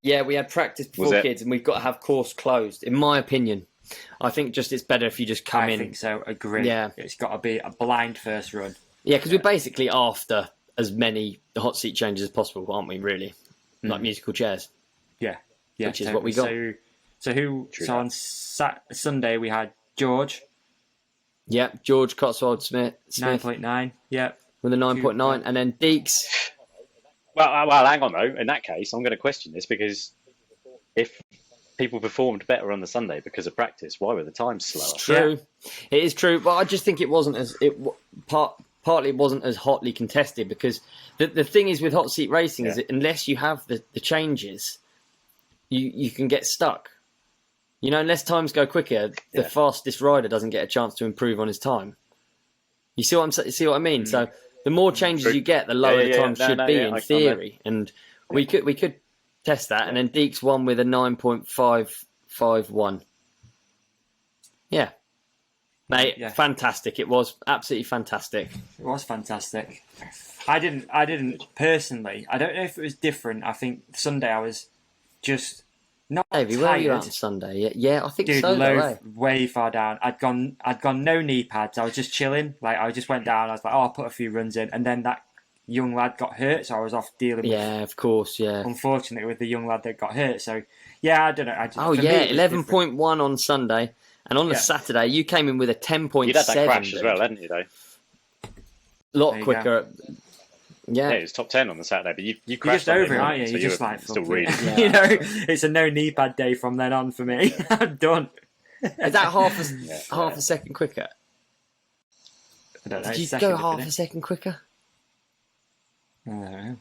yeah, we had practice before kids, and we've got to have course closed. In my opinion, I think it's better if you just come in. I think so. Agree. Yeah, it's got to be a blind first run. Yeah, because we're basically after as many hot seat changes as possible, aren't we? Really, like musical chairs. Yeah, which is what we got. So on Sunday we had George. Yep, George Cotswold Smith. 9.9, yep. With a 9.9. And then Deeks. Well, hang on, though. In that case, I'm going to question this because if people performed better on the Sunday because of practice, why were the times slower? It's true. Yeah. It is true. But I just think it wasn't as... Partly it wasn't as hotly contested because the thing is with hot seat racing is that unless you have the changes, you can get stuck. You know, unless times go quicker, the fastest rider doesn't get a chance to improve on his time. You see what I mean? So the more changes you get, the lower the time should be in theory. And we could test that. And then Deeks won with a 9.551. Yeah. Mate, fantastic. It was absolutely fantastic. It was fantastic. I didn't personally. I don't know if it was different. I think Sunday I was just... Not Davey, where were you out on Sunday? Yeah, I think so. Way far down. I'd gone no knee pads. I was just chilling. Like I just went down. I was like, I'll put a few runs in, and then that young lad got hurt, so I was off dealing. Yeah, of course. Yeah. Unfortunately, with the young lad that got hurt. So yeah, I don't know. 11.1 on Sunday, and on the Saturday you came in with a 10.7. You had that crash as well, hadn't you? Though. A lot quicker. Yeah, it was top 10 on the Saturday, but you crashed just over it, aren't you? So you're just like still reading. Yeah. You know, it's a no knee pad day from then on for me. I'm done. Is that half a second quicker? I don't know. Did you go half a second quicker? I don't know.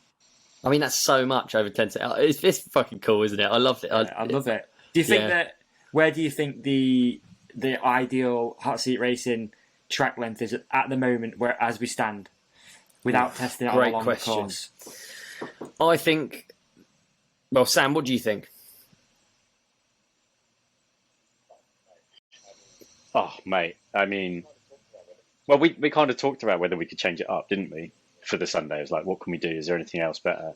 I mean, that's so much over 10 seconds. It's fucking cool, isn't it? I loved it. I love it. Do you think that? Where do you think the ideal hot seat racing track length is at the moment, where as we stand? Without testing it on a longer course. I think... Well, Sam, what do you think? Oh, mate. I mean... Well, we kind of talked about whether we could change it up, didn't we? For the Sunday. It was like, what can we do? Is there anything else better?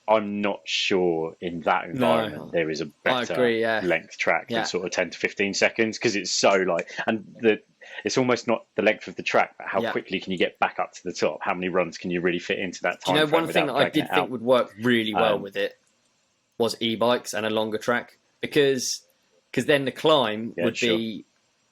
I'm not sure in that environment there is a better length track than sort of 10 to 15 seconds because it's so like... And it's almost not the length of the track, but how quickly can you get back up to the top? How many runs can you really fit into that time? Do you know, one thing that I did think would work really well with it was e-bikes and a longer track because then the climb would be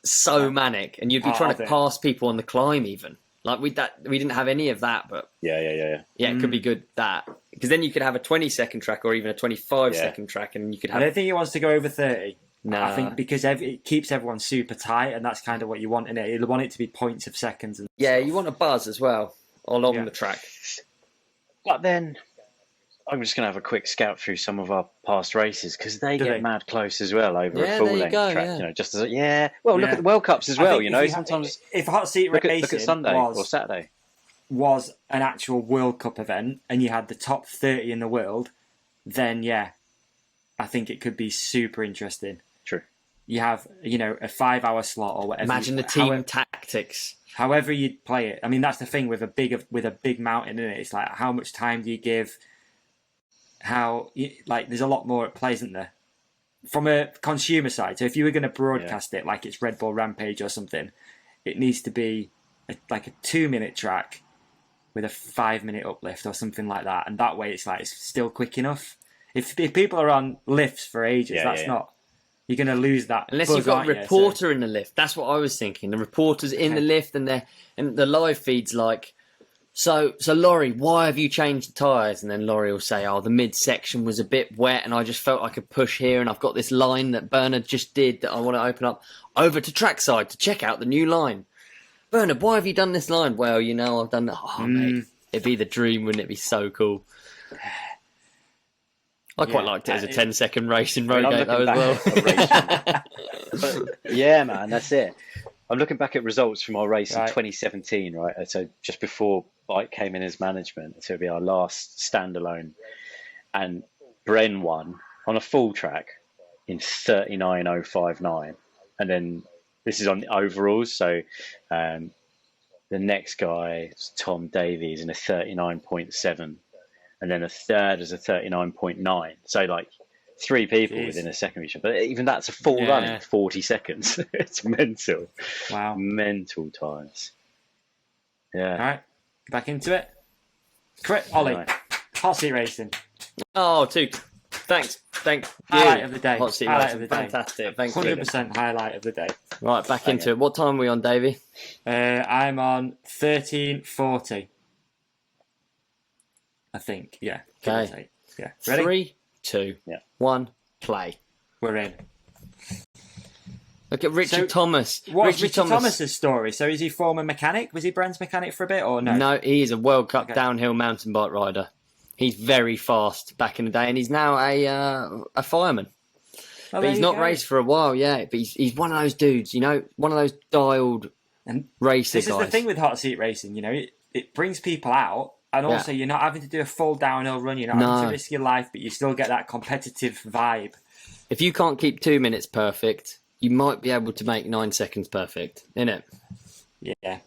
so manic and you'd be trying to pass people on the climb even. Like we didn't have any of that, but yeah, it could be good that because then you could have a 20-second track or even a 25-second track, and you could have. I don't think he wants to go over 30. No, I think because it keeps everyone super tight, and that's kind of what you want in it. You want it to be points of seconds. And you want a buzz as well along the track. But then I'm just going to have a quick scout through some of our past races because they get mad close as well over a full length track. Yeah. You know, just as look at the World Cups as well. You know, sometimes if hot seat racing look at Sunday or Saturday was an actual World Cup event, and you had the top 30 in the world, then I think it could be super interesting. True. You have, a 5-hour slot or whatever. Imagine the team tactics. However you play it. I mean, that's the thing with a big mountain in it. It's like, how much time do you give? There's a lot more at play, isn't there? From a consumer side. So if you were going to broadcast it like it's Red Bull Rampage or something, it needs to be like a 2-minute track with a 5-minute uplift or something like that. And that way it's still quick enough. If people are on lifts for ages, that's not. You're going to lose that. Unless buzz, you've got a reporter so. in the lift. That's what I was thinking. The reporter's in the lift, and the live feed's like, so Laurie, why have you changed the tyres? And then Laurie will say, oh, the midsection was a bit wet, and I just felt I could push here, and I've got this line that Bernard just did that I want to open up over to trackside to check out the new line. Bernard, why have you done this line? Well, I've done that. Oh, mate, it'd be the dream, wouldn't it be so cool? I quite liked it as a 10-second race in Rogate, though, as well. Yeah, man, that's it. I'm looking back at results from our race in 2017, right? So just before Bike came in as management, so it'll be our last standalone. And Bren won on a full track in 39.059. And then this is on the overalls, so the next guy is Tom Davies in a 39.7. And then a third is a 39.9. So like 3 people within a second of each other. But even that's a full run in 40 seconds. It's mental. Wow. Mental times. Yeah. All right. Back into it. Correct. Ollie. Hot seat racing. Oh, thanks. Thank you. Highlight of the day. Hot seat highlight racing. Of the day. Fantastic. Thank you. 100% highlight of the day. Right, back into it. What time are we on, Davey? I'm on 13:40. I think, yeah. Okay. Yeah. Ready? 3, 2, 1, play. We're in. Look at Richard Thomas. What's Richard Thomas's story? So is he former mechanic? Was he Bren's mechanic for a bit or no? No, he is a World Cup downhill mountain bike rider. He's very fast back in the day, and he's now a fireman. Oh, but he's not raced for a while, But he's one of those dudes, one of those dialed racer guys. This is the thing with hot seat racing, it brings people out. And also, you're not having to do a full downhill run. You're not having to risk your life, but you still get that competitive vibe. If you can't keep 2 minutes perfect, you might be able to make 9 seconds perfect, innit? Yeah.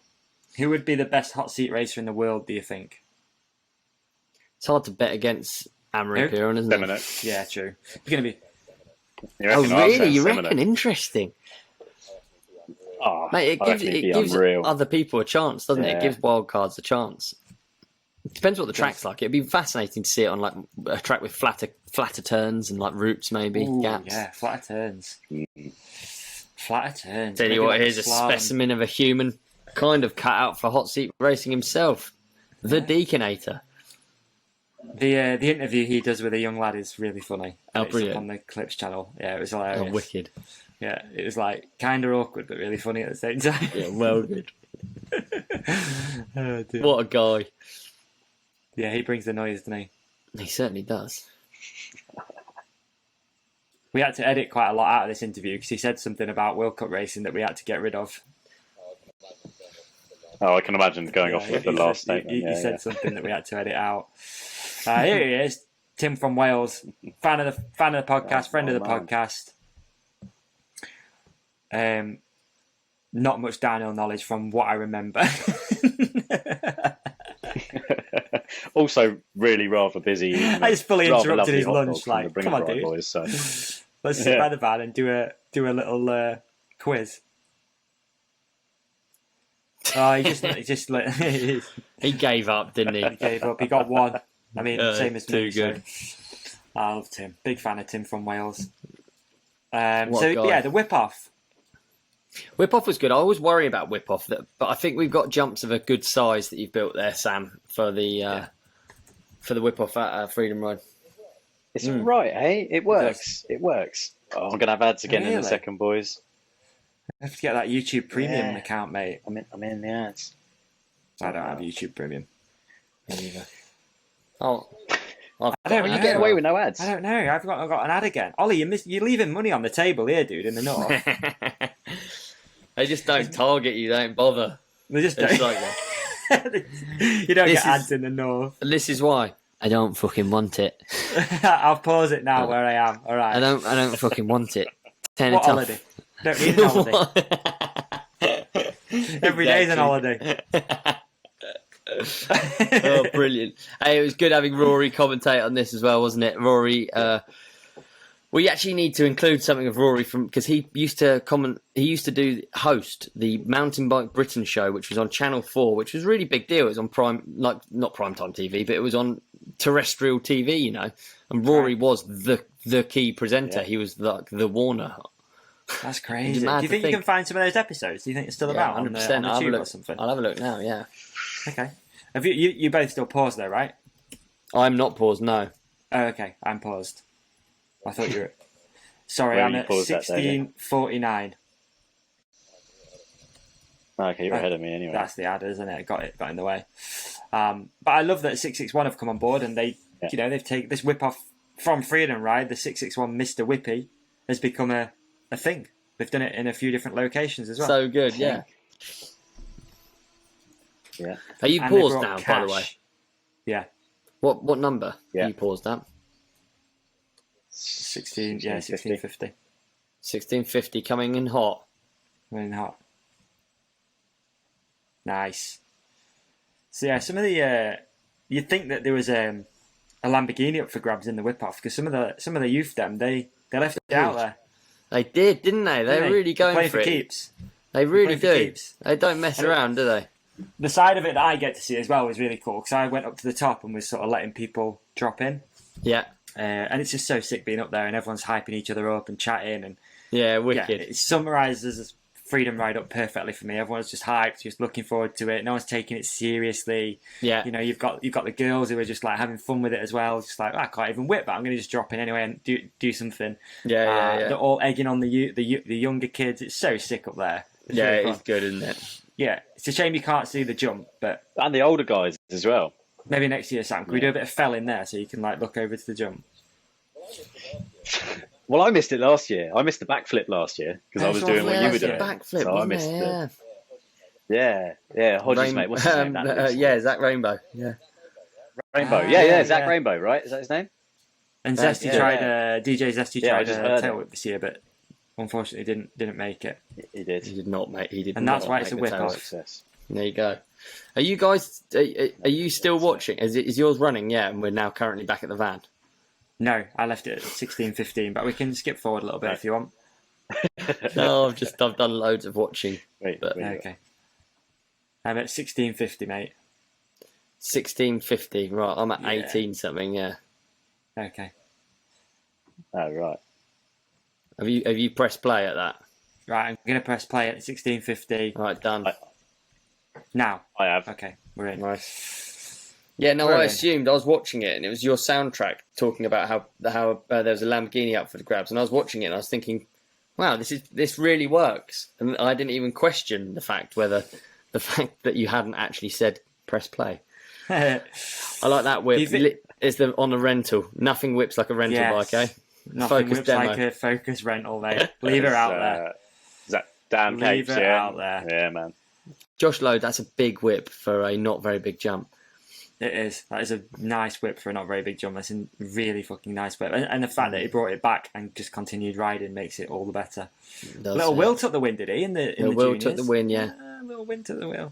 Who would be the best hot seat racer in the world, do you think? It's hard to bet against Amrit Piron, isn't it? Yeah, true. You're going to be... Oh, really? You reckon? Interesting. Oh, mate, it gives other people a chance, doesn't it? It gives wildcards a chance. It depends what the track's like. It'd be fascinating to see it on like a track with flatter turns and like roots, maybe gaps. Yeah, flatter turns. Flatter turns. Tell you what, here's a specimen of a human, kind of cut out for hot seat racing himself, the Deaconator. The interview he does with a young lad is really funny. Oh, it's brilliant! On the Clips channel, it was hilarious. Oh, wicked! Yeah, it was like kind of awkward but really funny at the same time. Yeah, well good. Oh, what a guy! Yeah, he brings the noise, doesn't he? He certainly does. We had to edit quite a lot out of this interview because he said something about World Cup racing that we had to get rid of. Oh, I can imagine going off with the last statement. He said something that we had to edit out. Here he is, Tim from Wales, fan of the podcast, friend of the podcast. Not much downhill knowledge from what I remember. Also, really rather busy. I just fully interrupted his lunch. Like, come on, dude. Boys, so. Let's sit by the van and do a little quiz. Oh, he gave up, didn't he? He gave up. He got one. I mean, same as me. Too good. So. I love Tim. Big fan of Tim from Wales. The whip off. Whip off was good. I always worry about whip off, but I think we've got jumps of a good size that you've built there, Sam, for the whip off at Freedom Ride. It's right, hey? It works. It works. Oh, I'm gonna have ads again in a second, boys. I have to get that YouTube Premium account, mate. I'm in the ads. I don't have YouTube Premium. Me neither. Oh, I don't know. You get away with no ads. I don't know. I've got an ad again. Ollie, you're leaving money on the table here, dude. In the north, they just don't target you. They don't bother. They just don't. Like that. You don't get ads in the north. This is why I don't fucking want it. I'll pause it now where I am. All right. I don't fucking want it. Turn what it holiday? off. Don't need an holiday. Every day's an holiday. Oh, brilliant. Hey, it was good having Rory commentate on this as well, wasn't it? Rory, we actually need to include something of Rory because he used to host the Mountain Bike Britain show, which was on Channel 4, which was a really big deal. It was on not primetime TV, but it was on terrestrial TV, you know. And Rory was the key presenter. He was like the Warner. That's crazy. Do you think you can find some of those episodes? Do you think it's still about 100%. on the tube or something? I'll have a look now. Yeah. Okay. Have you both still paused though, right? I'm not paused. No. Oh, okay. I'm paused. I thought you were. Sorry, I'm at 16:49. Okay, you're ahead of me anyway. That's the adder, isn't it? Got in the way. But I love that 661 have come on board, and they've taken this whip off from Freedom Ride. The 661 Mr. Whippy has become a thing. They've done it in a few different locations as well. So good, yeah. Yeah. Are you paused now, by the way? Yeah. What number are you paused at? 1650. 1650 coming in hot. Coming in hot. Nice. So yeah, some of the you'd think that there was a Lamborghini up for grabs in the whip off, because some of the youth they left it out there. They did, didn't they? They're really going for it. Keeps. They really do. They don't mess around, do they? The side of it that I get to see as well was really cool, because I went up to the top and was sort of letting people drop in. Yeah. And it's just so sick being up there, and everyone's hyping each other up and chatting, and wicked. It summarises Freedom Ride up perfectly for me. Everyone's just hyped, just looking forward to it. No one's taking it seriously. Yeah. You know, you've got the girls who are just like having fun with it as well. Just like, I can't even whip, but I'm going to just drop in anyway and do something. Yeah. They're all egging on the younger kids. It's so sick up there. It's really it's good, isn't it? Yeah, it's a shame you can't see the jump, but and the older guys as well. Maybe next year, Sam. Can we do a bit of fell in there so you can like look over to the jump? Well, I missed it last year. I missed the backflip last year because I was doing what you were doing. Backflip, so I missed it. Yeah. Hodges, mate. What's his name? Zach Rainbow. Yeah. Rainbow. Zach Rainbow, right? Is that his name? And Zesty tried. DJ Zesty tried a tail whip this year, but unfortunately didn't make it. He did. He did not make. He did. And that's why it's a whip off. There you go. Are you guys? Are you still watching? Is yours running? Yeah, and we're now currently back at the van. No, I left it at 16:15, but we can skip forward a little bit if you want. No, I've done loads of watching. Okay. I'm at 16:50, mate. 16:50. Right, I'm at 18 something. Yeah. Okay. Oh right. Have you pressed play at that? Right, I'm gonna press play at 16:50. Right, done. Now I have. Okay, we're in. Nice. Yeah, no, I assumed I was watching it, and it was your soundtrack talking about how there was a Lamborghini up for the grabs, and I was watching it, and I was thinking, wow, this really works, and I didn't even question the fact that you hadn't actually said press play. I like that whip. It's on a rental. Nothing whips like a rental bike, eh? Nothing whips demo. Like a Focus rental, mate. Leave her out there. Is that Dan Capes? Leave her out there. Yeah, man. Josh Lowe, that's a big whip for a not very big jump. It is. That is a nice whip for a not very big jump. That's a really fucking nice whip. And the fact that he brought it back and just continued riding makes it all the better. Little Will took the win, did he? In the Will juniors? took the win, yeah. Little Will took the wheel.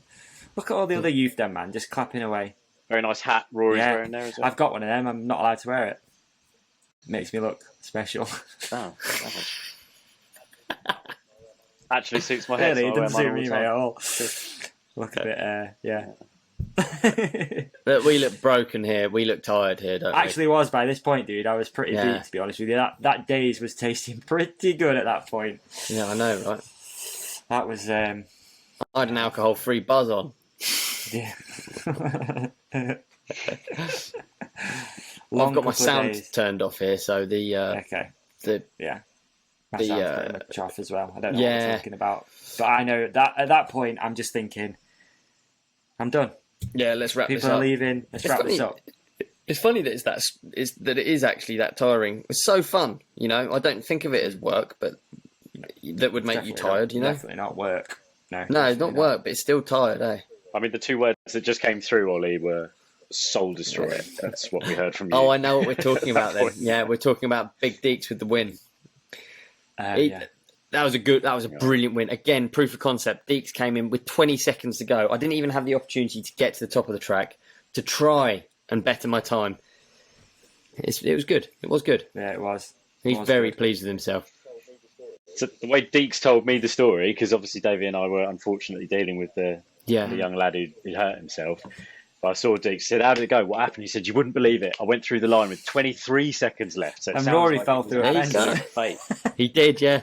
Look at all the other youth then, man, just clapping away. Very nice hat Rory's wearing there as well. I've got one of them. I'm not allowed to wear it. Makes me look special. Oh, actually suits my head. Really, it doesn't suit me, mate, at all. Look a bit, But we look broken here. We look tired here, don't we? Actually was by this point, dude. I was pretty beat, to be honest with you. That days was tasting pretty good at that point. Yeah, I know, right? That was... I had an alcohol-free buzz on. Yeah. I've got my sound turned off here, so the my sound's pretty much off as well. I don't know what I'm talking about, but I know that at that point I'm just thinking, I'm done. Yeah, let's wrap this up. People are leaving. Let's wrap this up. It's funny that that it is actually that tiring. It's so fun, you know. I don't think of it as work, but that would make you tired, you know. Definitely not work. No, it's not work, but it's still tired, eh? I mean, the two words that just came through, Ollie, were soul destroyer. That's what we heard from you. Oh, I know what we're talking about then. Yeah, we're talking about Big Deeks with the win. That was a brilliant win. Again, proof of concept. Deeks came in with 20 seconds to go. I didn't even have the opportunity to get to the top of the track to try and better my time. It was good. It was good. Yeah, it was. He's very pleased with himself. So the way Deeks told me the story, because obviously Davey and I were unfortunately dealing with the young lad who hurt himself. I saw Deke said, "How did it go? What happened?" He said, "You wouldn't believe it. I went through the line with 23 seconds left." So and Rory fell through a fence. He did, yeah.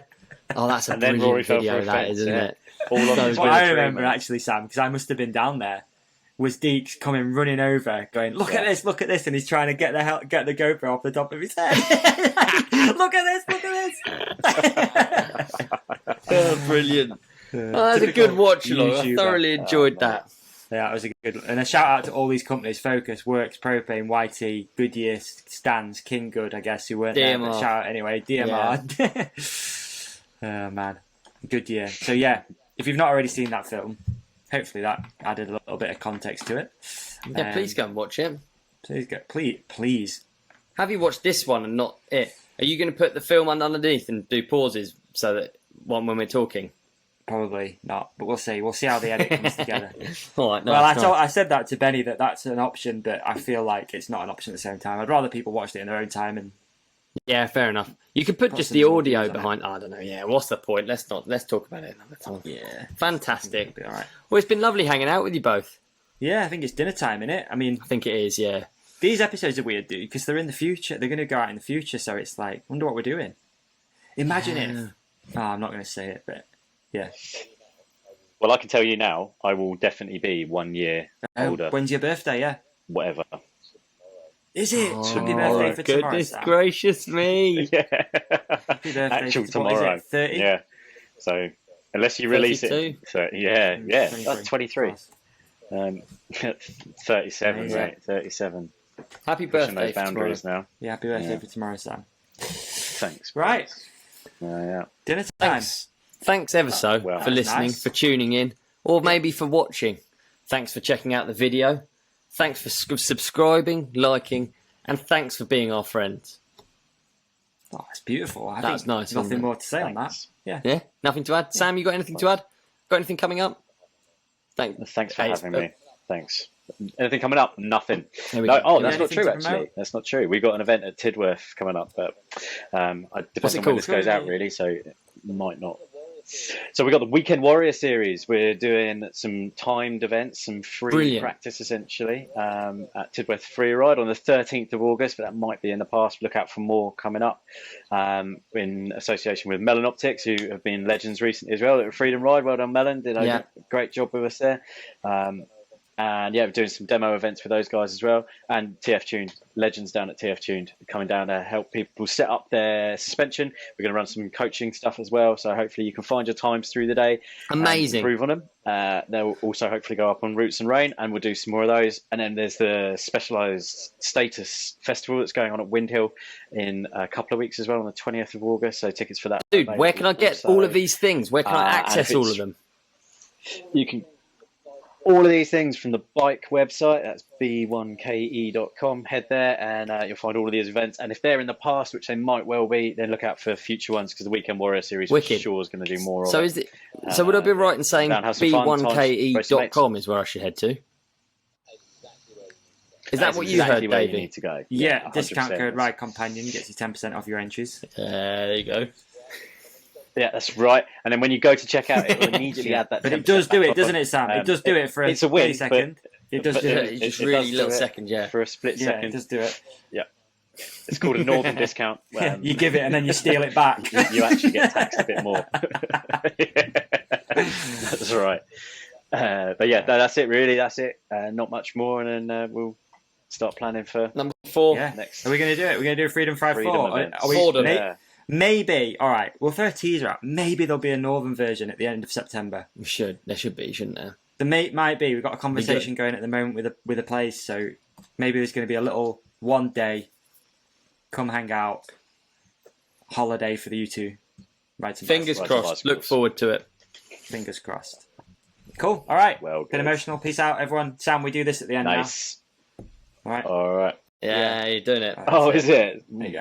Oh, that's a brilliant video, that is, isn't it? What I remember actually, Sam, because I must have been down there, was Deeks coming running over, going, "Look at this, and he's trying to get the GoPro off the top of his head. Look at this. Oh, brilliant. That's a good watch along. I thoroughly enjoyed that. Yeah, it was a good one. And a shout out to all these companies: Focus, Works, Propane, YT, Goodyear, Stans, King Good, I guess, who weren't there. But shout out anyway, DMR. Yeah. Oh man, Goodyear. So yeah, if you've not already seen that film, hopefully that added a little bit of context to it. Yeah, please go and watch it. Please. Have you watched this one and not it? Are you going to put the film underneath and do pauses so that when we're talking? Probably not, but we'll see. We'll see how the edit comes together. All right, I said that to Benny that's an option, but I feel like it's not an option at the same time. I'd rather people watch it in their own time. And yeah, fair enough. You could put just the audio behind. I don't know. Yeah, what's the point? Let's talk about it another time. Yeah, fantastic. All right. Well, it's been lovely hanging out with you both. Yeah, I think it's dinner time, innit? I mean, I think it is. Yeah. These episodes are weird, dude, because they're in the future. They're going to go out in the future, so it's like, wonder what we're doing. Imagine if. Oh, I'm not going to say it, but yeah. Well, I can tell you now, I will definitely be 1 year older. When's your birthday? Yeah. Whatever. Is it? Happy birthday for tomorrow. Goodness gracious me. Yeah. Happy birthday Actual tomorrow. 30? Yeah. So, unless you release 32? it. So, yeah. That's 23. 37, right? 37. Happy Pushing birthday those boundaries now. Yeah, happy birthday for tomorrow, Sam. Thanks. Right. Yeah. Dinner time. Thanks ever so for listening, for tuning in, or maybe for watching. Thanks for checking out the video. Thanks for subscribing, liking, and thanks for being our friends. Oh, it's beautiful. That's nice. Nothing more to say on that. Yeah. Nothing to add. Sam, you got anything to add? Got anything coming up? Thanks for having me. Thanks. Anything coming up? Nothing. That's not true, actually. That's not true. We've got an event at Tidworth coming up, but depends on when this goes out, really, so it might not. So we've got the Weekend Warrior series. We're doing some timed events, some free practice, essentially, at Tidworth Free Ride on the 13th of August, but that might be in the past. Look out for more coming up in association with Melon Optics, who have been legends recently as well at Freedom Ride. Well done, Melon. Did a great job with us there. And yeah, we're doing some demo events for those guys as well. And TF Tuned, legends down at TF Tuned, coming down to help people set up their suspension. We're going to run some coaching stuff as well. So hopefully you can find your times through the day. Amazing. And improve on them. They'll also hopefully go up on Roots and Rain, and we'll do some more of those. And then there's the Specialised Status Festival that's going on at Windhill in a couple of weeks as well on the 20th of August. So tickets for that. Dude, where can I get all of these things? Where can I access all of them? You can all of these things from the bike website. That's b1ke.com. Head there and you'll find all of these events. And if they're in the past, which they might well be, then look out for future ones, because the Weekend Warrior series for sure is going to do more so of it. So would I be right in saying b1ke.com is where I should head to? Is that what you heard, Davey? You need to go. Yeah, discount code Ride Companion gets you 10% off your entries. There you go. Yeah, that's right. And then when you go to check out, it will immediately add that. But it does do it, doesn't it, Sam? It does do it for a split second. It does do it. Just really little second, for a split second. Yeah, it does do it. Yeah. It's called a northern discount. You give it and then you steal it back. You actually get taxed a bit more. That's right. But yeah, that's it. Really, that's it. Not much more, and then we'll start planning for number 4. Yeah. Next. Are we going to do it? We're going to do a Freedom 5-4. Are we? Maybe. All right. We'll throw a teaser out. Maybe there'll be a northern version at the end of September. There should be, shouldn't there? There might be. We've got a conversation going at the moment with a place, so maybe there's going to be a little one day, come hang out, holiday for you two. Right. Fingers crossed. Look forward to it. Fingers crossed. Cool. All right. Well, bit emotional. Peace out, everyone. Sam, we do this at the end now. Nice. All right. All right. Yeah, you're doing it. Oh, is it? There you go.